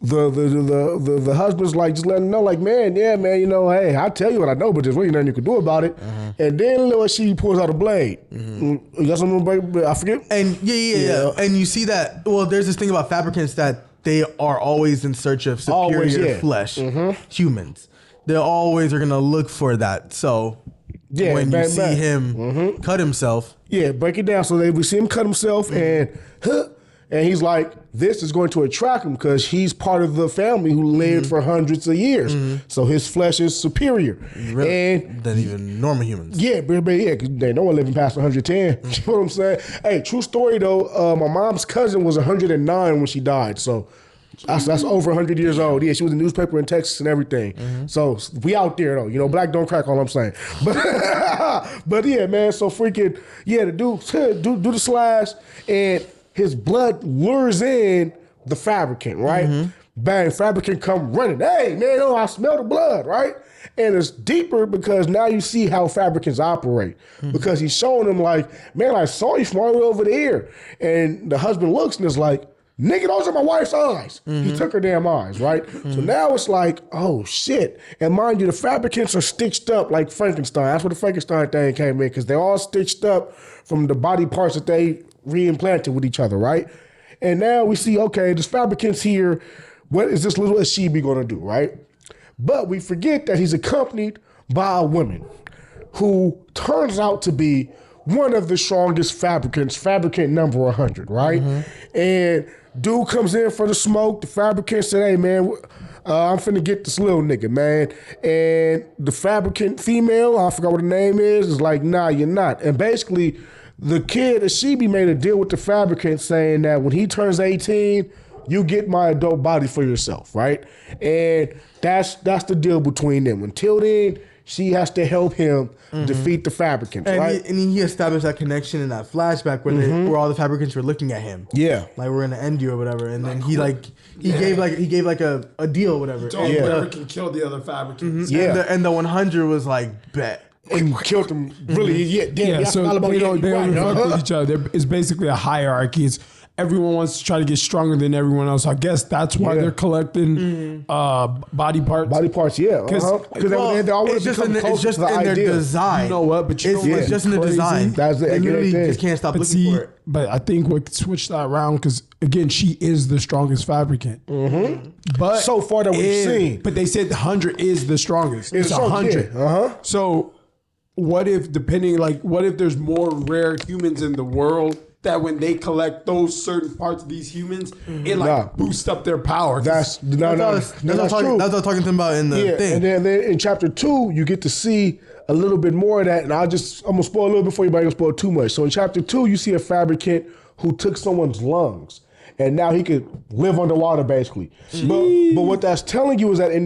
The husband's like just letting him know, like, man, yeah, man, you know, hey, I'll tell you what I know, but there's really nothing you can do about it. And then little she pulls out a blade. You got something? I forget. And yeah. And you see that. Well, there's this thing about fabricants that they are always in search of superior flesh, humans. They always are gonna look for that. So when you see him cut himself, break it down. So we see him cut himself, and he's like, this is going to attract him because he's part of the family who lived for hundreds of years. So his flesh is superior. And than even normal humans. Yeah, because they no one living past 110. You know what I'm saying? Hey, true story though, my mom's cousin was 109 when she died. So that's over 100 years old. Yeah, she was in the newspaper in Texas and everything. So we out there though. You know, black don't crack, all I'm saying. But yeah, man, so freaking, the dude do the slash, and his blood lures in the fabricant, right? Bang, fabricant come running. Hey, man, oh, I smell the blood, right? And it's deeper because now you see how fabricants operate. Because he's showing them like, man, I saw you from all the way over there. And the husband looks and is like, nigga, those are my wife's eyes. He took her damn eyes, right? So now it's like, oh shit. And mind you, the fabricants are stitched up like Frankenstein. That's where the Frankenstein thing came in, because they're all stitched up from the body parts that they reimplanted with each other, right? And now we see, okay, this fabricant's here. What is this little Ashibi gonna do, right? But we forget that he's accompanied by a woman who turns out to be one of the strongest fabricants, fabricant number 100, right? And dude comes in for the smoke. The fabricant said, hey, man, I'm finna get this little nigga, man. And the fabricant female, I forgot what her name is like, nah, you're not. And basically, the kid, Ashibi, made a deal with the fabricant saying that when he turns 18, you get my adult body for yourself, right? And that's the deal between them. Until then, she has to help him defeat the fabricants, right? And he established that connection in that flashback where all the fabricants were looking at him. Yeah, like we're gonna end you or whatever. And then he gave a deal or whatever. Told whoever can kill the other fabricants. And the 100 was like, bet. And killed them really. So they don't fuck with each other. It's basically a hierarchy. It's everyone wants to try to get stronger than everyone else. I guess that's why they're collecting body parts. Body parts, because they always it's just in their design. You know what? But it's just in the design. That's the they literally just can't stop looking for it. But I think what switched that around, because again, she is the strongest fabricant. But so far that we've seen. But they said 100 is the strongest. It's 100. So what if there's more rare humans in the world, that when they collect those certain parts of these humans, it boosts up their power? That's what I was talking to him about in the thing. And then in chapter 2, you get to see a little bit more of that. And I'm gonna spoil a little bit for you, but I don't spoil too much. So in chapter 2, you see a fabricant who took someone's lungs, and now he could live underwater, basically. But what that's telling you is that in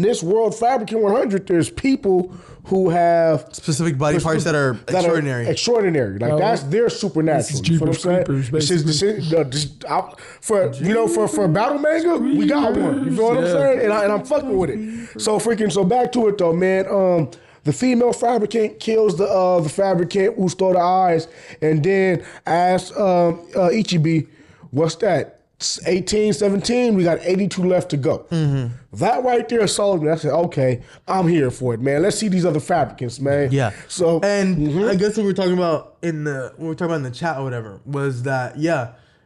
this world, Fabricant 100, there's people who have specific body parts that are extraordinary. Like that's their supernatural. This is Jeepers Creepers, for battle manga, we got one. You know what I'm saying? And I'm fucking with it. So back to it though, man. The female fabricant kills the fabricant who stole the eyes, and then asks Ichibi, what's that? 18, 17, we got 82 left to go. That right there sold me. I said, okay, I'm here for it, man. Let's see these other fabricants, man. Yeah. So I guess what we were talking about in the chat or whatever was that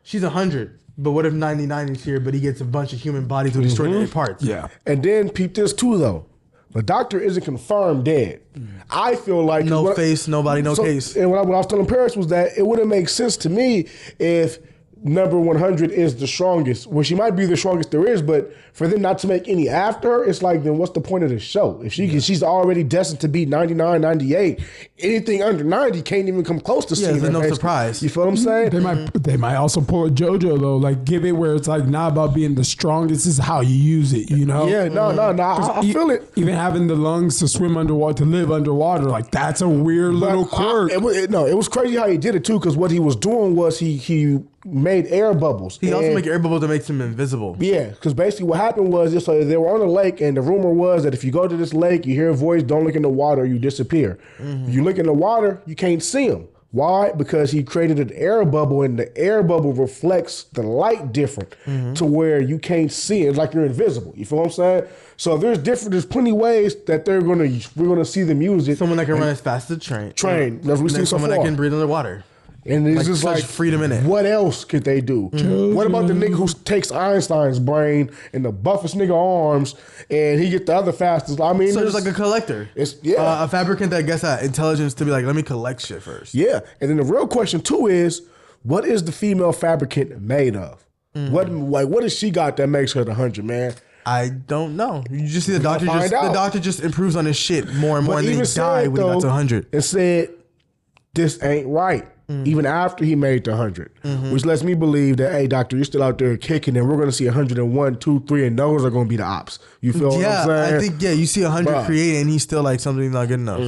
she's 100, but what if 99 is here, but he gets a bunch of human bodies with extraordinary parts? Yeah. And then peep this too though. The doctor isn't confirmed dead. I feel like no face, nobody, no case. And what I was telling Paris was that it wouldn't make sense to me if number 100 is the strongest. Well, she might be the strongest there is, but for them not to make any after her, it's like, then what's the point of the show? If she's already destined to be 99, 98, anything under 90 can't even come close to seeing her. No basically. surprise. You feel what I'm saying? They might also pull a JoJo though, like give it where it's like not about being the strongest, is how you use it, you know? Yeah, no, I feel it. Even having the lungs to swim underwater, to live underwater, like that's a weird little quirk. It was crazy how he did it too, because what he was doing was he made air bubbles. He also make air bubbles that makes him invisible. Yeah, because basically what happened was just they were on a lake, and the rumor was that if you go to this lake, you hear a voice, don't look in the water, you disappear. You look in the water, you can't see him. Why? Because he created an air bubble, and the air bubble reflects the light different to where you can't see it. It's like you're invisible. You feel what I'm saying? So there's plenty ways that we're gonna see them use it. Someone that can run as fast as a train. That's what we see so someone far. that can breathe underwater. And it's Like, just such like freedom in it. What else could they do? What about the nigga who takes Einstein's brain and the buffest nigga arms, and he get the other fastest? I mean, So it's like a collector. It's a fabricant that gets that intelligence to be like, let me collect shit first. yeah. And then the real question too is, what is the female fabricant made of? What does she got that makes her the 100, man? I don't know. You just see the doctor find out. the doctor just improves on his shit more and more, But and then he even died said, when he got to though, 100. and said, this ain't right. Even after he made the 100, which lets me believe that, hey, doctor, you're still out there kicking, and we're going to see 101, 2, 3, and those are going to be the ops. You feel what I'm saying? I think you see 100 Bruh. created, and he's still like something's not good enough.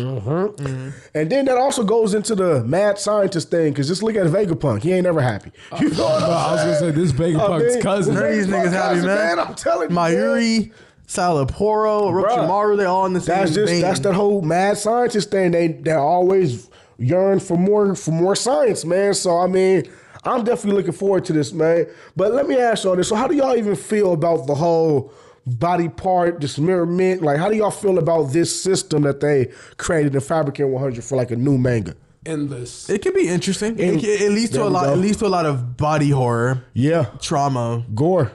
And then that also goes into the mad scientist thing, because just look at Vegapunk. He ain't never happy. You know what I was gonna say this Vegapunk's cousin. None of these niggas happy, man. I'm telling you, man. Mayuri, Salaporo, Orochimaru, they all in the same vein. That's that whole mad scientist thing. They always yearn for more science, man. So I mean, I'm definitely looking forward to this, man. But let me ask y'all this. So how do y'all even feel about the whole body part dismemberment? Like, how do y'all feel about this system that they created in Fabricant 100 for like a new manga? Endless. It can be interesting. It leads to a lot. It leads to a lot of body horror, Yeah. trauma. Gore.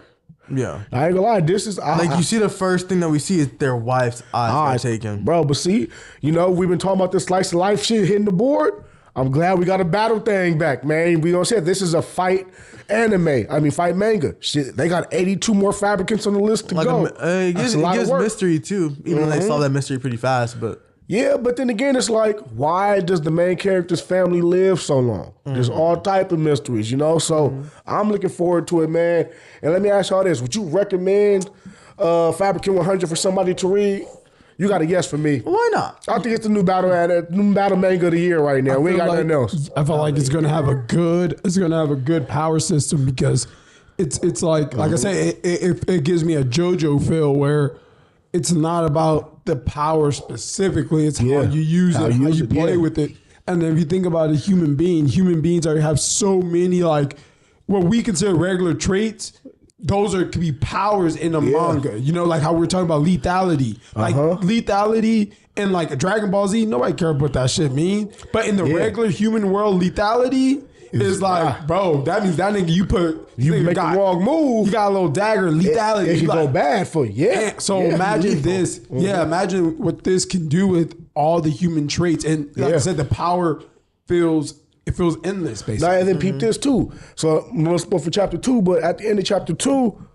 Yeah, I ain't gonna lie, this is like you see, the first thing that we see is their wife's eyes are taken. Bro, but see, we've been talking about this slice of life shit hitting the board. I'm glad we got a battle thing back, man. We gonna say this is a fight fight manga. Shit, they got 82 more fabricants on the list to go. It gives mystery too, even though they solve that mystery pretty fast. But yeah, but then again, it's like, why does the main character's family live so long? There's all type of mysteries, So I'm looking forward to it, man. And let me ask y'all this: would you recommend Fabricant 100 for somebody to read? You got a yes for me. Why not? I think it's the new battle manga of the year right now. We ain't got nothing else. I feel like it's gonna have a good power system, because it's like I say, it gives me a JoJo feel where it's not about the power specifically, it's how you use it, how you play with it. And then if you think about human beings already have so many, like, what we consider regular traits. Those could be powers in a manga, like how we're talking about lethality. Like lethality in like a Dragon Ball Z, nobody care what that shit mean. But in the regular human world, lethality is like, bro, that means that nigga you make the wrong move. You got a little dagger, lethality. It can go bad for you. Imagine this. Imagine what this can do with all the human traits. And like I said, the power feels endless, basically. Now, and then peep this too. So I'm gonna spoil for chapter 2, but at the end of chapter 2,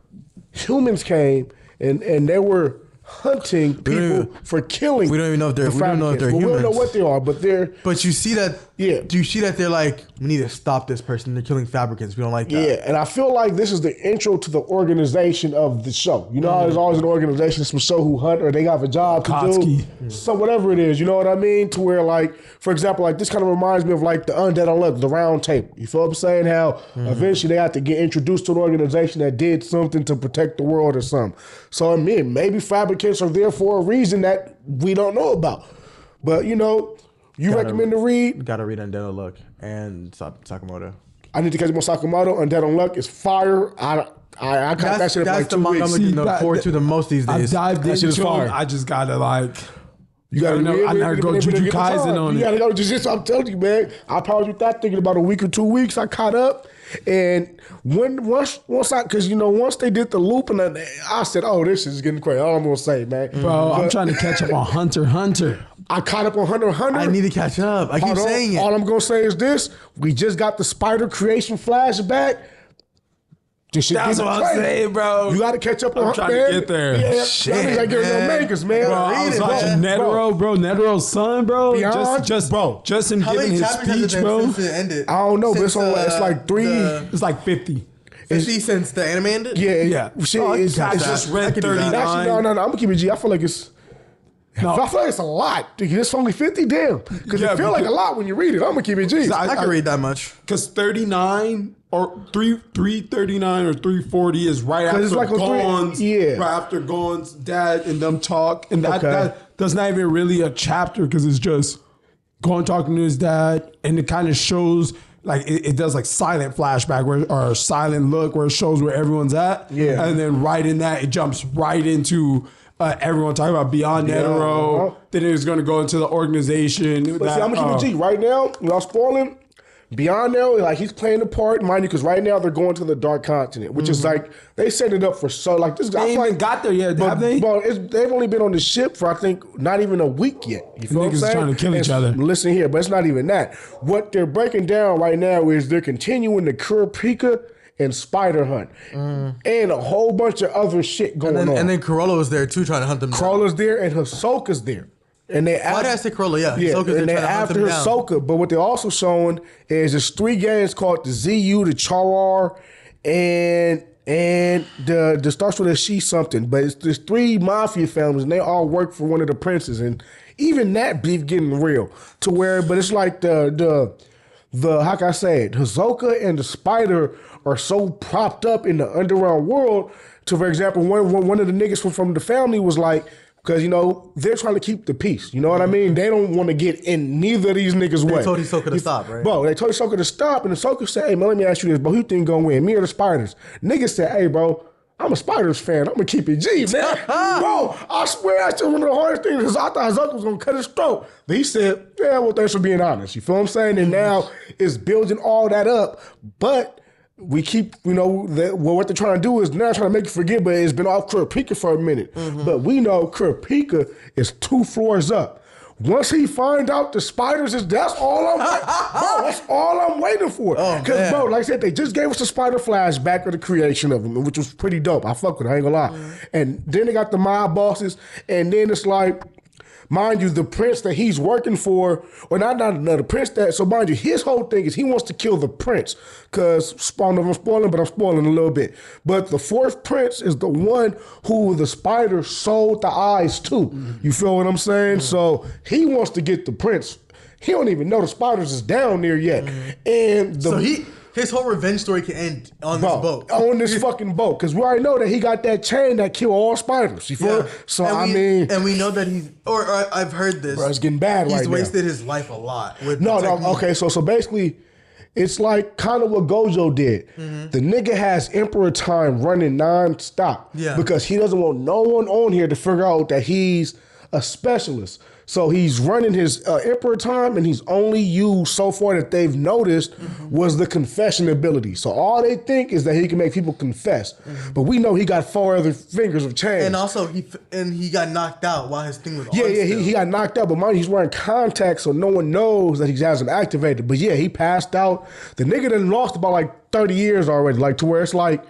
humans came and they were hunting people for killing. We don't even know if they're humans. We don't know what they are, but they're. But you see that. Yeah. Do you see that they're like, we need to stop this person. They're killing fabricants. We don't like that. Yeah, and I feel like this is the intro to the organization of the show. How there's always an organization, some show who hunt or they got a job to do. So whatever it is, you know what I mean? To where, like, for example, like this kind of reminds me of like the Undead the Round Table. You feel what I'm saying? How eventually they have to get introduced to an organization that did something to protect the world or something. So I mean, maybe fabricants are there for a reason that we don't know about. But you recommend to read? You gotta read Undead.alaw and Sakamoto. I need to catch more Sakamoto. Undead Unluck is fire. I caught that shit up like 2 weeks. That's the manga I'm looking forward to the most these days. I dived into fire. I just gotta like. You gotta know. I gotta go Jujutsu Kaisen on it. You gotta go Jujutsu. I'm telling you, man. I probably was that thinking about a week or 2 weeks. I caught up, and once they did the loop, and I said, "Oh, this is getting crazy." All I'm gonna say, man. Bro, I'm trying to catch up on Hunter x Hunter. I caught up on Hunter x Hunter. I need to catch up. I keep saying it. All I'm gonna say is this: we just got the Spider creation flashback. This shit That's getting what I'm crazy. saying, bro. You got to catch up on I'm trying man. to get there. Yeah, Shit, y'all niggas ain't getting no man. mangas, man. Bro, I was watching Netero, bro. Netero's son, bro. Beyond, Just bro. just him How giving many his chapters has it speech, been bro. since it ended? I don't know, but it's, Since, it's like 3. It's like 50. 50 since the anime ended? Yeah. Shit, Oh, I can it's catch it's that. just read I can do that. 39. Actually, no. I'm gonna keep it G. I feel like it's. No. I feel like it's a lot. Dude, it's only 50. Damn, because Yeah, it feel like a because- lot when you read it. I'm gonna keep it G. I can read that much. Because 39 or 339 or 340 is right after it's like a three- Gon's, yeah. right after Gon's dad and them talk, and Okay. that's not even really a chapter because it's just Gon talking to his dad, and it kind of shows like it does like silent flashback or silent look where it shows where everyone's at, Yeah. and then right in that it jumps right into. Everyone talking about Beyond Netero. uh-huh. Then it's going to go into the organization. But see, I'm gonna keep it G. Right now, without spoiling, Beyond now, like he's playing the part, mind you, because right now they're going to the Dark Continent, which is like they set it up for so like this. They ain't even got there yet, have they? Well, they've only been on the ship for I think not even a week yet. You feel what I'm Niggas saying? trying to kill each other. Listen here, but it's not even that. What they're breaking down right now is they're continuing the Kurapika and Spider Hunt, and a whole bunch of other shit going on. And then Corolla was there too, trying to hunt them down. Crawler's there and Hisoka's there. And they Why did I say Corolla? Yeah, yeah, Hisoka's there and they trying to hunt after them down. Hisoka. But what they're also showing is there's 3 gangs called the ZU, the Charar, and the starts with a she something. But it's there's 3 mafia families, and they all work for one of the princes. And even that beef getting real to where, but it's like the how can I say it? Hisoka and the Spider are so propped up in the underground world. To for example, one of the niggas from the family was like, because, you know, they're trying to keep the peace. You know what I mean? They don't want to get in neither of these niggas' way. They told Hisoka to stop, right? Bro, they told Hisoka to stop, and Hisoka said, hey, man, let me ask you this, bro. Who you think gonna win, me or the Spiders? Niggas said, hey, bro, I'm a Spiders fan. I'm gonna keep it G, man. Bro, I swear that's one of the hardest things because I thought Hisoka was gonna cut his throat. But he said, yeah, well, thanks for being honest. You feel what I'm saying? And now it's building all that up, but we keep, you know, what they're trying to do is now trying to make you forget, but it's been off Kurapika for a minute. But we know Kurapika is 2 floors up. Once he find out the Spiders is, that's all I'm bro, that's all I'm waiting for. Because, bro, like I said, they just gave us the Spider flashback of the creation of them, which was pretty dope. I fuck with it, I ain't gonna lie. And then they got the mob bosses, and then it's like, mind you, the prince that he's working for, or not the prince that, so mind you, his whole thing is he wants to kill the prince. Because, I'm spoiling a little bit. But the 4th prince is the one who the Spider sold the eyes to. You feel what I'm saying? So he wants to get the prince. He don't even know the Spiders is down there yet. And his whole revenge story can end on this boat. On this fucking boat. Because we already know that he got that chain that kill all spiders. You feel? So, and we know that he's, or I've heard this. Bro, it's getting bad right now. He's wasted his life a lot. With No, okay, so basically, it's like kind of what Gojo did. The nigga has Emperor time running non-stop. Yeah. Because he doesn't want no one on here to figure out that he's a specialist. So he's running his Emperor time, and he's only used so far that they've noticed was the confession ability. So all they think is that he can make people confess. But we know he got 4 other fingers of chain. And also, he got knocked out while his thing was on. Yeah, he got knocked out, but mind you, he's wearing contacts, so no one knows that he has them activated. But yeah, he passed out. The nigga done lost about like 30 years already, like to where it's like,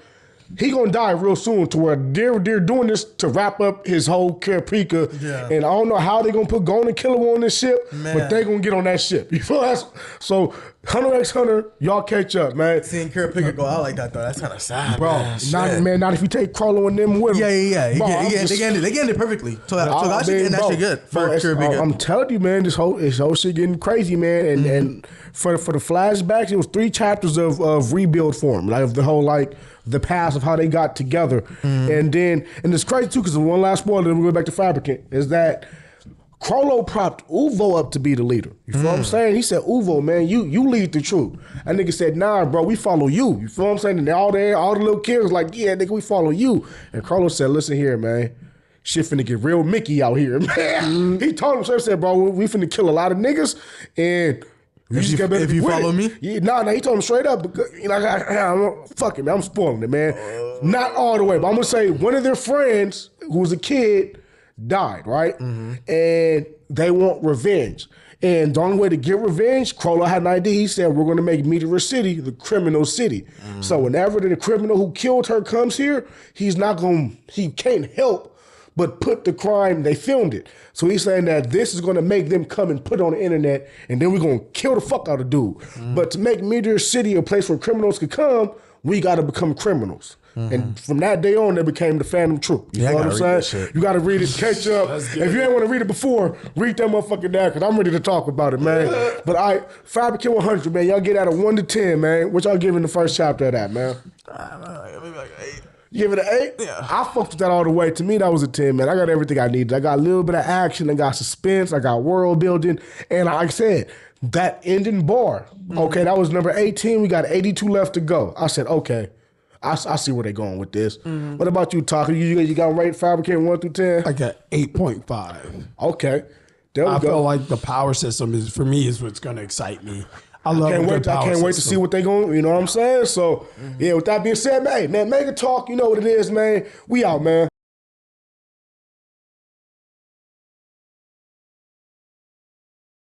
he gonna die real soon to where they're doing this to wrap up his whole Kurapika. Yeah. And I don't know how they gonna put Gon and Killer on this ship, but they gonna get on that ship. You feel that? So Hunter x Hunter, y'all catch up, man. Seeing Kurapika go out like that though, that's kind of sad, Bro, not if you take Crollo and them with him. Yeah. Bro, They ended perfectly. So that shit ended actually good for Kurapika. I'm telling you, man, this whole shit getting crazy, man. And for the flashbacks, it was 3 chapters of rebuild for him, like of the whole like the past of how they got together. And it's crazy too, because one last spoiler, then we go back to Fabricant, is that Crollo propped Uvo up to be the leader. You feel what I'm saying? He said, Uvo, man, you lead the troop. That nigga said, nah, bro, we follow you. You feel what I'm saying? And all the little kids was like, yeah, nigga, we follow you. And Crollo said, listen here, man. Shit finna get real Mickey out here, man. He told him, so he said, bro, we finna kill a lot of niggas, and if you follow me? Yeah, nah, he told him straight up, because, you know, fuck it, man, I'm spoiling it, man. Not all the way, but I'm gonna say one of their friends, who was a kid, died, right? And they want revenge. And the only way to get revenge, Crowler had an idea. He said, we're going to make Meteor City the criminal city. So whenever the criminal who killed her comes here, he can't help but put the crime, they filmed it. So he's saying that this is going to make them come and put it on the internet, and then we're going to kill the fuck out of dude. But to make Meteor City a place where criminals could come, we got to become criminals. And from that day on, they became the Phantom Troop. You know what I'm saying? You got to read it, catch up. If you ain't want to read it before, read that motherfucker down, because I'm ready to talk about it, man. But Fabricant 100, man. Y'all get out of 1 to 10, man. What y'all giving the first chapter of that, man? Maybe like 8. You give it an 8? Yeah. I fucked with that all the way. To me, that was a 10, man. I got everything I needed. I got a little bit of action. I got suspense. I got world building. And like I said, that ending bar, okay, that was number 18. We got 82 left to go. I said, okay, I see where they're going with this. What about you, Taka? You got rate Fabricant 1 through 10? I got 8.5. Okay. There we I go. feel like the power system is what's going to excite me. I love I can't wait to see what they going, you know what I'm saying? So, yeah, with that being said, man, Manga Talk, you know what it is, man. We out, man.